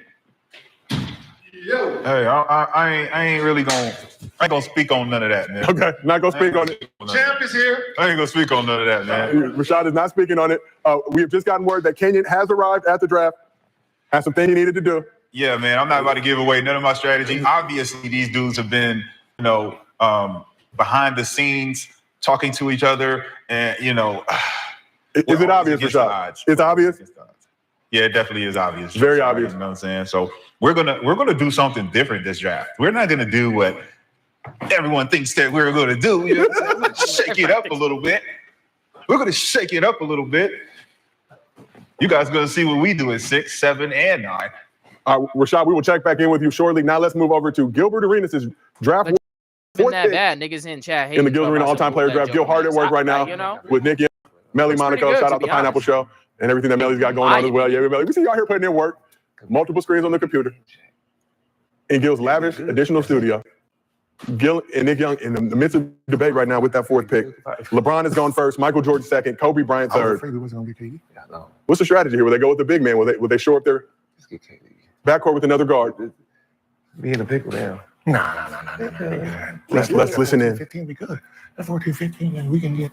Hey, I ain't really gonna speak on none of that, man. Okay, not gonna speak on it. Champ is here. I ain't gonna speak on none of that, man. Rashad is not speaking on it. We have just gotten word that Kenyon has arrived at the draft. Has some things he needed to do. Yeah, man, I'm not about to give away none of my strategy. Obviously, these dudes have been, behind the scenes talking to each other, and Is it obvious, Rashad? It's obvious. Yeah, it definitely is obvious. Very obvious. You know what I'm saying? So we're gonna do something different this draft. We're not gonna do what everyone thinks that we're gonna do. You know what I'm saying? We're gonna shake it up a little bit. We're gonna shake it up a little bit. You guys are gonna see what we do at 6, 7, and 9. Rashad, we will check back in with you shortly. Now let's move over to Gilbert Arenas' draft. Been that bad, niggas in chat in the Gil Arena all-time player draft. Gil hard at work right now with Nicky, Melly Monaco. Shout out the Pineapple Show and everything that Melly's got going on as well. Yeah, Melly, we see y'all here putting in work. Multiple screens on the computer. In Gil's lavish additional studio. Gil and Nick Young in the midst of debate right now with that 4th pick. LeBron is going first, Michael Jordan 2nd, Kobe Bryant 3rd. What's the strategy here? Will they go with the big man? Will they shore up their backcourt with another guard? Be in the pickle down. Nah. Let's listen in. 15 be good. That's 14, 15, and we can get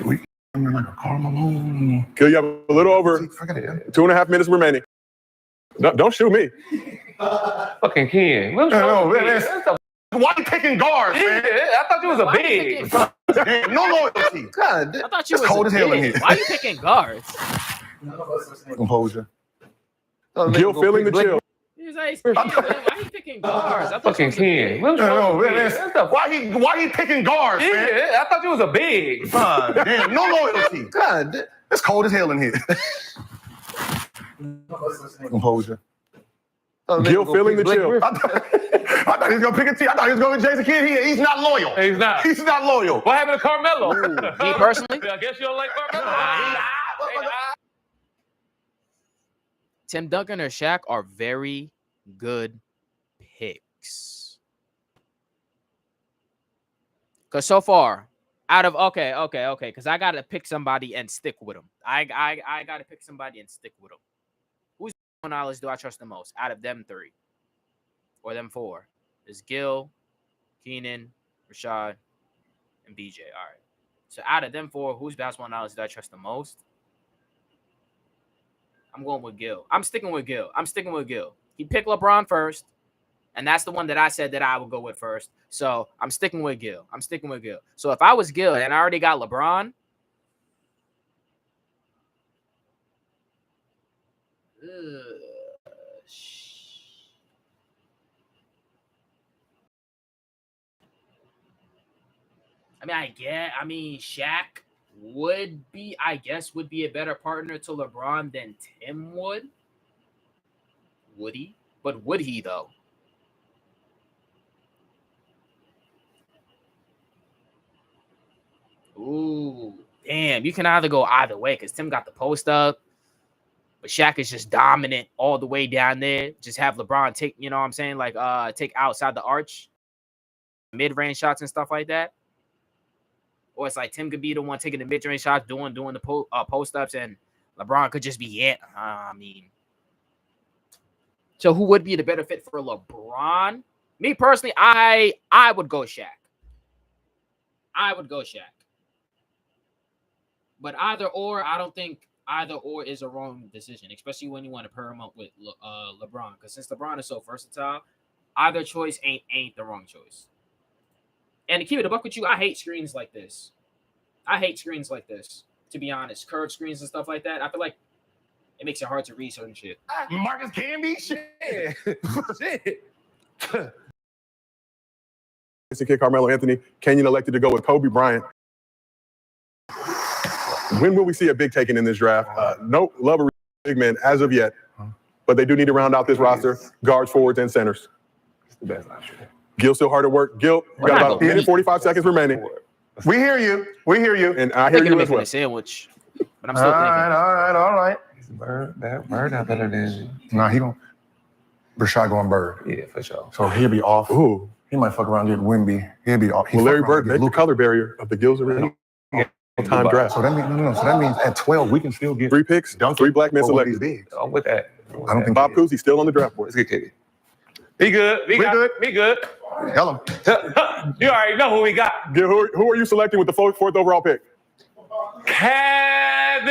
like a Karl Malone. Gil, you have a little over 2.5 minutes remaining. Don't shoot me. Fucking Ken. Why you picking guards, man? I thought you was a big. Damn, no loyalty. God, I thought you was cold as hell in big. here. Why are you picking guards? Composure. Gil feeling the chill. He's like, why are you picking guards? I thought Fucking Ken. Why he picking guards, man? I thought you was a big. Damn, no loyalty. God, it's cold as hell in here. Composure. Gil feeling the chill. I thought he was gonna pick a team. I thought he was going with Jason Kidd. He's not loyal. He's not. He's not loyal. What happened to Carmelo? Me personally? I guess you don't like Carmelo. Tim Duncan or Shaq are very good picks. Because so far, out of okay, because I got to pick somebody and stick with them. I got to pick somebody and stick with them. Whose knowledge do I trust the most out of them 3 or them 4? There's Gil, Keenan, Rashad, and BJ. All right. So out of them 4, whose basketball knowledge do I trust the most? I'm going with Gil. I'm sticking with Gil. He picked LeBron first, and that's the one that I said that I would go with first. So I'm sticking with Gil. So if I was Gil and I already got LeBron, Shaq would be a better partner to LeBron than Tim would. Would he? But would he though? Ooh, damn. You can either go either way because Tim got the post up, but Shaq is just dominant all the way down there. Just have LeBron take, you know what I'm saying? Like take outside the arch, mid-range shots and stuff like that. Or it's like Tim could be the one taking the mid-range shots, doing the post-ups, and LeBron could just be it. So who would be the better fit for LeBron? Me personally, I would go Shaq. But either or, I don't think either or is a wrong decision, especially when you want to pair him up with LeBron. Because since LeBron is so versatile, either choice ain't the wrong choice. And to keep it a buck with you, I hate screens like this. To be honest. Curved screens and stuff like that. I feel like it makes it hard to read certain shit. Marcus Camby? Shit. Kid Carmelo Anthony. Kenyon elected to go with Kobe Bryant. When will we see a big taken in this draft? No love or big men as of yet. But they do need to round out this roster. Guards, forwards, and centers. It's the best option. Gil still hard at work. Gil, you got about 45 seconds remaining. We hear you. And I hear you as well. A sandwich, but I'm still thinking. All right. Bird out better than. Nah, he don't. Rashad going Bird. Yeah, for sure. So he'll be off. Ooh. He might fuck around and get Wemby. He'll be off. Well, Larry Bird break the color barrier of the Gil's Arena all-time draft. So that means So that means at 12 we can still get 3 picks, 3 black men selected. I'm with that. I don't think Bob Cousy still on the draft board. Let's get Katie. He good. We good. We good. Tell him. You already know who we got. Gil, who are you selecting with the fourth overall pick? Kevin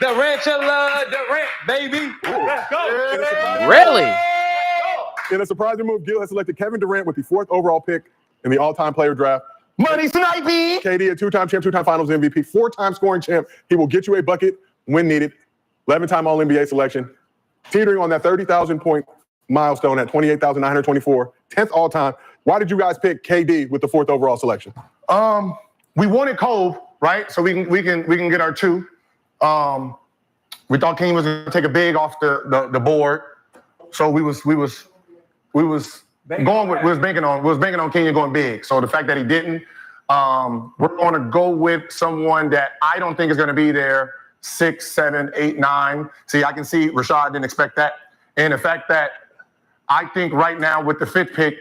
Durant, baby. Let's go. Really? In a surprising move, Gil has selected Kevin Durant with the 4th overall pick in the all-time player draft. Money sniping. KD, a 2-time champ, 2-time finals MVP, 4-time scoring champ. He will get you a bucket when needed. 11-time All-NBA selection. Teetering on that 30,000 point milestone at 28,924. 10th all-time. Why did you guys pick KD with the 4th overall selection? We wanted Cole, right? So we can get our 2. We thought King was gonna take a big off the board. So we was banking on Kenyon going big. So the fact that he didn't, we're going to go with someone that I don't think is going to be there 6, 7, 8, 9. See, I can see Rashad didn't expect that, and the fact that I think right now with the 5th pick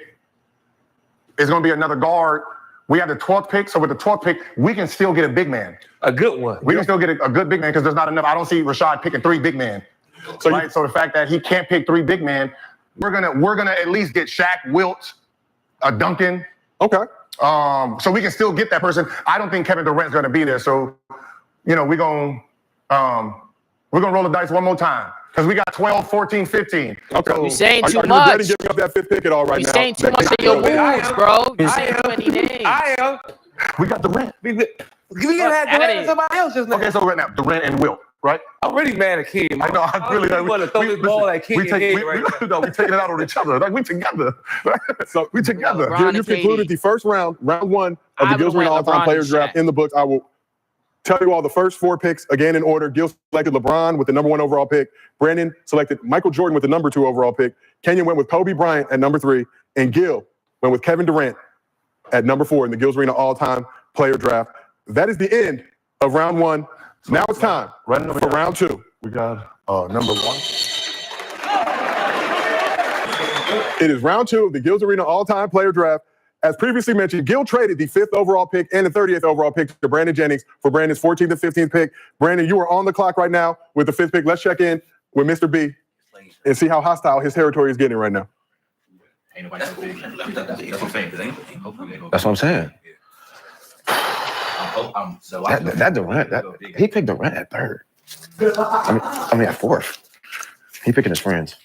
is going to be another guard. We have the 12th pick, so with the 12th pick, we can still get a big man, a good one. We can still get a good big man because there's not enough. I don't see Rashad picking 3 big men. So right, so the fact that he can't pick 3 big men. We're gonna at least get Shaq, Wilt, Duncan. Okay. So we can still get that person. I don't think Kevin Durant's gonna be there. So, we're gonna roll the dice one more time because we got 12, 14, 15. Okay. You're saying too Are you much. regretting giving up that 5th pick at all right now? You're saying too much in your moves, bro. You're saying too many names. I am. We got Durant. We had Durant and somebody else just now. Okay, so right now, Durant and Wilt, right? I'm really mad at King. I know. I really want to throw this ball at King. We taking it out on each other. Like we together. So we together. You concluded the first round 1 of the Gil's Arena All-Time Players Draft in the books. I will tell you all the first 4 picks again in order. Gil selected LeBron with the number 1 overall pick. Brandon selected Michael Jordan with the number 2 overall pick. Kenyon went with Kobe Bryant at number 3, and Gil went with Kevin Durant at number 4 in the Gil's Arena All-Time Player Draft. That is the end of round 1. Now it's time for round 2. We got number 1. It is round 2 of the Gil's Arena All-Time Player Draft. As previously mentioned, Gil traded the 5th overall pick and the 30th overall pick to Brandon Jennings for Brandon's 14th and 15th pick. Brandon, you are on the clock right now with the 5th pick. Let's check in with Mr. B and see how hostile his territory is getting right now. That's what I'm saying. That Durant, he picked Durant at 3rd. I mean at 4th. He picking his friends.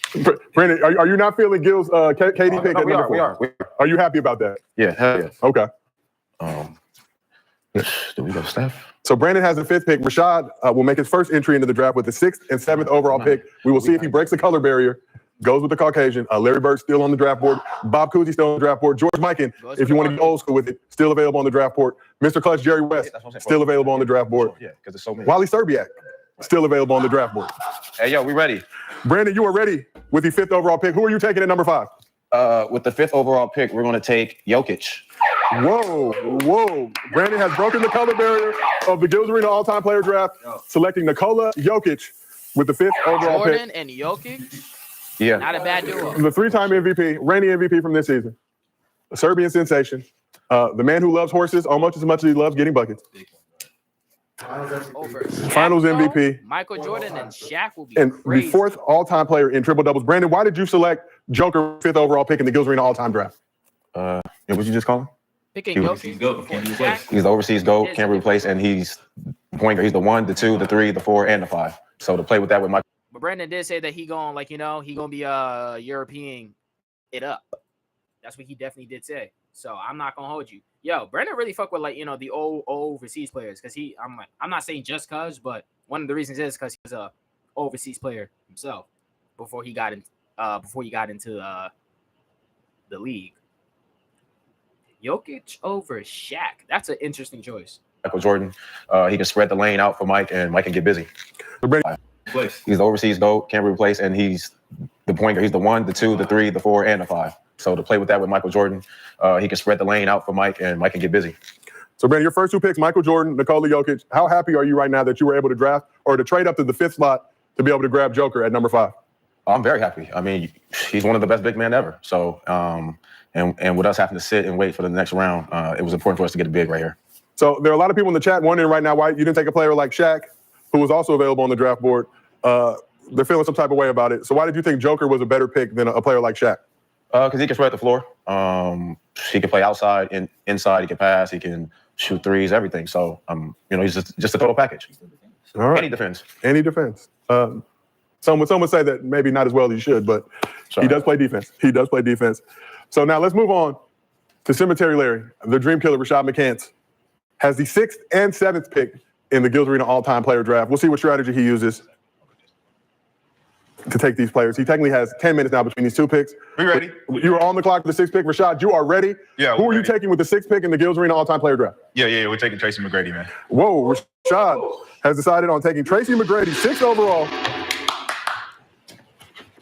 Brandon, are you not feeling Gil's KD pick at number 4? We are. Are you happy about that? Yeah, hell yeah. Okay. Do we go Steph? So Brandon has the 5th pick. Rashad will make his first entry into the draft with the 6th and 7th overall pick. We will see if he breaks the color barrier. Goes with the Caucasian. Larry Bird still on the draft board. Bob Cousy still on the draft board. George Mikan, if you want to be old school with it, still available on the draft board. Mr. Clutch, Jerry West, still available on the draft board. Yeah, because it's so many. Wally Serbiak, still available on the draft board. Hey, yo, we ready. Brandon, you are ready with the 5th overall pick. Who are you taking at number 5? With the 5th overall pick, we're going to take Jokic. Whoa. Brandon has broken the color barrier of the Gil's Arena All-Time Player Draft, selecting Nikola Jokic with the 5th overall pick. Jordan and Jokic? Yeah. Not a bad duo. The 3-time MVP, reigning MVP from this season. A Serbian sensation. The man who loves horses almost as much as he loves getting buckets. Finals MVP. Michael Jordan and Shaq will be and crazy. the 4th all-time player in triple doubles. Brandon, why did you select Joker 5th overall pick in the Gil's Arena All-Time Draft? Yeah, what you just call him? Picking Jokic. He's the overseas GOAT, can't be replaced, and he's point guard. He's the 1, the 2, the 3, the 4, and the 5. So to play with that with Michael. But Brandon did say that he going he gonna be European it up. That's what he definitely did say. So I'm not gonna hold you. Yo, Brandon really fuck with the old overseas players because I'm not saying just cause, but one of the reasons is because he was a overseas player himself before he got into the league. Jokic over Shaq. That's an interesting choice. Michael Jordan, he can spread the lane out for Mike, and Mike can get busy. He's the overseas GOAT, can't be replaced, and he's the point guard. He's the 1, the 2, the 3, the 4, and the 5. So to play with that with Michael Jordan, he can spread the lane out for Mike, and Mike can get busy. So, Brandon, your first 2 picks, Michael Jordan, Nikola Jokic. How happy are you right now that you were able to draft or to trade up to the 5th slot to be able to grab Joker at number 5? I'm very happy. I mean, he's one of the best big men ever. So, and with us having to sit and wait for the next round, it was important for us to get a big right here. So there are a lot of people in the chat wondering right now why you didn't take a player like Shaq, who was also available on the draft board. they're feeling some type of way about it. So why did you think Joker was a better pick than a player like Shaq? Because he can spread the floor. He can play outside and inside. He can pass. He can shoot threes. Everything. So he's just a total package. All right. Any defense. Any defense. Some would say that maybe not as well as he should, but he does play defense. He does play defense. So now let's move on to Cemetery Larry. The dream killer, Rashad McCants, has the 6th and 7th pick in the Gills Arena all-time player draft. We'll see what strategy he uses to take these players. He technically has 10 minutes now between these two picks. We ready? You are on the clock for the 6th pick. Rashad, you are ready? Yeah. Who are you taking with the 6th pick in the Gills Arena all-time player draft? Yeah, we're taking Tracy McGrady, man. Whoa, Rashad has decided on taking Tracy McGrady, 6th overall.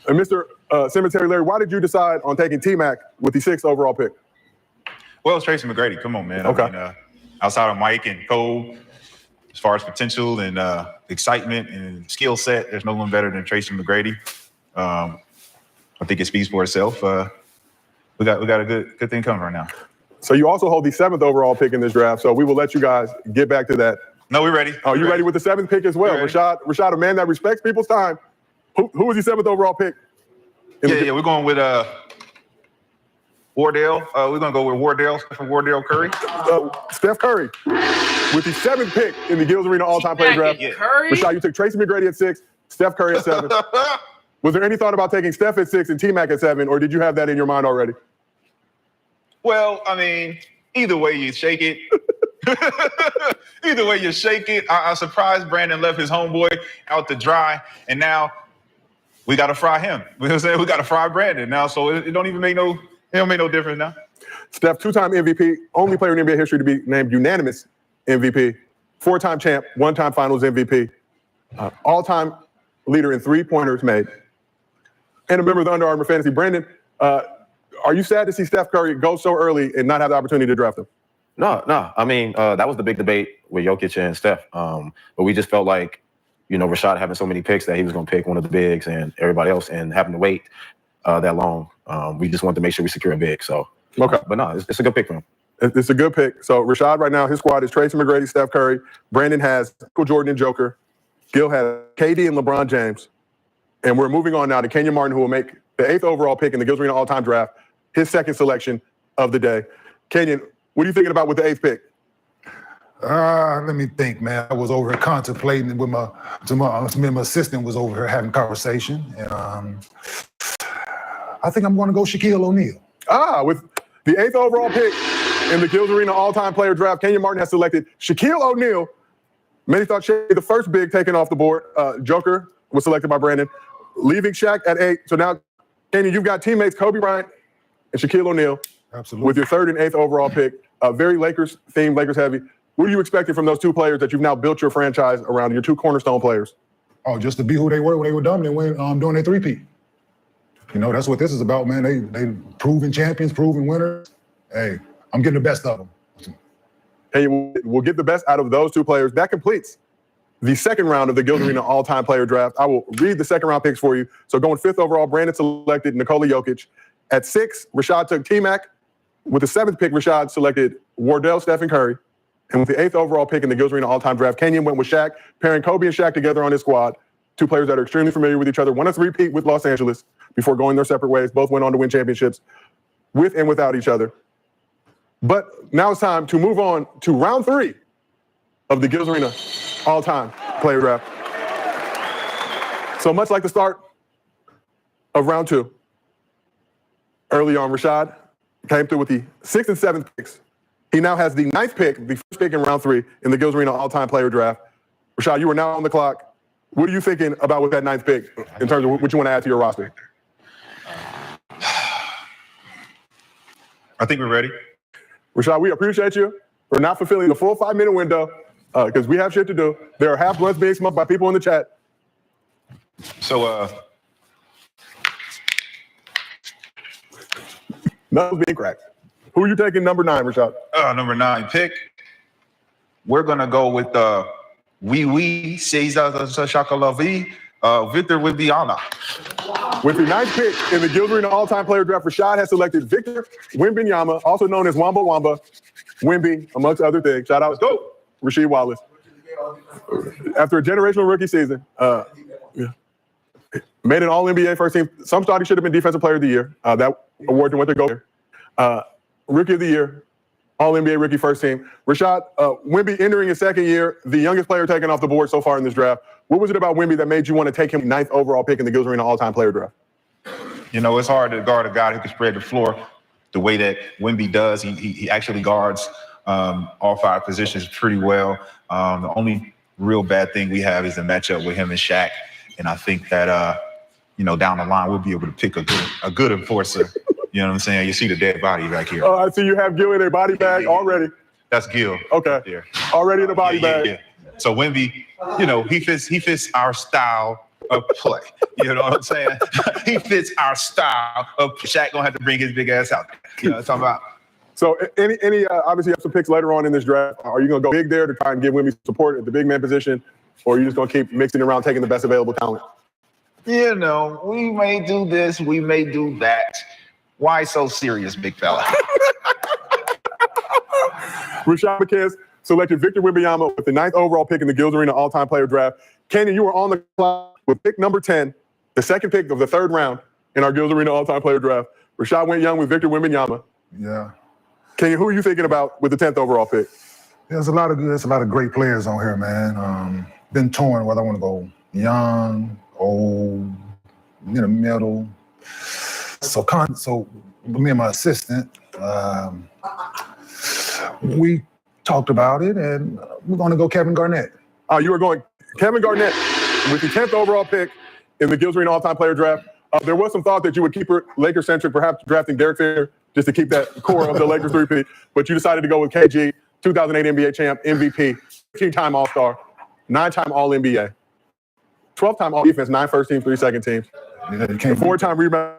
And Mr. Cemetery Larry, why did you decide on taking T-Mac with the 6th overall pick? Well, it's Tracy McGrady. Come on, man. Okay. I mean, outside of Mike and Cole, as far as potential and excitement and skill set, there's no one better than Tracy McGrady. I think it speaks for itself. We got a good thing coming right now. So you also hold the 7th overall pick in this draft. So we will let you guys get back to that. No, we're ready. Are you ready with the 7th pick as well? Rashad, a man that respects people's time. Who was the 7th overall pick? Yeah, we're going with Wardell. We're going to go with Wardell Curry. Steph Curry with the 7th pick in the Gills Arena all-time player draft. Rashad, you took Tracy McGrady at 6, Steph Curry at 7. Was there any thought about taking Steph at 6 and T-Mac at 7, or did you have that in your mind already? Well, I mean, either way you shake it. I'm surprised Brandon left his homeboy out to dry, and now we got to fry him. You know what I'm saying? We got to fry Brandon now, so it don't make no difference now. Steph, 2-time MVP, only player in NBA history to be named unanimous MVP, 4-time champ, 1-time Finals MVP, all-time leader in three-pointers made, and a member of the Under Armour Fantasy. Brandon, are you sad to see Steph Curry go so early and not have the opportunity to draft him? No. I mean, that was the big debate with Jokic and Steph. But we just felt like, Rashad having so many picks that he was going to pick one of the bigs and everybody else, and having to wait that long. We just wanted to make sure we secure a big. So, okay. But no, it's a good pick for him. It's a good pick. So Rashad right now, his squad is Tracy McGrady, Steph Curry. Brandon has Michael Jordan and Joker. Gil has KD and LeBron James. And we're moving on now to Kenyon Martin, who will make the 8th overall pick in the Gills Arena all-time draft, his 2nd selection of the day. Kenyon, what are you thinking about with the 8th pick? Let me think, man. I was over here contemplating with my assistant was over here having conversation. And I think I'm going to go Shaquille O'Neal. With the 8th overall pick in the Gills Arena all-time player draft, Kenyon Martin has selected Shaquille O'Neal. Many thought Shaq the first big taken off the board. Joker was selected by Brandon, leaving Shaq at 8. So now, Kenyon, you've got teammates Kobe Bryant and Shaquille O'Neal. Absolutely. With your 3rd and 8th overall pick. Very Lakers-themed, Lakers-heavy. What are you expecting from those two players that you've now built your franchise around, your two cornerstone players? Oh, just to be who they were when they were dominant when doing their three-peat. That's what this is about, man. They proven champions, proven winners. Hey, I'm getting the best of them. Hey, we'll get the best out of those two players. That completes the 2nd round of the Gills Arena all-time player draft. I will read the 2nd round picks for you. So going 5th overall, Brandon selected Nikola Jokic. At 6, Rashad took T-Mac. With the 7th pick, Rashad selected Wardell, Stephen Curry. And with the 8th overall pick in the Gills Arena all-time draft, Kenyon went with Shaq, pairing Kobe and Shaq together on his squad. Two players that are extremely familiar with each other. One has three-peat with Los Angeles before going their separate ways. Both went on to win championships with and without each other. But now it's time to move on to round 3 of the Gills Arena all-time player draft. So much like the start of round 2, early on, Rashad came through with the 6th and 7th picks. He now has the 9th pick, the first pick in round 3 in the Gills Arena all-time player draft. Rashad, you are now on the clock. What are you thinking about with that 9th pick in terms of what you want to add to your roster? I think we're ready. Rashad, we appreciate you for not fulfilling the full 5-minute window because we have shit to do. There are half blunts being smoked by people in the chat. So, nothing's being cracked. Who are you taking number 9, Rashad? Number 9 pick. We're going to go with Cesar Shakalavi, Victor Wembanyama. With the 9th pick in the Gills Arena all-time player draft, Rashad has selected Victor Wembanyama, also known as Wamba Wamba, Wemby, amongst other things. Shout out to Rasheed Wallace. After a generational rookie season, Made an All-NBA first team. Some thought he should have been Defensive Player of the Year. That award went to go. Rookie of the Year, All-NBA rookie first team. Rashad Wemby entering his second year, the youngest player taken off the board so far in this draft. What was it about Wemby that made you want to take him 9th overall pick in the Gills Arena All-Time Player Draft? You know, it's hard to guard a guy who can spread the floor the way that Wemby does. He actually guards all 5 positions pretty well. The only real bad thing we have is the matchup with him and Shaq. And I think that, you know, down the line, we'll be able to pick a good enforcer. You know what I'm saying? You see the dead body back here. I see you have Gil in a body bag already. That's Gil. Okay. There. Already in a body bag. Yeah. So Wemby, you know, he fits our style of play. You know what I'm saying? He fits our style of Shaq gonna have to bring his big ass out. You know what I'm talking about? So any obviously you have some picks later on in this draft. Are you gonna go big there to try and give Wemby support at the big man position? Or are you just gonna keep mixing around, taking the best available talent? You know, we may do this, we may do that. Why so serious, big fella? Rashad McCants selected Victor Wembanyama with the 9th overall pick in the Gills Arena All-Time Player Draft. Kenyon, you were on the clock with pick number 10, the second pick of the 3rd round in our Gills Arena All-Time Player Draft. Rashad went young with Victor Wembanyama. Yeah. Kenyon, who are you thinking about with the 10th overall pick? There's a lot of great players on here, man. Been torn whether I want to go young, old, in the middle. So me and my assistant, we talked about it, and we're going to go Kevin Garnett. You were going Kevin Garnett with the 10th overall pick in the Gills Arena All-Time Player Draft. There was some thought that you would keep her Lakers-centric, perhaps drafting Derek Fisher just to keep that core of the Lakers three-peat, but you decided to go with KG, 2008 NBA champ, MVP, 15-time All-Star, 9-time All-NBA, 12-time All-Defense, 9 first teams, 3 second teams, 4-time rebound.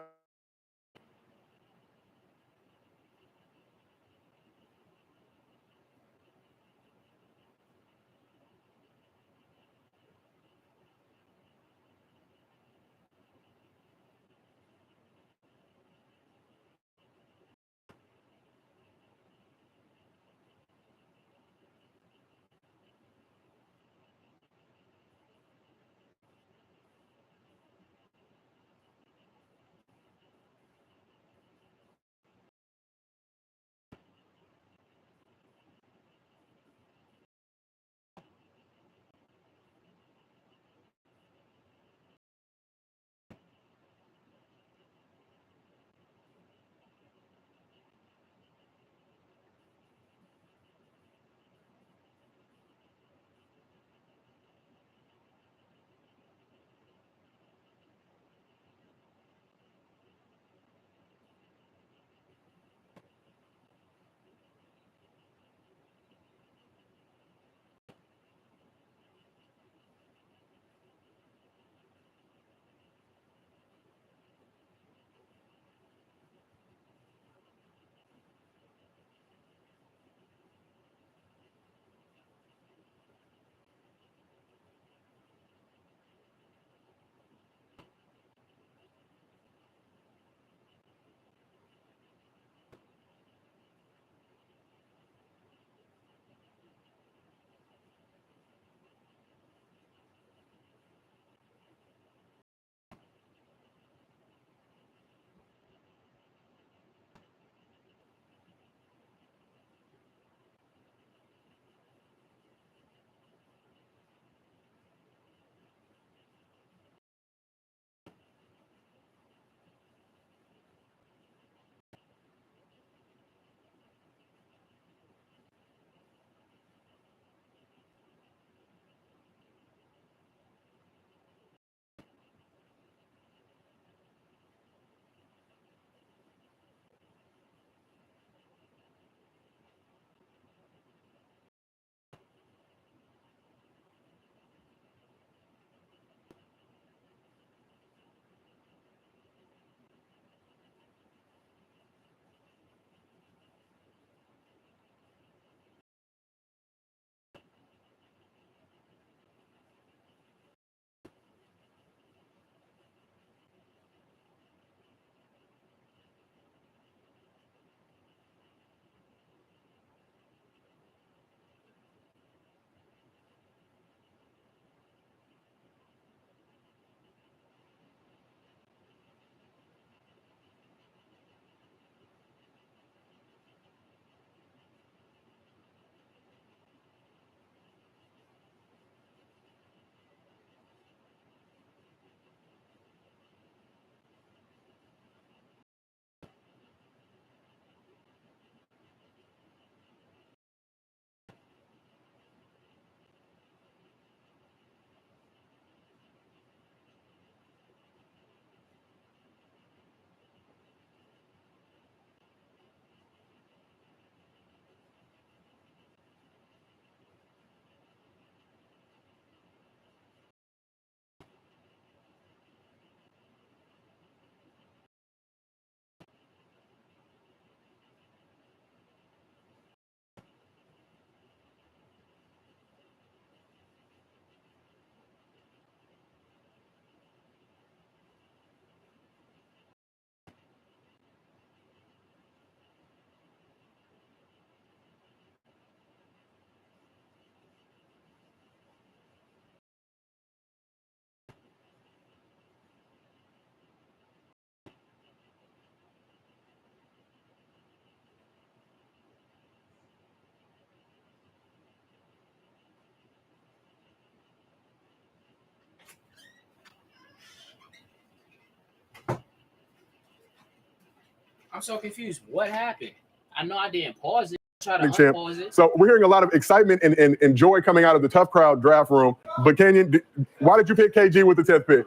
I'm so confused. What happened? I know I didn't pause it. Try to Champ. unpause it. So we're hearing a lot of excitement and joy coming out of the Tough Crowd draft room. But Kenyon, why did you pick KG with the 10th pick?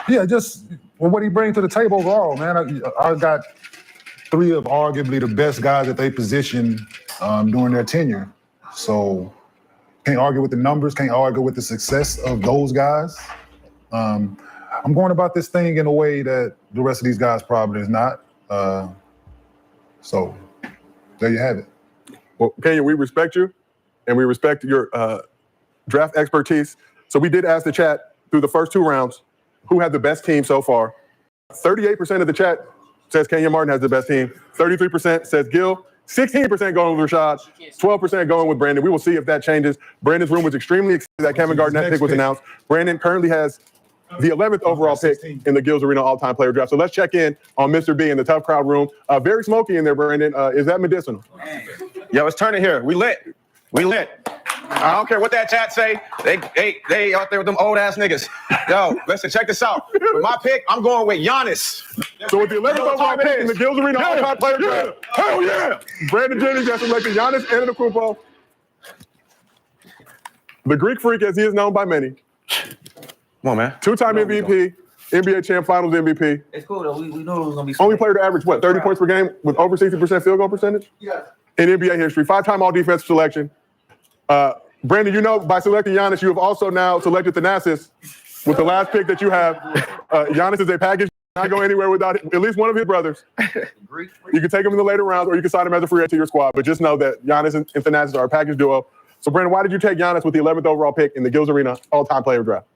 Yeah, just what he brings to the table overall, man. I got three of arguably the best guys at their position during their tenure. So can't argue with the numbers, can't argue with the success of those guys. I'm going about this thing in a way that the rest of these guys probably is not. So there you have it. Well, Kenyon, we respect you, and we respect your draft expertise. So we did ask the chat through the first 2 rounds, who had the best team so far? 38% of the chat says Kenyon Martin has the best team. 33% says Gil. 16% going with Rashad. 12% going with Brandon. We will see if that changes. Brandon's room was extremely excited that Kevin Garnett pick was announced. Brandon currently has the 11th overall pick in the Gills Arena all-time player draft. So let's check in on Mr. B in the Tough Crowd room. Very smoky in there, Brandon. Is that medicinal? Yo, it's turning here. We lit. We lit. I don't care what that chat say. They out there with them old ass niggas. Yo, listen, check this out. With my pick, I'm going with Giannis. So with the 11th overall pick in the Gills Arena all-time player draft, hell yeah! Brandon Jennings has selected Giannis Antetokounmpo, the Greek Freak, as he is known by many. Come on, man. 2-time MVP, NBA champ, Finals MVP. It's cool though. We know it was gonna be Only player to average 30 points per game with over 60% field goal percentage? Yeah. In NBA history. 5-time all-defensive selection. Brandon, you know, by selecting Giannis, you have also now selected Thanasis with the last pick that you have. Giannis is a package. Not go anywhere without at least one of his brothers. You can take him in the later rounds, or you can sign him as a free agent to your squad. But just know that Giannis and Thanasis are a package duo. So, Brandon, why did you take Giannis with the 11th overall pick in the Gills Arena all-time player draft?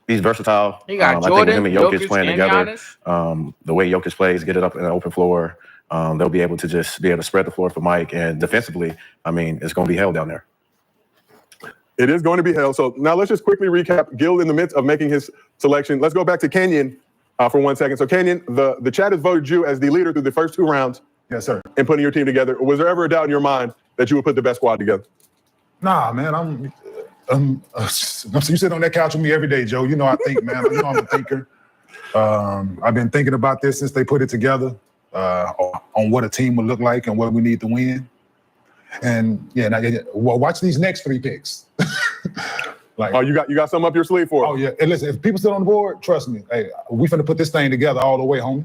He's versatile. You got I think Jordan, with him and Jokic Jokic, playing and together, Giannis. the way Jokic plays, get it up in an open floor, they'll be able to just be able to spread the floor for Mike. And defensively, I mean, it's going to be hell down there. It is going to be hell. So now let's just quickly recap. Gil in the midst of making his selection. Let's go back to Kenyon for 1 second. So Kenyon, the chat has voted you as the leader through the first 2 rounds. Yes, sir. In putting your team together. Was there ever a doubt in your mind that you would put the best squad together? Nah, man, you sit on that couch with me every day, Joe. You know I think, man. You know I'm a thinker. I've been thinking about this since they put it together on what a team would look like and what we need to win. And yeah, now, watch these next 3 picks. Like, oh, you got something up your sleeve for it? Oh yeah. And listen, if people sit on the board, trust me, hey, we finna put this thing together all the way, homie.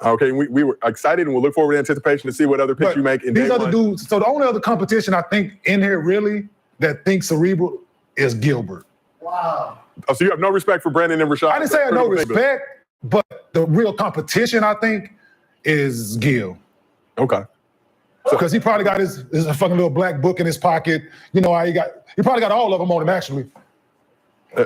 Okay, we were excited and we'll look forward to anticipation to see what other picks you make in these day other one. dudes. So the only other competition I think in here really that thinks cerebral is Gilbert. Wow. Oh, so you have no respect for Brandon and Rashad? I didn't say I have no respect, but the real competition I think is Gil. Okay. Because he probably got his fucking little black book in his pocket. You know, he probably got all of them on him actually.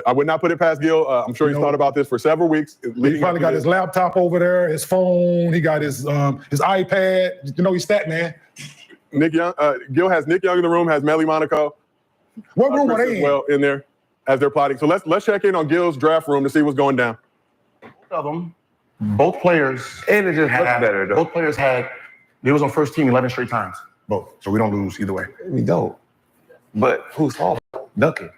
I would not put it past Gil. I'm sure he's thought about this for several weeks. He probably got his laptop over there, his phone. He got his iPad. You know, he's that man. Nick Young. Gil has Nick Young in the room. Has Melly Monaco. What room are they in? Well, in there as they're plotting. So let's check in on Gil's draft room to see what's going down. Both of them, both players, and it just looks better though. Both players they was on first team 11 straight times. Both, so we don't lose either way. We don't. But who's fault? Duncan.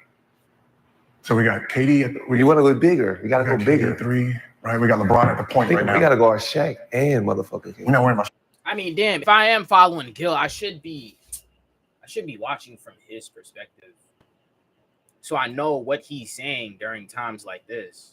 So we got KD. You want to go bigger. You got to go bigger. At 3, right? We got LeBron at the point right now. We got to go our Shaq and motherfucker. We're not worrying about. I mean, damn, if I am following Gil, I should be watching from his perspective. So I know what he's saying during times like this.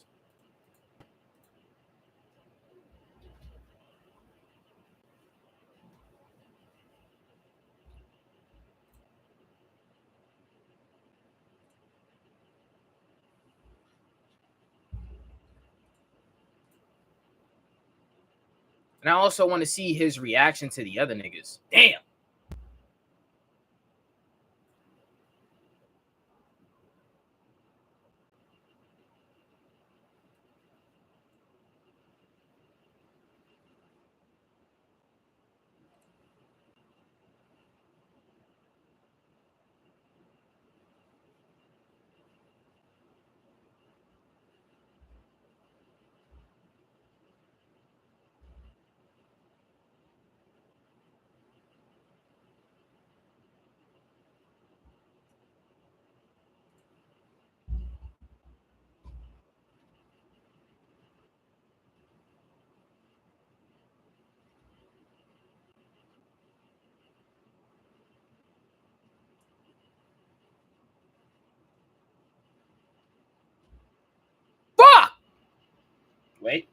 And I also want to see his reaction to the other niggas. Damn. Wait.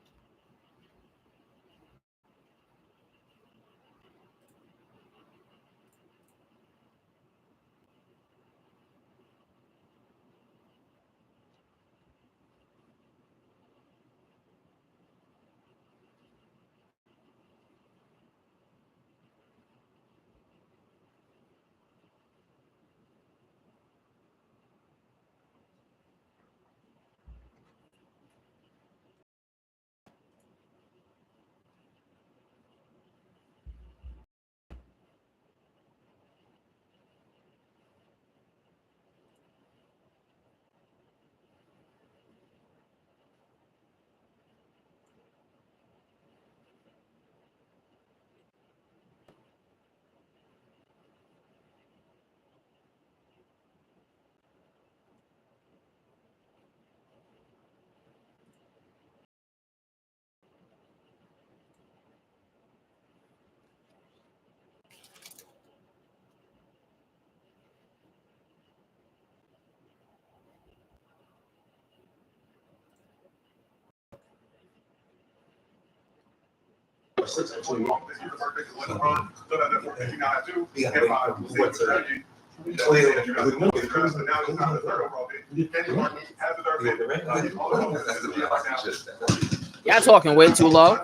Y'all talking way too low.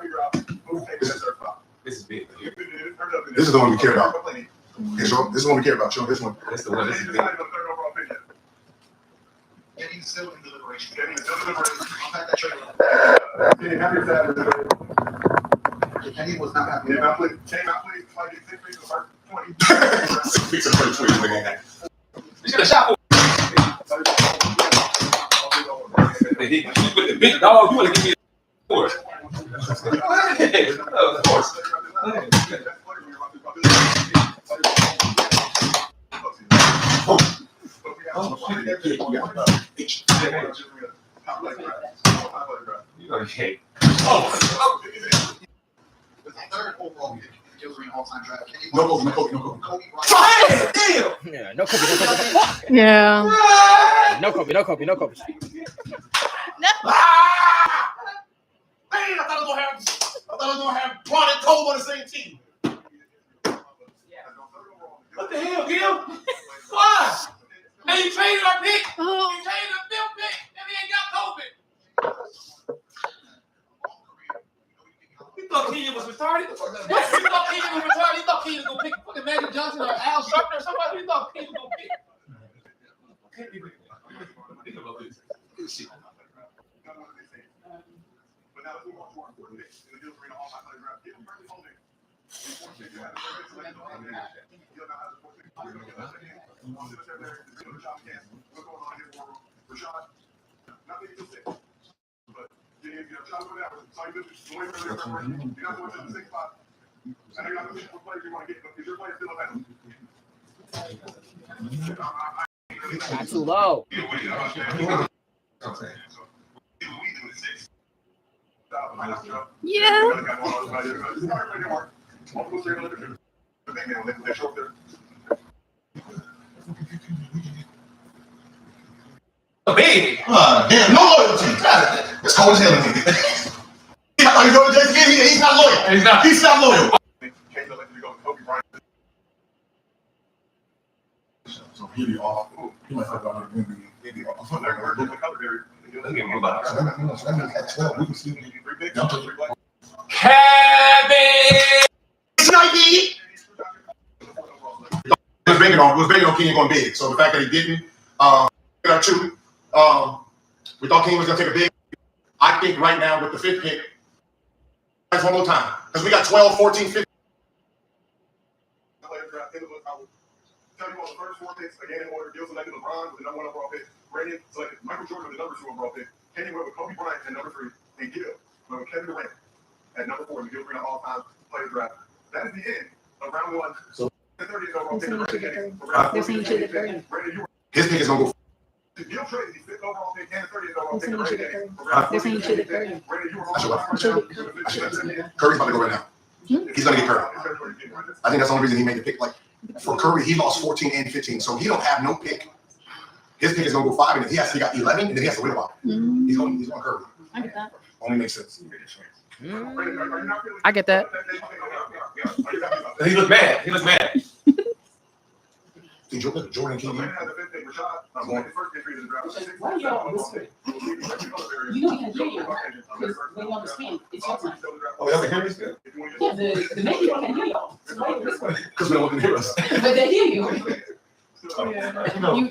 This is big. This is the one we care about. Okay, so this is the one we care about. Show this one. That's the one. This is big. Kenny was not happy. Yeah, I played. You should have shot. With the big dog, you want to give me a score. Of course. No Kobe. Yeah, no Kobe. Yeah. No Kobe. No. Man, I thought I was gonna have Bron and Cole on the same team. What the hell, Gil? Why? Man, you traded our pick. You traded a fifth pick, and we ain't got Kobe. You thought Keenan was retarded? You thought Keenan was retarded? You thought Keenan was gonna pick fucking Magic Johnson or Al Sharpton or somebody? You thought Keenan was gonna pick? Not too low. Yeah. Big. Damn, no loyalty. It's cold as hell in here. You go to Jason, he's not loyal. He's not loyal. So he'll be off. He might fuck out. He'll be off. Kevin! Snipey! Was big on King going big. So the fact that he didn't, our two, we thought King was gonna take a big. I think right now with the fifth pick, that's one more time. Because we got 12, 14, 15. Tell you all the first four picks again in order. Gil selected LeBron with the number 1 overall pick. Brandon selected Michael Jordan with the number 2 overall pick. Kenny went with Kobe Bryant at number 3. And Gil went with Kevin Durant at number 4. And Gil Green all-time player draft. That is the end of round 1. So the 30th overall pick. His pick is gonna go. Gil traded the 5th overall pick and 30th overall pick. Curry's about to go right now. He's gonna get Curry. I think that's the only reason he made the pick. Like for Curry, he lost 14 and 15, so he don't have no pick. His pick is gonna go 5, and he got 11, and then he has to win about it. He's going Curry. I get that. Only makes sense. I get that. He looked mad. He looked mad. See, Jordan KD. Why y'all whispering? You know you can hear you, because when you're on the screen, it's your time. Oh, y'all can hear me still? Yeah, the main people can hear y'all. So why are you whispering? Because no one can hear us. But they hear you.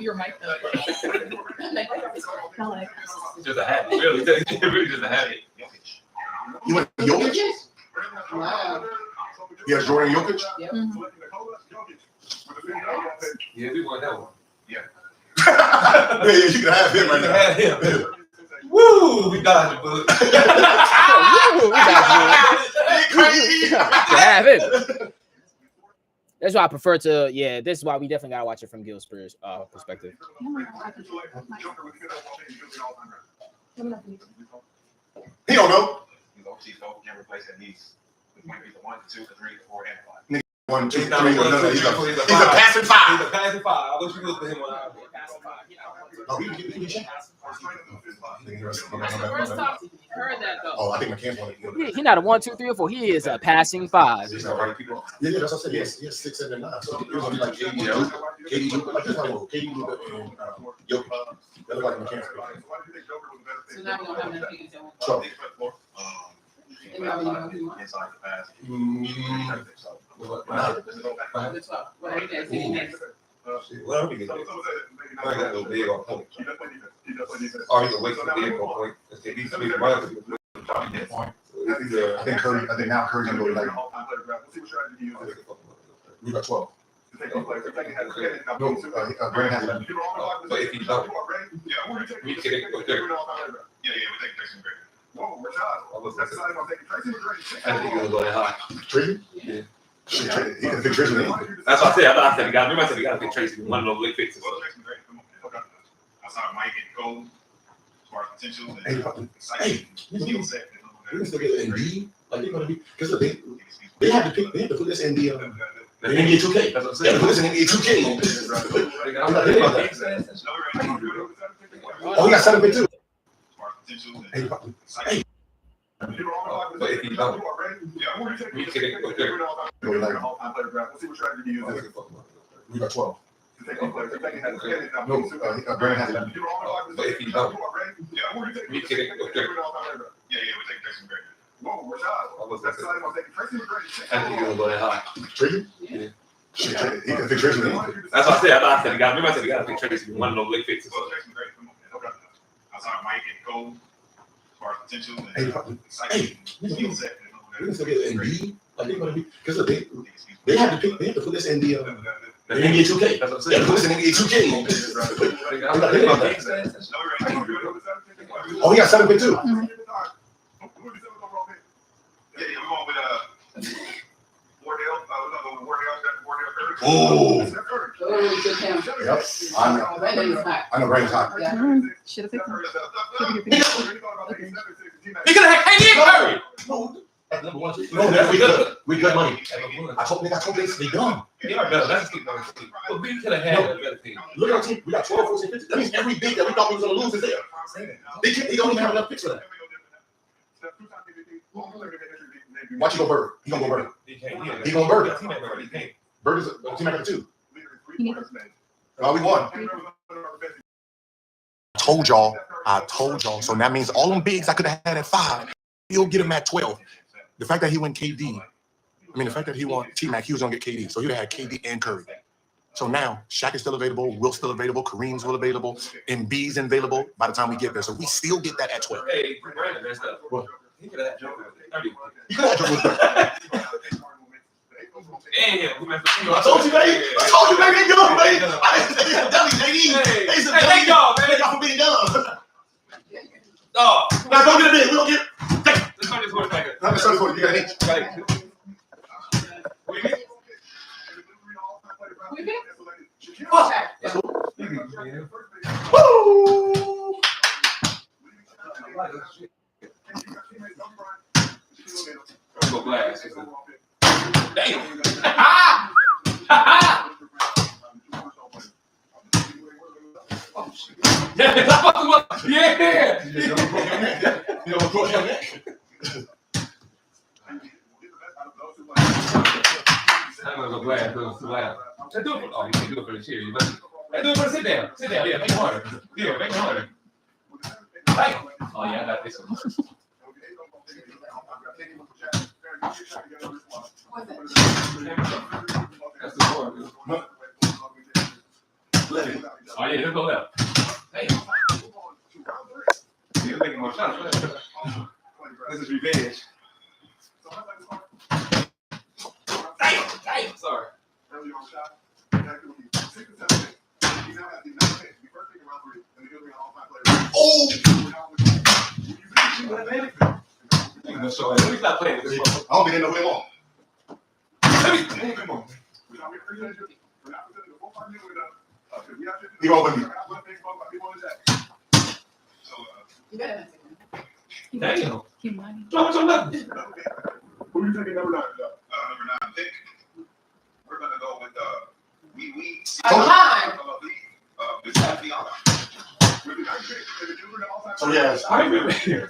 Your mic though. Just a habit. Really, just a habit. You went to Jokic? Wow. Yeah, Jordan Jokic? Yeah. Yeah, we want that one. Yeah. Yeah, you can have him right now. Have him. Woo! We dodged it, bud. Woo, we got to have it. That's why I prefer to. Yeah, this is why we definitely gotta watch it from Gil Spears' perspective. He don't know. He's overseas goat, can't replace at least. It might be the 1, the 2, the 3, the 4, and the 5. 1, 2, 3. He's not a 1, 2, 3, He's a five. passing 5. He's a passing 5. I wish we looked at him on our passing 5. Oh, he check. Heard that though. Oh, I think McCann's one. He's not a 1, 2, 3, or 4. He is a passing 5. Yeah, that's what I said. Yes, 6, 7, and 9. So it was gonna be like KD, like this one, KD, and Jokic. That look like McCann's. So now we don't have enough people to So. Inside the pass. Well, we can do it. I got no big on point. Or you can wait for the big on point. I think now Curry's gonna go like. We got 12. No, Brandon has 11. But if he don't, we can take it. Yeah, we take Tracy Gray. I think he's gonna go that high. Tracy? Yeah. Shit, Tracy. He can pick Tracy. That's what I said. I said, we gotta pick Tracy. One of those late fixes. Outside Mike and Cole, as far as potential. Hey, we can still get an ND. Like they're gonna be because they have to pick. They have to put this in the NBA 2K. That's what I'm saying. They have to put this in NBA 2K. I'm not thinking about that. Oh, he got 7 too. Hey. But if he don't, we can take it. We got 12. No, Brandon has 11. But if he don't, we can take it. Yeah, we take Jason Gray. I think he's gonna go that high. Tracy? Yeah. Shit, he can pick Tracy. That's what I said. I said, we gotta pick Tracy. One of those late fixes. Outside Mike and Cole, as far as potential. Hey, we can still get an ND. Like they're gonna be because they have to pick. They have to put this in the NBA 2K. That's what I'm saying. They have to put this in NBA 2K. I'm not thinking about that. Oh, he got 7 too. Yeah, we're going with Wardell. Oh. Yep. I know Brandon's hot. Should have picked him. He could have had Curry. No, we good money. I told they done. They are better. That's but we could have had a better team. Look at our team. We got 12, 14, 15. That means every big that we thought we was gonna lose is there. They don't even have enough picks for that. Watch you go Bird. He gonna go Bird. He gonna Bird. Bird is a teammate too. We won. I told y'all. So that means all them bigs I could have had at 5, he'll get him at 12. The fact that he went KD, the fact that he won T-Mac, he was gonna get KD. So he'd have had KD and Curry. So now Shaq is still available, Will's still available, Kareem's still available, and B's available by the time we get there. So we still get that at 12. Hey, Brandon, that's stuff. What? He could have had Joker. You could have had Joker. Damn, I told you, baby. They good, baby. I didn't say that. JD. They said, thank y'all, man. Thank y'all for being done. Oh, now don't get it in. We don't get. Let's start this one back. Let's start this one. You got an inch. Woo! Go glass. Damn. Yeah. You know, across your neck. I'm gonna go glad. Let's do it for, oh, you can do it for the cheer. Let's do it for the sit down. Sit down. Yeah, make it harder. Yeah, make it harder. Right. Oh, yeah, I got this one. That's the board. Oh, yeah, let's go left. Hey. You're making more shots. This is revenge. Damn, sorry. Oh! Let me stop playing this. I don't think they know who they want. He won't with me. Damn. Drop it on nothing. Who you taking number 9? Number 9 pick. We're gonna go with we. So yes, I remember. Yeah.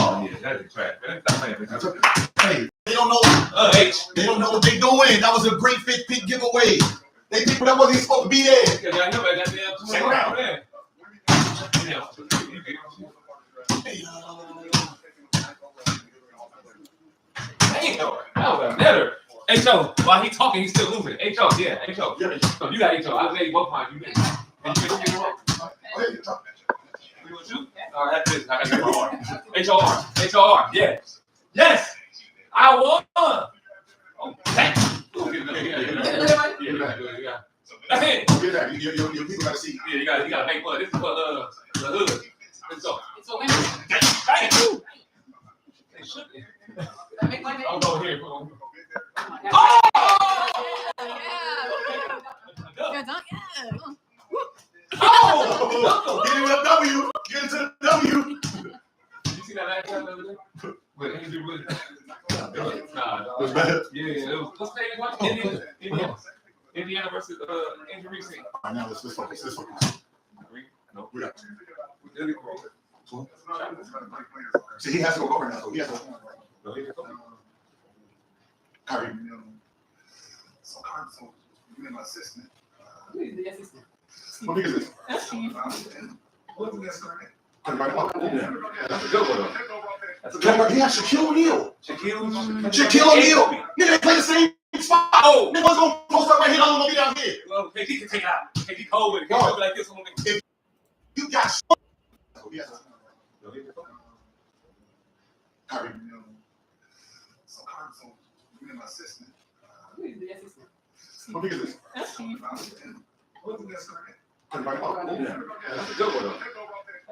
Oh, yeah, that is trash. Hey, they don't know. They don't know what they're doing. That was a great fifth pick giveaway. They think that wasn't supposed to be there. Check around. That was better. H.O. While he's talking, he's still losing. H.O. Yeah, H.O. So you got H.O. I made both mine. You did. And you get you want to? All right, that's it. I got to get my arm. H.O.R. H.O.R. Yes. Yes. I won. Oh, thank you. Yeah. That's it. Your people got to see. Yeah, you got to make blood. This is what hood. Let's go. It's a winner. I'll go here. Oh my God. Oh! Get it a W. Get it to the W. You see that last time the other day? With Andrew Williams. Nah. Was bad. Yeah. Let's play Indiana versus Andrew Reese. All right, now let's focus. Let's focus. No. We got see, he has to go over now. So he has to go. Kyrie. So you and my assistant. Who is the assistant? How big is this? That's Steve. That's a good one. He has Shaquille O'Neal. Shaquille O'Neal. Nigga, they play the same spot. Oh. Nigga, what's going to post up right here? I'm going to be down here. Well, KD can take it out. KD cold with it. KD like this. If you got Kyrie. So you and my assistant. Who is the assistant? How big is this? That's Steve. That's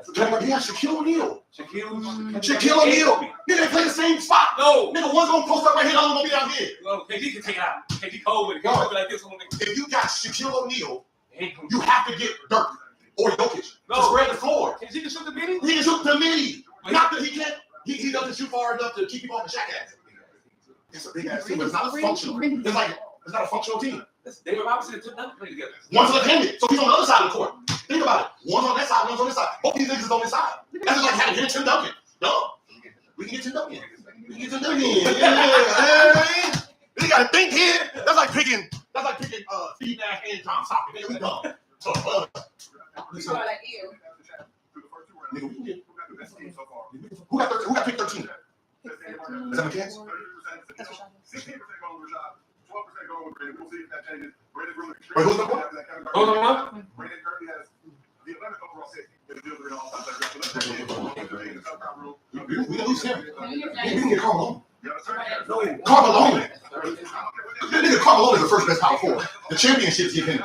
a good one. He has Shaquille O'Neal. Shaquille O'Neal. Nigga, they play the same spot. No. Nigga, one's going to post up right here. I'm going to be down here. Well, KD can take it out. KD cold with it. KD like this. If you got Shaquille O'Neal, you have to get Dirk or Jokic to spread the floor. He can shoot the mini? He can shoot the mini. Not that he can't. He doesn't shoot far enough to keep you off the Shaq ass. It's a big ass team, but it's not functional. It's not a functional team. David Robinson and Tim Duncan play together. One's left-handed, so he's on the other side of the court. Think about it. One's on that side, one's on this side. Both these niggas is on this side. That's just like having Tim Duncan. No, we can get Tim Duncan. We can get Tim Duncan. Yeah. You gotta think here. That's like picking Steve Nash and John Stockton. Nigga, we dumb. Who got pick 13? Is that McCants? 12% going with Rashad. 12% going with Brandon. We'll see if that changes. Brandon really. Wait, who's the one? Brandon currently has the 11th overall safety. We can lose him. We can get Carmelo. Carmelo. That nigga Carmelo is the first best power forward. The championships give him.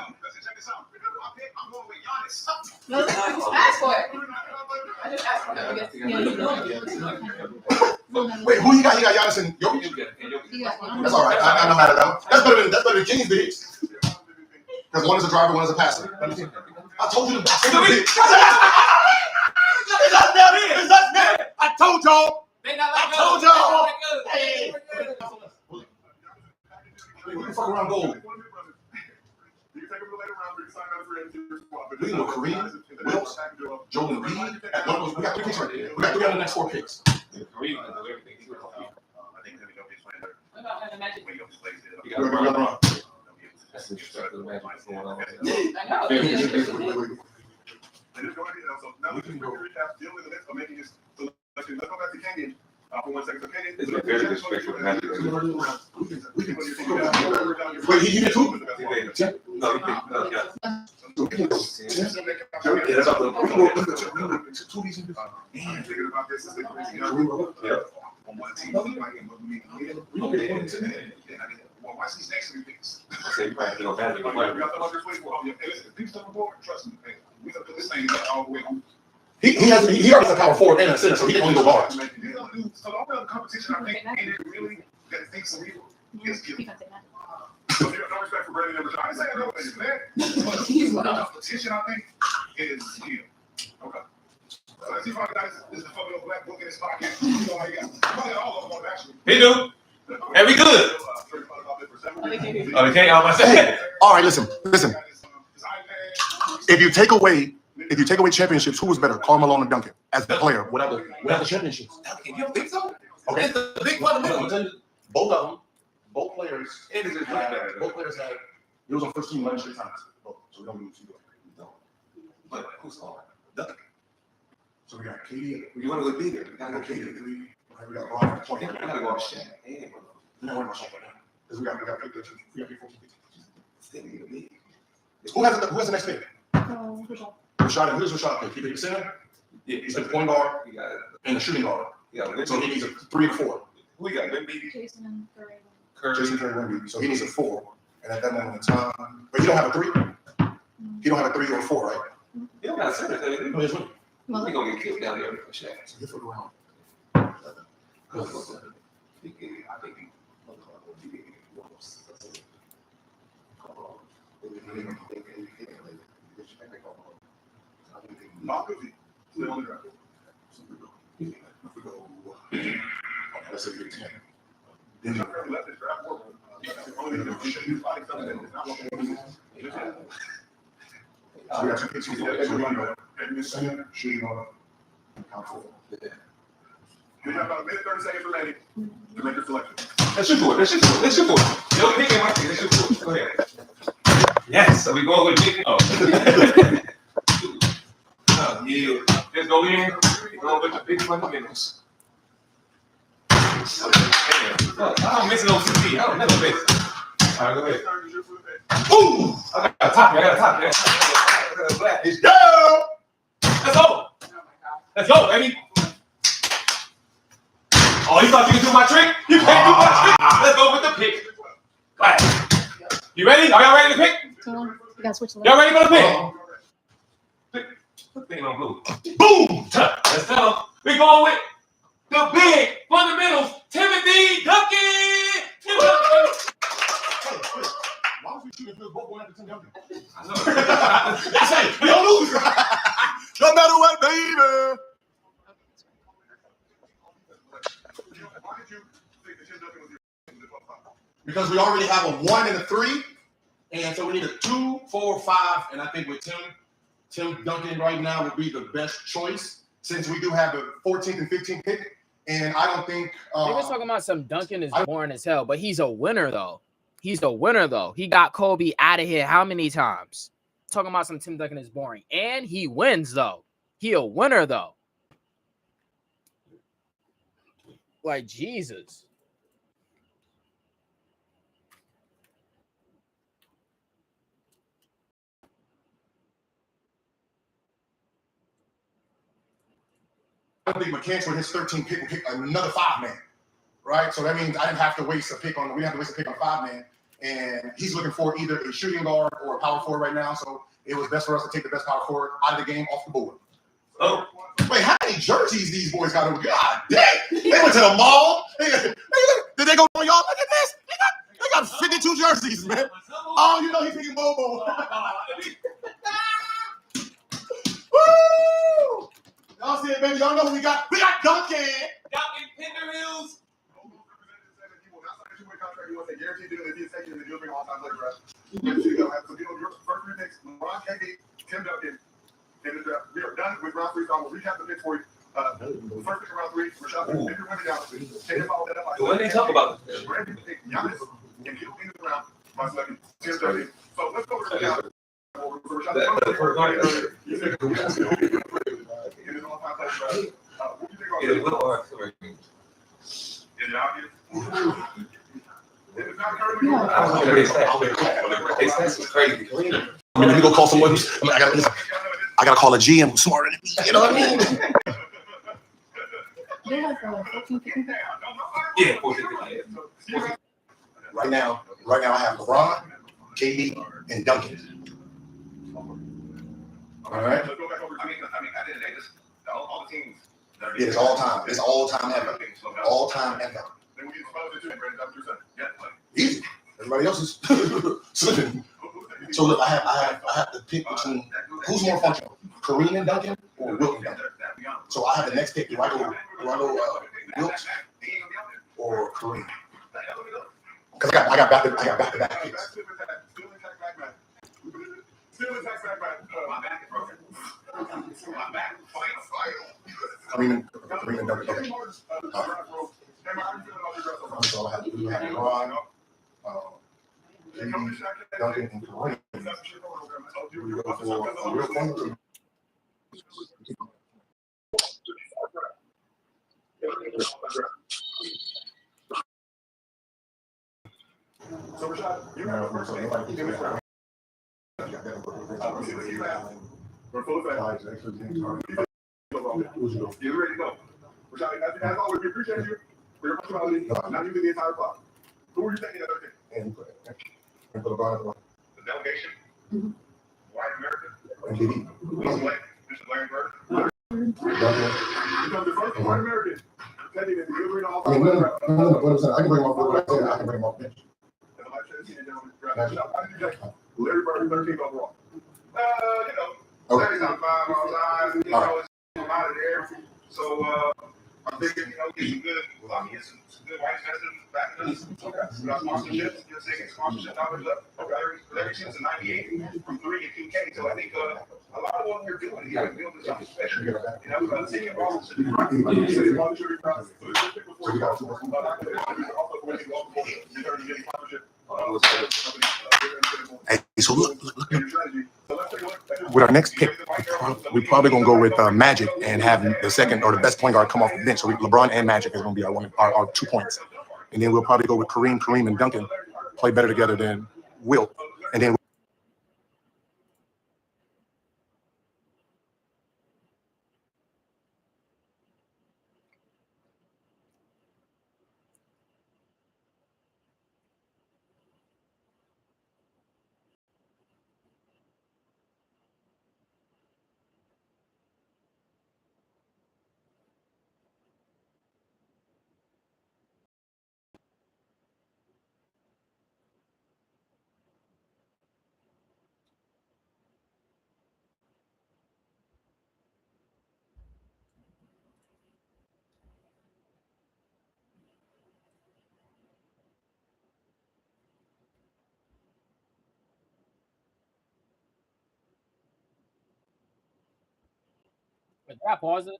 No, just ask for it. I just asked for it. I guess. Yeah, you know. Wait, who you got? He got Giannis and Jokic? That's all right. I'm not mad at that. That's better than King's bigs. Because one is a driver, one is a passer. I told you to back It's not there. I told y'all. I told y'all. Hey. We can fuck around gold. We can go Kareem, Wilkes, Joel Embiid. We got 3 picks right there. We got 3 out of the next 4 picks. Kareem can do everything. That's interesting. We can go recap dealing with the next making his selection. Let's go back to Kenyon for 1 second. So Kenyon, it's very disrespectful. Wait, he did too? No, he didn't. No, yeah. Watch these next 3 picks. I say you might have to go back. Trust me, we gonna do this thing all the way home. He already has a power forward and a center, so he can only go guard. So the overall competition, I think, and it really that thinks is giving. So no respect for Brandon and Rashad. I didn't say I know this, man. But the competition, I think, is him. Okay. So let's see if I got this fucking little black book in his pocket. You know how he got probably all of them actually. He do. And we good. Oh, they can't all myself. All right, listen. If you take away championships, who was better, Carmelo or Duncan, as the player? Whatever championships. Duncan, you don't think so? Okay. It's the big fundamental. Both of them, both players had. He was on first team 11 straight times. So we don't lose. But who's on? Duncan. So we got KD. You want to go bigger? We gotta go KD. We got Bron. We gotta go Shaq. We don't worry about Shaq right now. Because we got 14 picks. Still need a league. Who has the next pick? Rashad. Who's Rashad pick? He picked the center. Yeah, he's the point guard and the shooting guard. Yeah, so he needs a 3 or 4. Who we got? Wemby. Jason Curry. Jason Curry, Wemby. So he needs a 4. And at that moment in time, but he don't have a 3. He don't have a 3 or a 4, right? He don't got a center. No, he's winning. We gonna get killed down there for Shaq. You have about a minute, 30 seconds remaining to make your selection. Let's shoot for it. Let's shoot for it. Let's shoot for it. No picking my pick. Let's shoot for it. Go ahead. Yes. So we going with big. Oh. Yeah. Let's go in. We're going with the big fundamentals. I'm missing on TV. I don't never miss. All right, go ahead. Boom! I got a top. I got a top. Let's go! Let's go! Let's go, baby! Oh, you thought you could do my trick? You can't do my trick. Let's go with the pick. Right. You ready? Are y'all ready to pick? Y'all ready for the pick? Put the thing on blue. Boom! Let's go. We're going with the big fundamentals, Timothy Duncan. Why was we shooting for both going after Tim Duncan? I know. I say, we don't lose. No matter what, baby. Because we already have a 1 and a 3, and so we need a 2, 4, 5, and I think with Tim Duncan right now would be the best choice since we do have the 14th and 15th pick, and I don't think they were talking about some Duncan is boring as hell, but he's a winner though. He's a winner though. He got Kobe out of here how many times? Talking about some Tim Duncan is boring, and he wins though. He a winner though. Like Jesus. I think McCants with his 13th pick will pick another 5-man, right? So that means I didn't have to waste a pick on. We didn't have to waste a pick on 5-man, and he's looking for either a shooting guard or a power forward right now. So it was best for us to take the best power forward out of the game off the board. Oh, wait, how many jerseys these boys got? God dang! They went to the mall. Did they go? Y'all look at this. They got 52 jerseys, man. Oh, you know he's picking Bobo. Woo! Y'all see it, baby. Y'all know who we got. We got Duncan. Duncan Pender Hills. He wants a guaranteed deal if he's taking the deal bring all time later, bro. You'll have to deal with your first 3 picks. LeBron, KD, Tim Duncan. And we are done with round 3, so I will recap the picks for you. First pick around 3, Rashad, if you're winning down, take it all that up. What did they talk about? Brandon picked Giannis, and he'll be in the round by selecting Tim Duncan. So let's go to Rashad. That's crazy. Let me go call someone who's. I gotta call a GM who's smarter than me. You know what I mean? Yeah, 450. Right now I have LeBron, KD, and Duncan. All right. Let's go back over. I mean, at the end of the day, all the teams. Yeah, it's all time. It's all time ever. All time ever. Then we get exposed to it, Brandon. That's what you're saying. Yeah. Easy. Everybody else is slipping. So look, I have to pick between who's more functional, Kareem and Duncan or Wilt and Duncan. So I have the next pick. Do I go Wilt or Kareem? Because I got back to back picks. Kareem and Duncan. Okay. That's all I have to do. I have LeBron, Duncan, and Kareem. We go for a real thing. So Rashad, you have a first name. We're full of fans. You ready to go? Rashad, as always, we appreciate you for your personality, not using the entire clock. Who were you taking at 13? And put LeBron. The delegation? Mm-hmm. White American? And KD. Mr. Larry Bird? I can bring him off. I can bring him off bench. Larry Bird, 13th overall. Okay. All right. Out of there. So I'm thinking, get some good, get some good white investors back in us. Sponsorships, just taking sponsorship dollars up. Larry since the 98 from 3 and 2K. So I think a lot of what we're doing here is building something special. Senior balls. Hey, so look. With our next pick, we're probably gonna go with Magic and have the second or the best point guard come off the bench. So LeBron and Magic is gonna be our 2 points, and then we'll probably go with Kareem, and Duncan play better together than Wilt, and then. Did I pause it?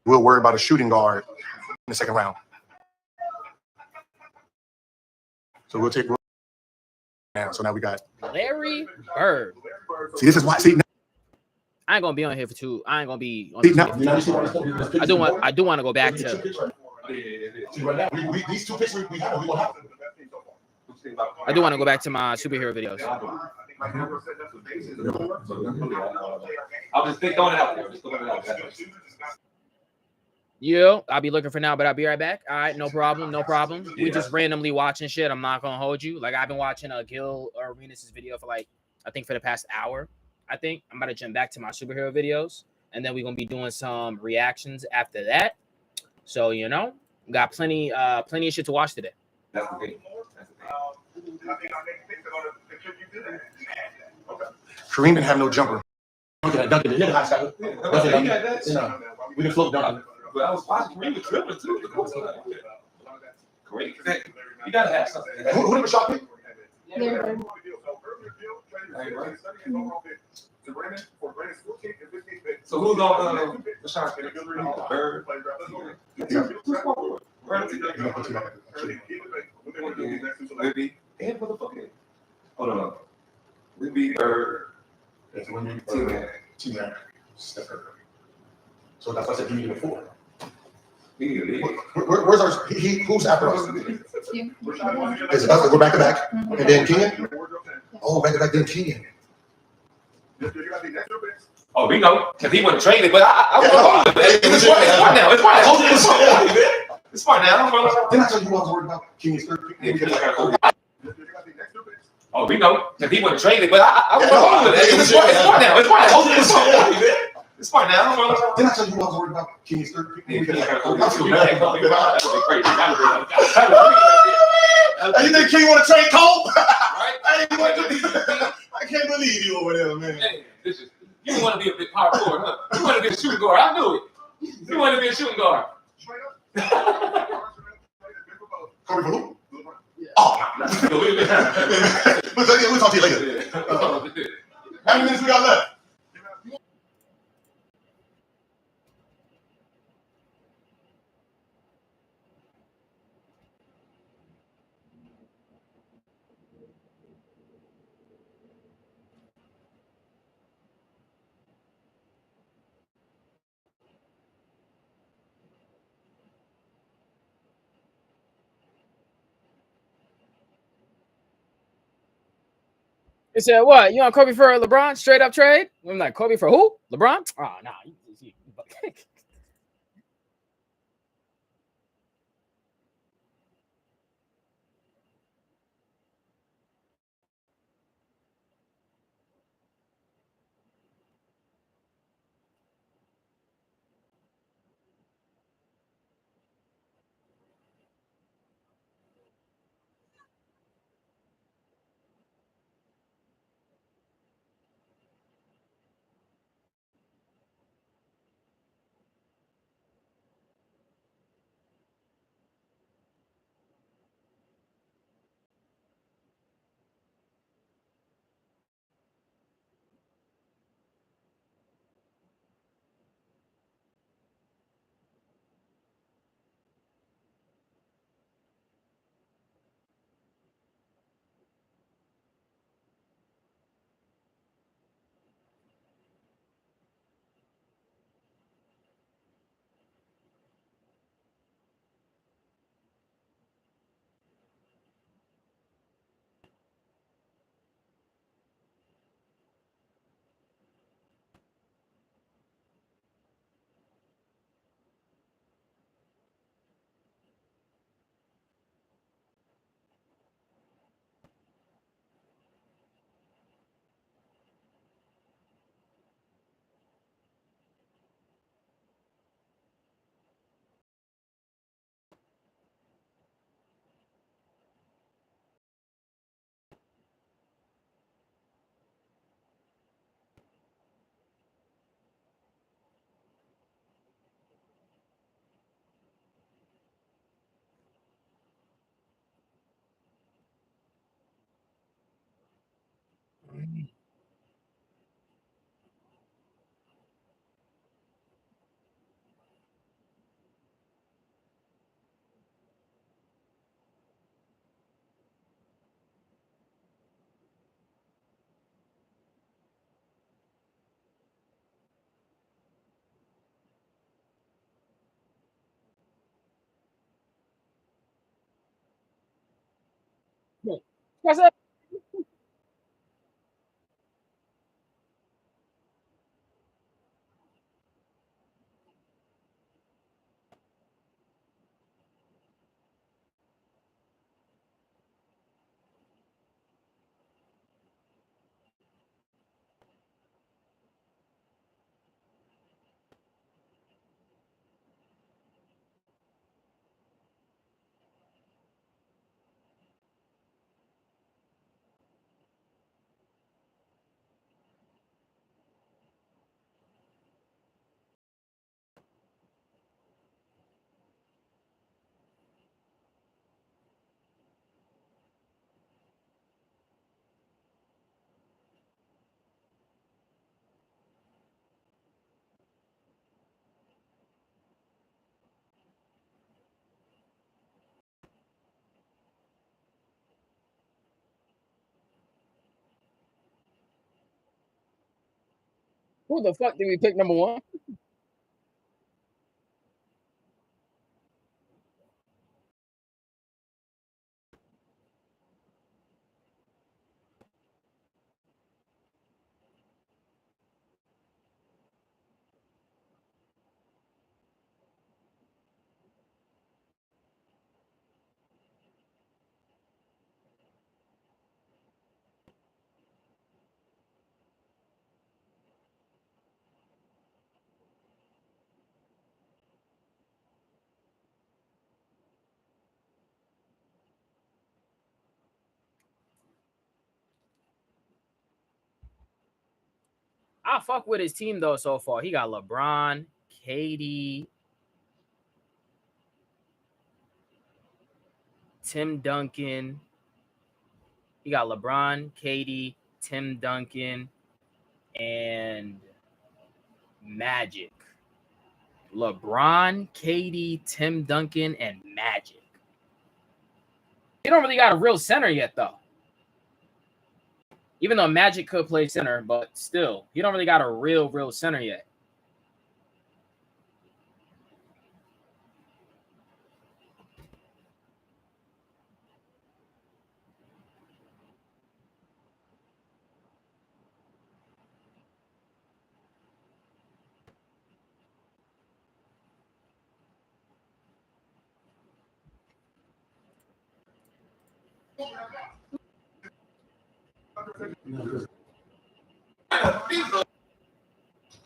We'll worry about a shooting guard in the second round. So we'll take now. So now we got Larry Bird. See, this is why. See, I ain't gonna be on here for two. I ain't gonna be on See, this now- video. I do want to go back to. These 2 picks we have, we will have. I do want to go back to my superhero videos. I'll just think on it out there. Just throwing it out there. Yo, I'll be looking for now, but I'll be right back. All right, no problem, no problem. We just randomly watching shit. I'm not gonna hold you. Like I've been watching Gil Arenas' video for I think for the past hour. I think I'm about to jump back to my superhero videos, and then we're gonna be doing some reactions after that. So got plenty of shit to watch today. That's the thing. Kareem didn't have no jumper. Duncan did. We can float Duncan. But I was watching Kareem with dribbling too. Kareem, you gotta have something. Who did shot me? So who's on the shot? Bird. Maybe. And motherfucking. Hold on. We beat Bird. T-Man. So that's why I said you need a 4. Where's our? Who's after us? Is it us? We're back to back, and then Kenyon. Oh, back to back, then Kenyon. Oh, we know, because he wasn't traded, but I it's smart now. It's smart now. It's smart now. Didn't I tell you I was worried about Kenyon's third pick? Oh, we know, because he wasn't traded, but it's smart now. It's smart now. It's smart now. Didn't I tell you I was worried about Kenyon's third pick? You think Kenyon want to trade Cole? I can't believe you over there, man. You want to be a big power forward, huh? You want to be a shooting guard. I knew it. You want to be a shooting guard. Kobe for who? Oh, we'll talk to you later. How many minutes we got left? He said, "What? You want Kobe for LeBron? Straight up trade?" I'm like, "Kobe for who? LeBron? Oh, no." That's it. Who the fuck did we pick number one? I fuck with his team though so far. He got LeBron, KD, Tim Duncan. He got LeBron, KD, Tim Duncan, and Magic. LeBron, KD, Tim Duncan, and Magic. He don't really got a real center yet, though. Even though Magic could play center, but still, he don't really got a real center yet.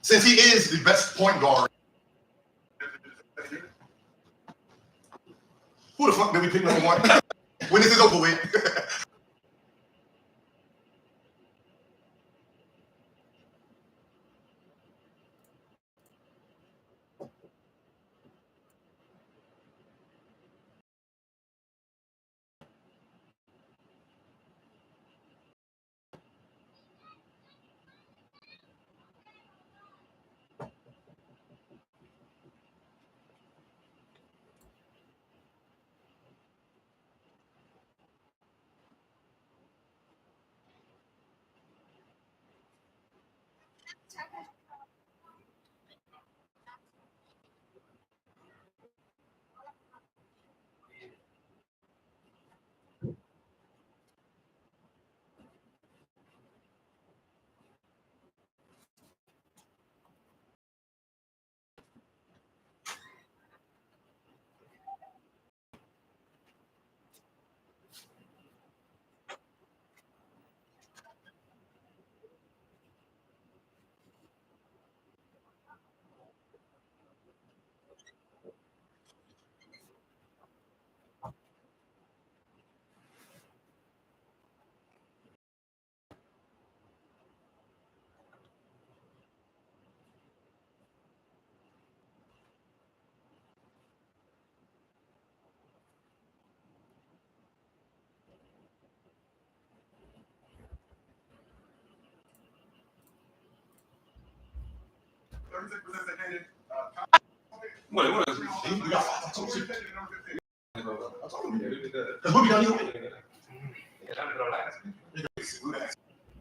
Since he is the best point guard, who the fuck did we pick number one? When this is over with.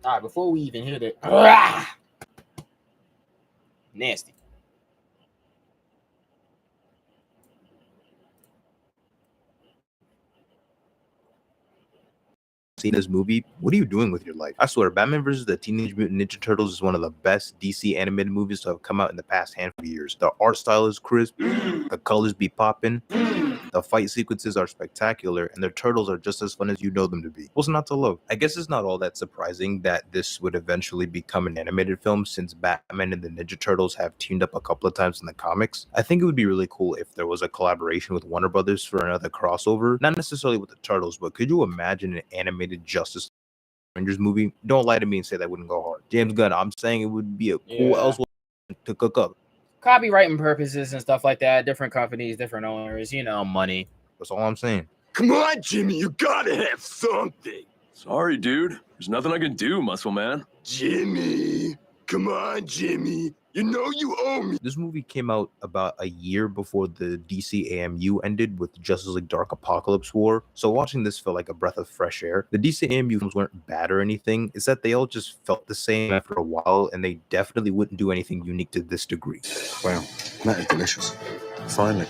All right, before we even hit it, nasty. Seen this movie, what are you doing with your life? I swear, Batman vs. the Teenage Mutant Ninja Turtles is one of the best DC animated movies to have come out in the past handful of years. The art style is crisp, the colors be popping, the fight sequences are spectacular, and the turtles are just as fun as you know them to be. What's not to love? I guess it's not all that surprising that this would eventually become an animated film, since Batman and the Ninja Turtles have teamed up a couple of times in the comics. I think it would be really cool if there was a collaboration with Warner Brothers for another crossover, not necessarily with the Turtles, but could you imagine an animated Justice Rangers movie? Don't lie to me and say that wouldn't go hard. James Gunn, I'm saying it would be a cool else to cook up. Copywriting purposes and stuff like that. Different companies, different owners, you know, money. That's all I'm saying. Come on, Jimmy, you gotta have something. Sorry, dude. There's nothing I can do, muscle man. Jimmy, come on, Jimmy. You know you owe me. This movie came out about a year before the DC AMU ended with Justice League Dark Apocalypse War, so watching this felt like a breath of fresh air. The DC AMU films weren't bad or anything, it's that they all just felt the same after a while, and they definitely wouldn't do anything unique to this degree. Wow, that is delicious. Finally.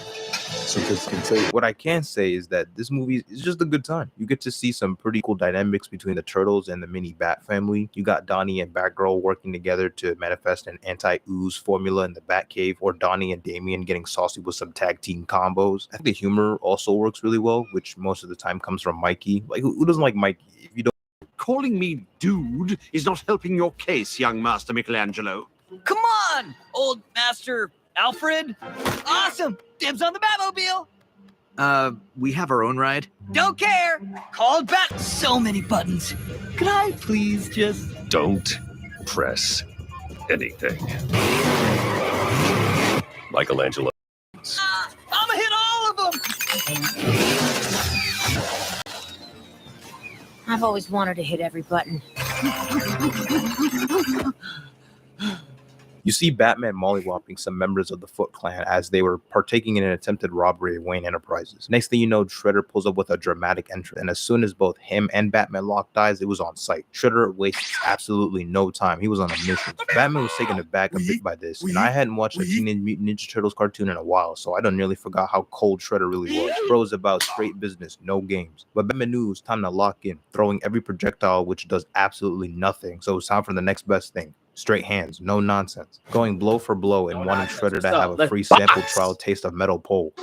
What I can say is that this movie is just a good time. You get to see some pretty cool dynamics between the Turtles and the mini Bat family. You got Donnie and Batgirl working together to manifest an anti-ooze formula in the Batcave, or Donnie and Damian getting saucy with some tag team combos. I think the humor also works really well, which most of the time comes from Mikey. Like, who doesn't like Mikey? If you don't, Calling me dude is not helping your case, young Master Michelangelo. Come on, old Master Alfred. Awesome. Dibs on the Batmobile. We have our own ride. Don't care. Called back. So many buttons. Could I please just... Don't press anything. Michelangelo. I'ma hit all of them. I've always wanted to hit every button. You see Batman mollywopping some members of the Foot Clan as they were partaking in an attempted robbery of Wayne Enterprises. Next thing you know, Shredder pulls up with a dramatic entrance, and as soon as both him and Batman locked eyes, it was on sight. Shredder wastes absolutely no time. He was on a mission. Batman was taken aback a bit by this, and I hadn't watched a Teenage Mutant Ninja Turtles cartoon in a while, so I done nearly forgot how cold Shredder really was. Bro was about straight business, no games. But Batman knew it was time to lock in, throwing every projectile which does absolutely nothing, so it was time for the next best thing. Straight hands, no nonsense. Going blow for blow and wanting Shredder to have a free sample trial taste of metal pole.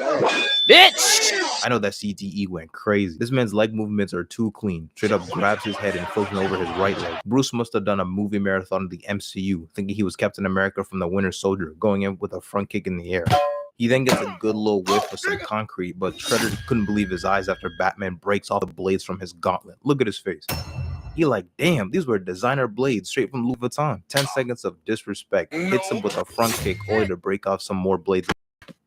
Bitch! I know that CTE went crazy. This man's leg movements are too clean. Straight up grabs his head and flips him over his right leg. Bruce must have done a movie marathon of the MCU, thinking he was Captain America from the Winter Soldier, going in with a front kick in the air. He then gets a good little whiff of some concrete, but Shredder couldn't believe his eyes after Batman breaks all the blades from his gauntlet. Look at his face. He like, damn, these were designer blades straight from Louis Vuitton. 10 seconds of disrespect. Hits him with a front kick only to break off some more blades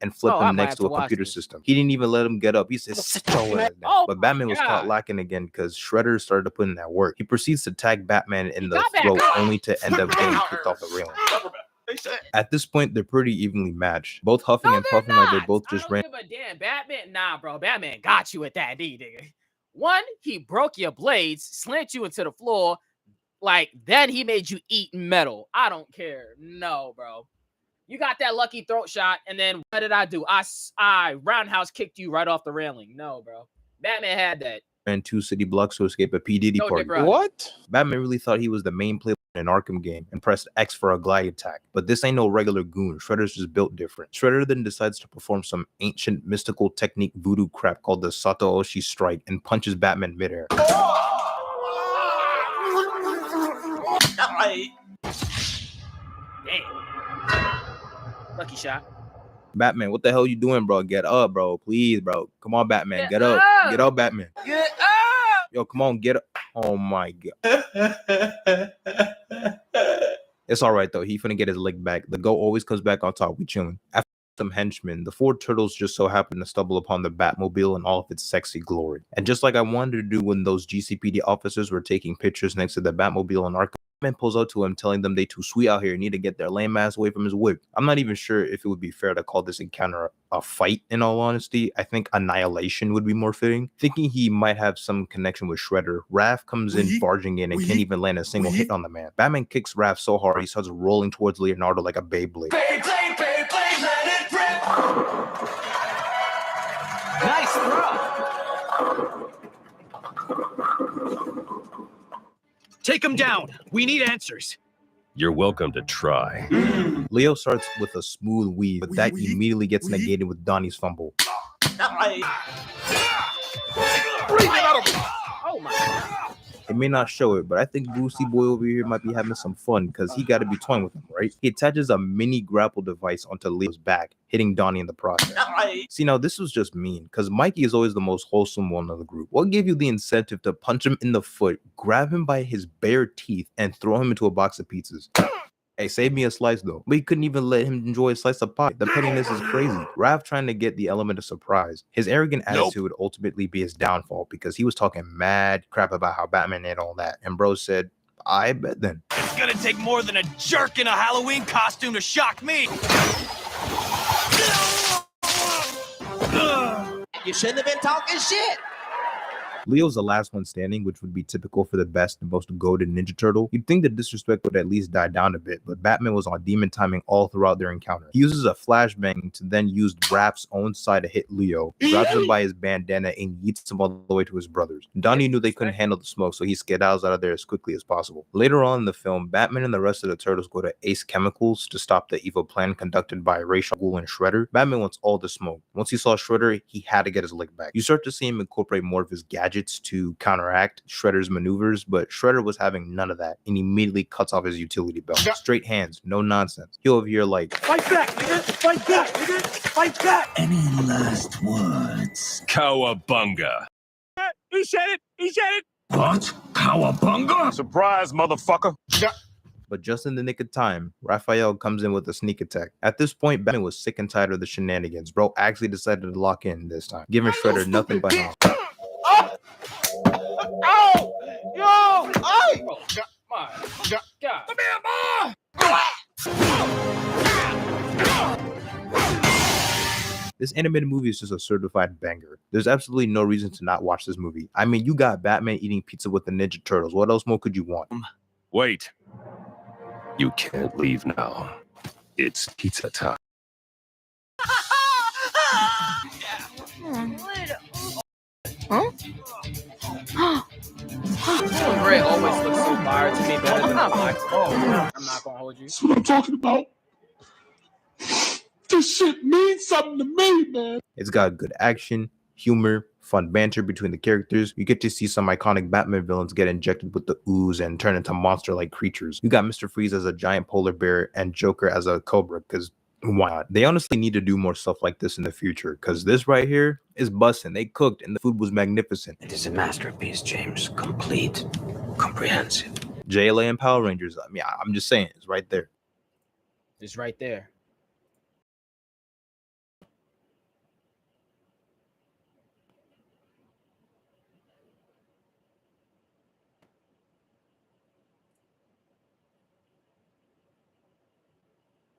and flip him next to a computer system. He didn't even let him get up. He said, sit your ass down. But Batman was caught lacking again because Shredder started to put in that work. He proceeds to tag Batman in the throat only to end up getting kicked off the railing. At this point, they're pretty evenly matched. Both huffing and puffing like they both just ran. But damn, Batman, nah, bro. Batman got you with that D, nigga. One, he broke your blades, slant you into the floor, like then he made you eat metal. I don't care. No, bro. You got that lucky throat shot, and then what did I do? I roundhouse kicked you right off the railing. No, bro. Batman had that. And 2 city blocks to escape a P. Diddy party. What? Batman really thought he was the main player in an Arkham game and pressed X for a glide attack. But this ain't no regular goon. Shredder's just built different. Shredder then decides to perform some ancient mystical technique voodoo crap called the Satoshi Strike and punches Batman midair. Damn. Lucky shot. Batman, what the hell you doing, bro? Get up, bro. Please, bro. Come on, Batman. Get up. Get up, Batman. Get up! Yo, come on, get up. Oh, my God. It's all right, though. He finna get his leg back. The goat always comes back on top. We chilling. After some henchmen, the 4 turtles just so happen to stumble upon the Batmobile in all of its sexy glory. And just like I wanted to do when those GCPD officers were taking pictures next to the Batmobile in Arkham, Batman pulls out to him, telling them they too sweet out here and need to get their lame ass away from his whip. I'm not even sure if it would be fair to call this encounter a fight, in all honesty. I think annihilation would be more fitting. Thinking he might have some connection with Shredder, Raph comes in barging in and can't even land a single hit on the man. Batman kicks Raph so hard he starts rolling towards Leonardo like a Beyblade. Beyblade, let it rip! Nice throw! Take him down. We need answers. You're welcome to try. Leo starts with a smooth weave, but that immediately gets negated with Donnie's fumble. Oh my God. It may not show it, but I think Brucey Boy over here might be having some fun because he got to be toying with him, right? He attaches a mini grapple device onto Leo's back, hitting Donnie in the process. See, now this was just mean because Mikey is always the most wholesome one of the group. What gave you the incentive to punch him in the foot, grab him by his bare teeth, and throw him into a box of pizzas? Hey, save me a slice though. But he couldn't even let him enjoy a slice of pie. The pettiness is crazy. Raph trying to get the element of surprise. His arrogant attitude would ultimately be his downfall because he was talking mad crap about how Batman did all that. And bro said, I bet then. It's gonna take more than a jerk in a Halloween costume to shock me. You shouldn't have been talking shit. Leo's the last one standing, which would be typical for the best and most goated Ninja Turtle. You'd think the disrespect would at least die down a bit, but Batman was on demon timing all throughout their encounter. He uses a flashbang to then use Raph's own side to hit Leo, grabs him by his bandana, and yeets him all the way to his brothers. Donnie knew they couldn't handle the smoke, so he skedaddles out of there as quickly as possible. Later on in the film, Batman and the rest of the Turtles go to Ace Chemicals to stop the evil plan conducted by Ra's al Ghul and Shredder. Batman wants all the smoke. Once he saw Shredder, he had to get his lick back. You start to see him incorporate more of his gadgets to counteract Shredder's maneuvers, but Shredder was having none of that and immediately cuts off his utility belt. Straight hands, no nonsense. He over here like, Fight back, nigga! Fight back, nigga! Fight back! Any last words? Cowabunga. He said it! He said it! What? Cowabunga? Surprise, motherfucker. But just in the nick of time, Raphael comes in with a sneak attack. At this point, Batman was sick and tired of the shenanigans. Bro actually decided to lock in this time, giving Shredder nothing but help. Oh! Yo! Hey! Oh, my God. Come here, boy! This animated movie is just a certified banger. There's absolutely no reason to not watch this movie. I mean, you got Batman eating pizza with the Ninja Turtles. What else more could you want? Wait. You can't leave now. It's pizza time. Huh? Gray always looks so fire to me, better than Black. Oh, I'm not gonna hold you. That's what I'm talking about. This shit means something to me, man. It's got good action, humor, fun banter between the characters. You get to see some iconic Batman villains get injected with the ooze and turn into monster-like creatures. You got Mr. Freeze as a giant polar bear and Joker as a cobra, because why not? They honestly need to do more stuff like this in the future, because this right here is bussin'. They cooked and the food was magnificent. It is a masterpiece, James. Complete, comprehensive. JLA and Power Rangers, I mean, I'm just saying, it's right there. It's right there.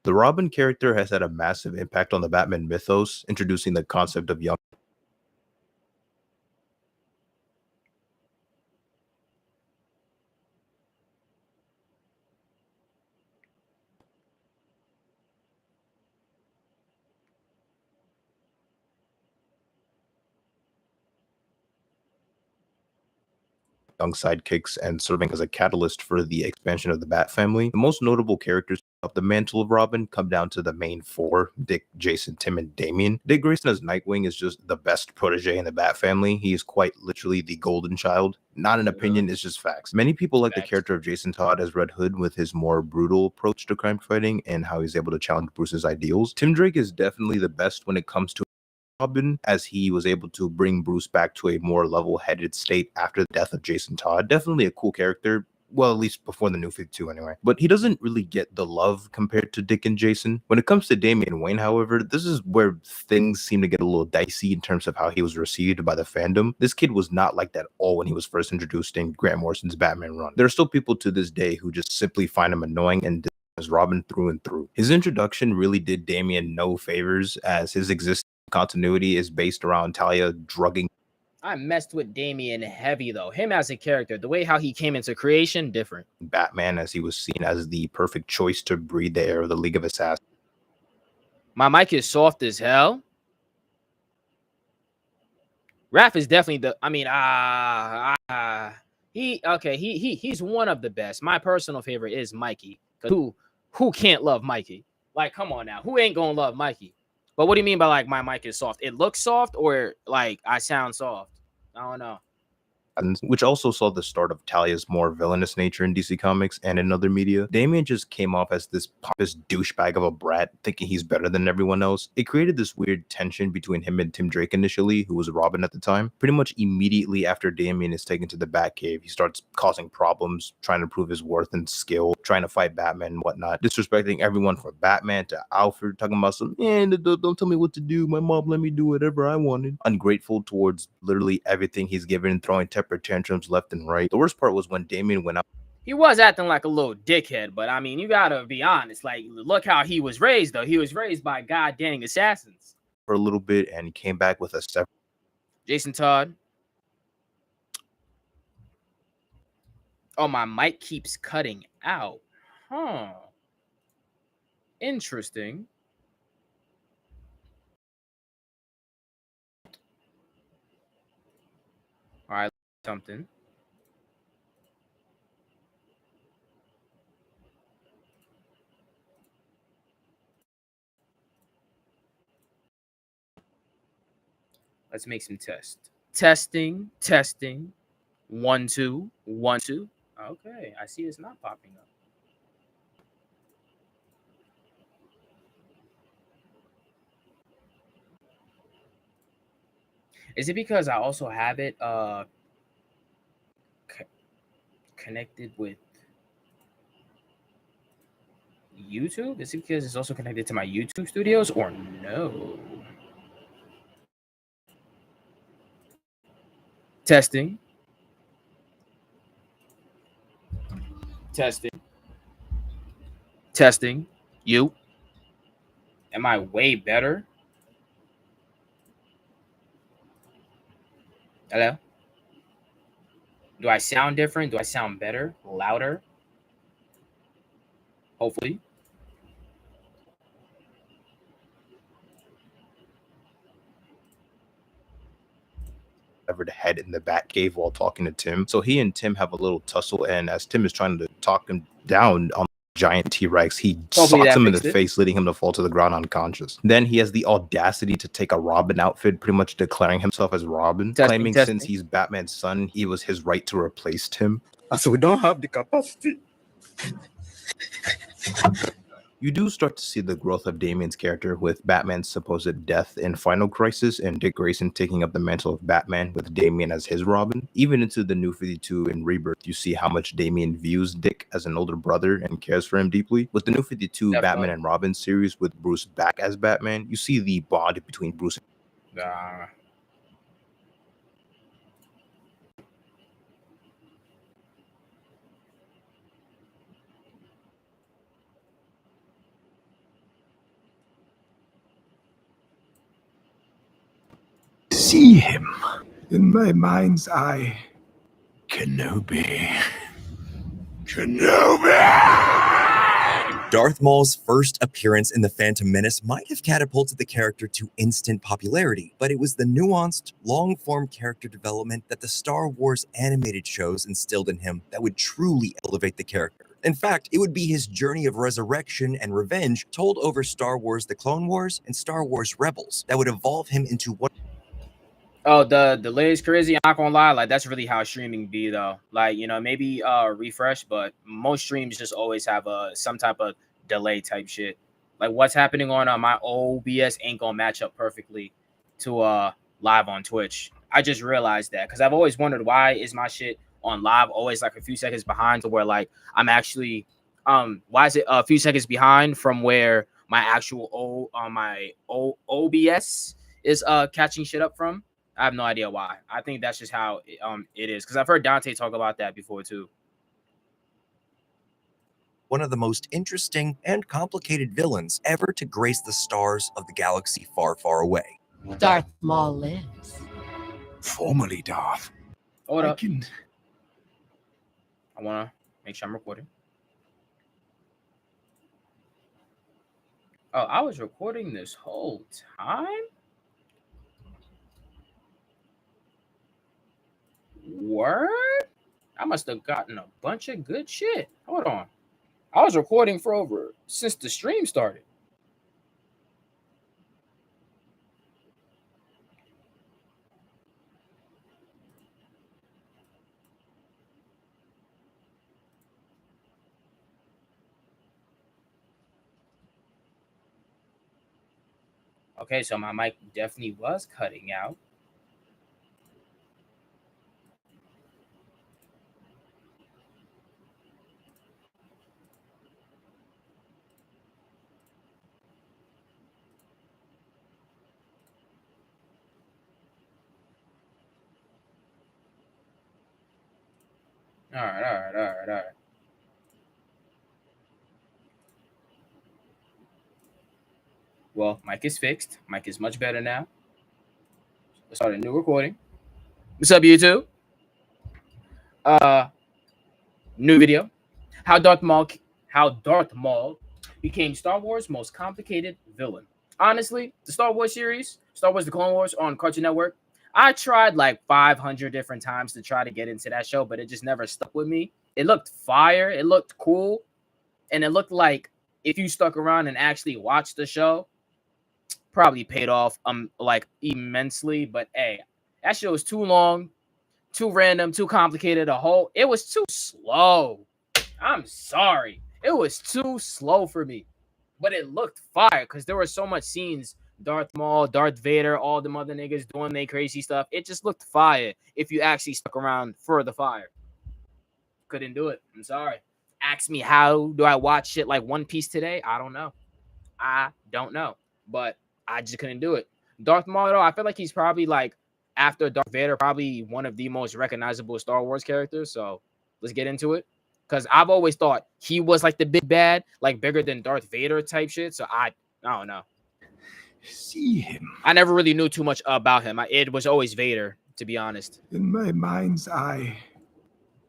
The Robin character has had a massive impact on the Batman mythos, introducing the concept of young sidekicks and serving as a catalyst for the expansion of the Bat family. The most notable characters of the mantle of Robin come down to the main four: Dick, Jason, Tim, and Damian. Dick Grayson as Nightwing is just the best protege in the Bat family. He is quite literally the golden child. Not an opinion, it's just facts. Many people like the character of Jason Todd as Red Hood with his more brutal approach to crime fighting and how he's able to challenge Bruce's ideals. Tim Drake is definitely the best when it comes to Robin, as he was able to bring Bruce back to a more level-headed state after the death of Jason Todd. Definitely a cool character. Well, at least before the New 52 anyway. But he doesn't really get the love compared to Dick and Jason. When it comes to Damian Wayne, however, this is where things seem to get a little dicey in terms of how he was received by the fandom. This kid was not like that at all when he was first introduced in Grant Morrison's Batman run. There are still people to this day who just simply find him annoying and as Robin through and through. His introduction really did Damian no favors, as his existing continuity is based around Talia drugging. I messed with Damian heavy though. Him as a character, the way how he came into creation, different. Batman, as he was seen as the perfect choice to breathe the air of the League of Assassins. My mic is soft as hell. Raph is definitely the. I mean, he's one of the best. My personal favorite is Mikey. Who can't love Mikey? Like, come on now, who ain't gonna love Mikey? But what do you mean by like my mic is soft? It looks soft, or like I sound soft? I don't know. Which also saw the start of Talia's more villainous nature in DC Comics and in other media. Damian just came off as this pompous douchebag of a brat, thinking he's better than everyone else. It created this weird tension between him and Tim Drake initially, who was Robin at the time. Pretty much immediately after Damian is taken to the Batcave, he starts causing problems, trying to prove his worth and skill, trying to fight Batman and whatnot, disrespecting everyone from Batman to Alfred, talking about some, don't tell me what to do, my mom let me do whatever I wanted. Ungrateful towards literally everything he's given, throwing temper tantrums left and right. The worst part was when Damian went out. He was acting like a little dickhead, but I mean, you gotta be honest. Like, look how he was raised, though. He was raised by goddamn assassins. For a little bit, and he came back with a separate. Jason Todd. Oh, my mic keeps cutting out. Huh. Interesting. All right, something. Let's make some tests. Testing. 1 2 1 2. Okay, I see it's not popping up. Is it because I also have it connected with? YouTube? Is it because it's also connected to my YouTube studios or no? Testing. Testing. Testing. You. Am I way better? Hello? Do I sound different? Do I sound better? Louder? Hopefully. Severed head in the bat cave while talking to Tim. So he and Tim have a little tussle, and as Tim is trying to talk him down on the giant T-Rex, he Hopefully socks that him in the fixed it. face, leading him to fall to the ground unconscious. Then he has the audacity to take a Robin outfit, pretty much declaring himself as Robin, claiming since he's Batman's son, he was his right to replace Tim. So we don't have the capacity. You do start to see the growth of Damian's character with Batman's supposed death in Final Crisis and Dick Grayson taking up the mantle of Batman with Damian as his Robin. Even into the New 52 in Rebirth, you see how much Damian views Dick as an older brother and cares for him deeply. With the New 52 Batman and Robin series with Bruce back as Batman, you see the bond between Bruce and See him in my mind's eye. Kenobi. Darth Maul's first appearance in The Phantom Menace might have catapulted the character to instant popularity, but it was the nuanced, long-form character development that the Star Wars animated shows instilled in him that would truly elevate the character. In fact, it would be his journey of resurrection and revenge told over Star Wars The Clone Wars and Star Wars Rebels that would evolve him into one. Oh, the delay is crazy. I'm not gonna lie, like that's really how streaming be though. Like, you know, maybe refresh, but most streams just always have some type of delay type shit. Like what's happening on my OBS ain't gonna match up perfectly to live on Twitch. I just realized that because I've always wondered why is my shit on live always like a few seconds behind to where like I'm actually why is it a few seconds behind from where my actual OBS is catching shit up from. I have no idea why. I think that's just how it is because I've heard Dante talk about that before too. One of the most interesting and complicated villains ever to grace the stars of the galaxy far, far away. Darth Maul lives. Formerly Darth. Hold I up. can... I want to make sure I'm recording. Oh, I was recording this whole time? Word? I must have gotten a bunch of good shit. Hold on. I was recording for over since the stream started. Okay, so my mic definitely was cutting out. All right. Well, mic is fixed. Mic is much better now. Let's start a new recording. What's up, YouTube? New video. How Darth Maul became Star Wars' most complicated villain. Honestly, the Star Wars series, Star Wars: The Clone Wars on Cartoon Network, I tried like 500 different times to try to get into that show, but it just never stuck with me. It looked fire. It looked cool. And it looked like if you stuck around and actually watched the show, probably paid off like immensely. But hey, that show was too long, too random, too complicated. It was too slow. I'm sorry. It was too slow for me. But it looked fire because there were so much scenes. Darth Maul, Darth Vader, all the other niggas doing their crazy stuff. It just looked fire if you actually stuck around for the fire. Couldn't do it. I'm sorry. ask me how do I watch shit like One Piece today? I don't know. But I just couldn't do it. Darth Maul, though, I feel like he's probably like after Darth Vader, probably one of the most recognizable Star Wars characters. So let's get into it. Because I've always thought he was like the big bad, like bigger than Darth Vader type shit. So I don't know. See him. I never really knew too much about him. It was always Vader, to be honest. In my mind's eye,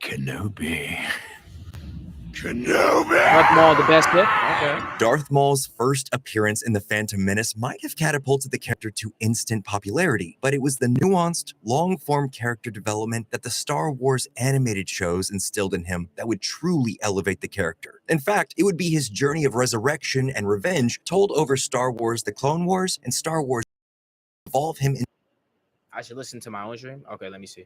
Kenobi. Darth Maul, the best hit? Okay. Darth Maul's first appearance in The Phantom Menace might have catapulted the character to instant popularity, but it was the nuanced, long-form character development that the Star Wars animated shows instilled in him that would truly elevate the character. In fact, it would be his journey of resurrection and revenge told over Star Wars The Clone Wars and Star Wars evolve him in. I should listen to my own stream? Okay, let me see.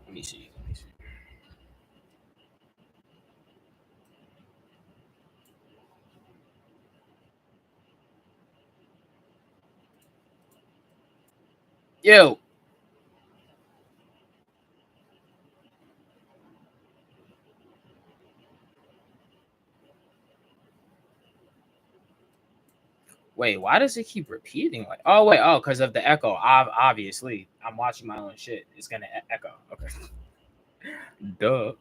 Let me see. Let me see. Yo. Wait, why does it keep repeating? Like, oh wait, because of the echo. Obviously, I'm watching my own shit. It's gonna echo. Okay. Duh.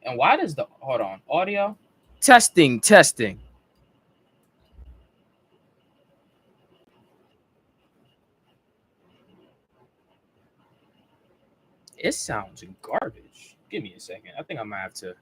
And why does the hold on audio testing? It sounds garbage. Give me a second. I think I might have to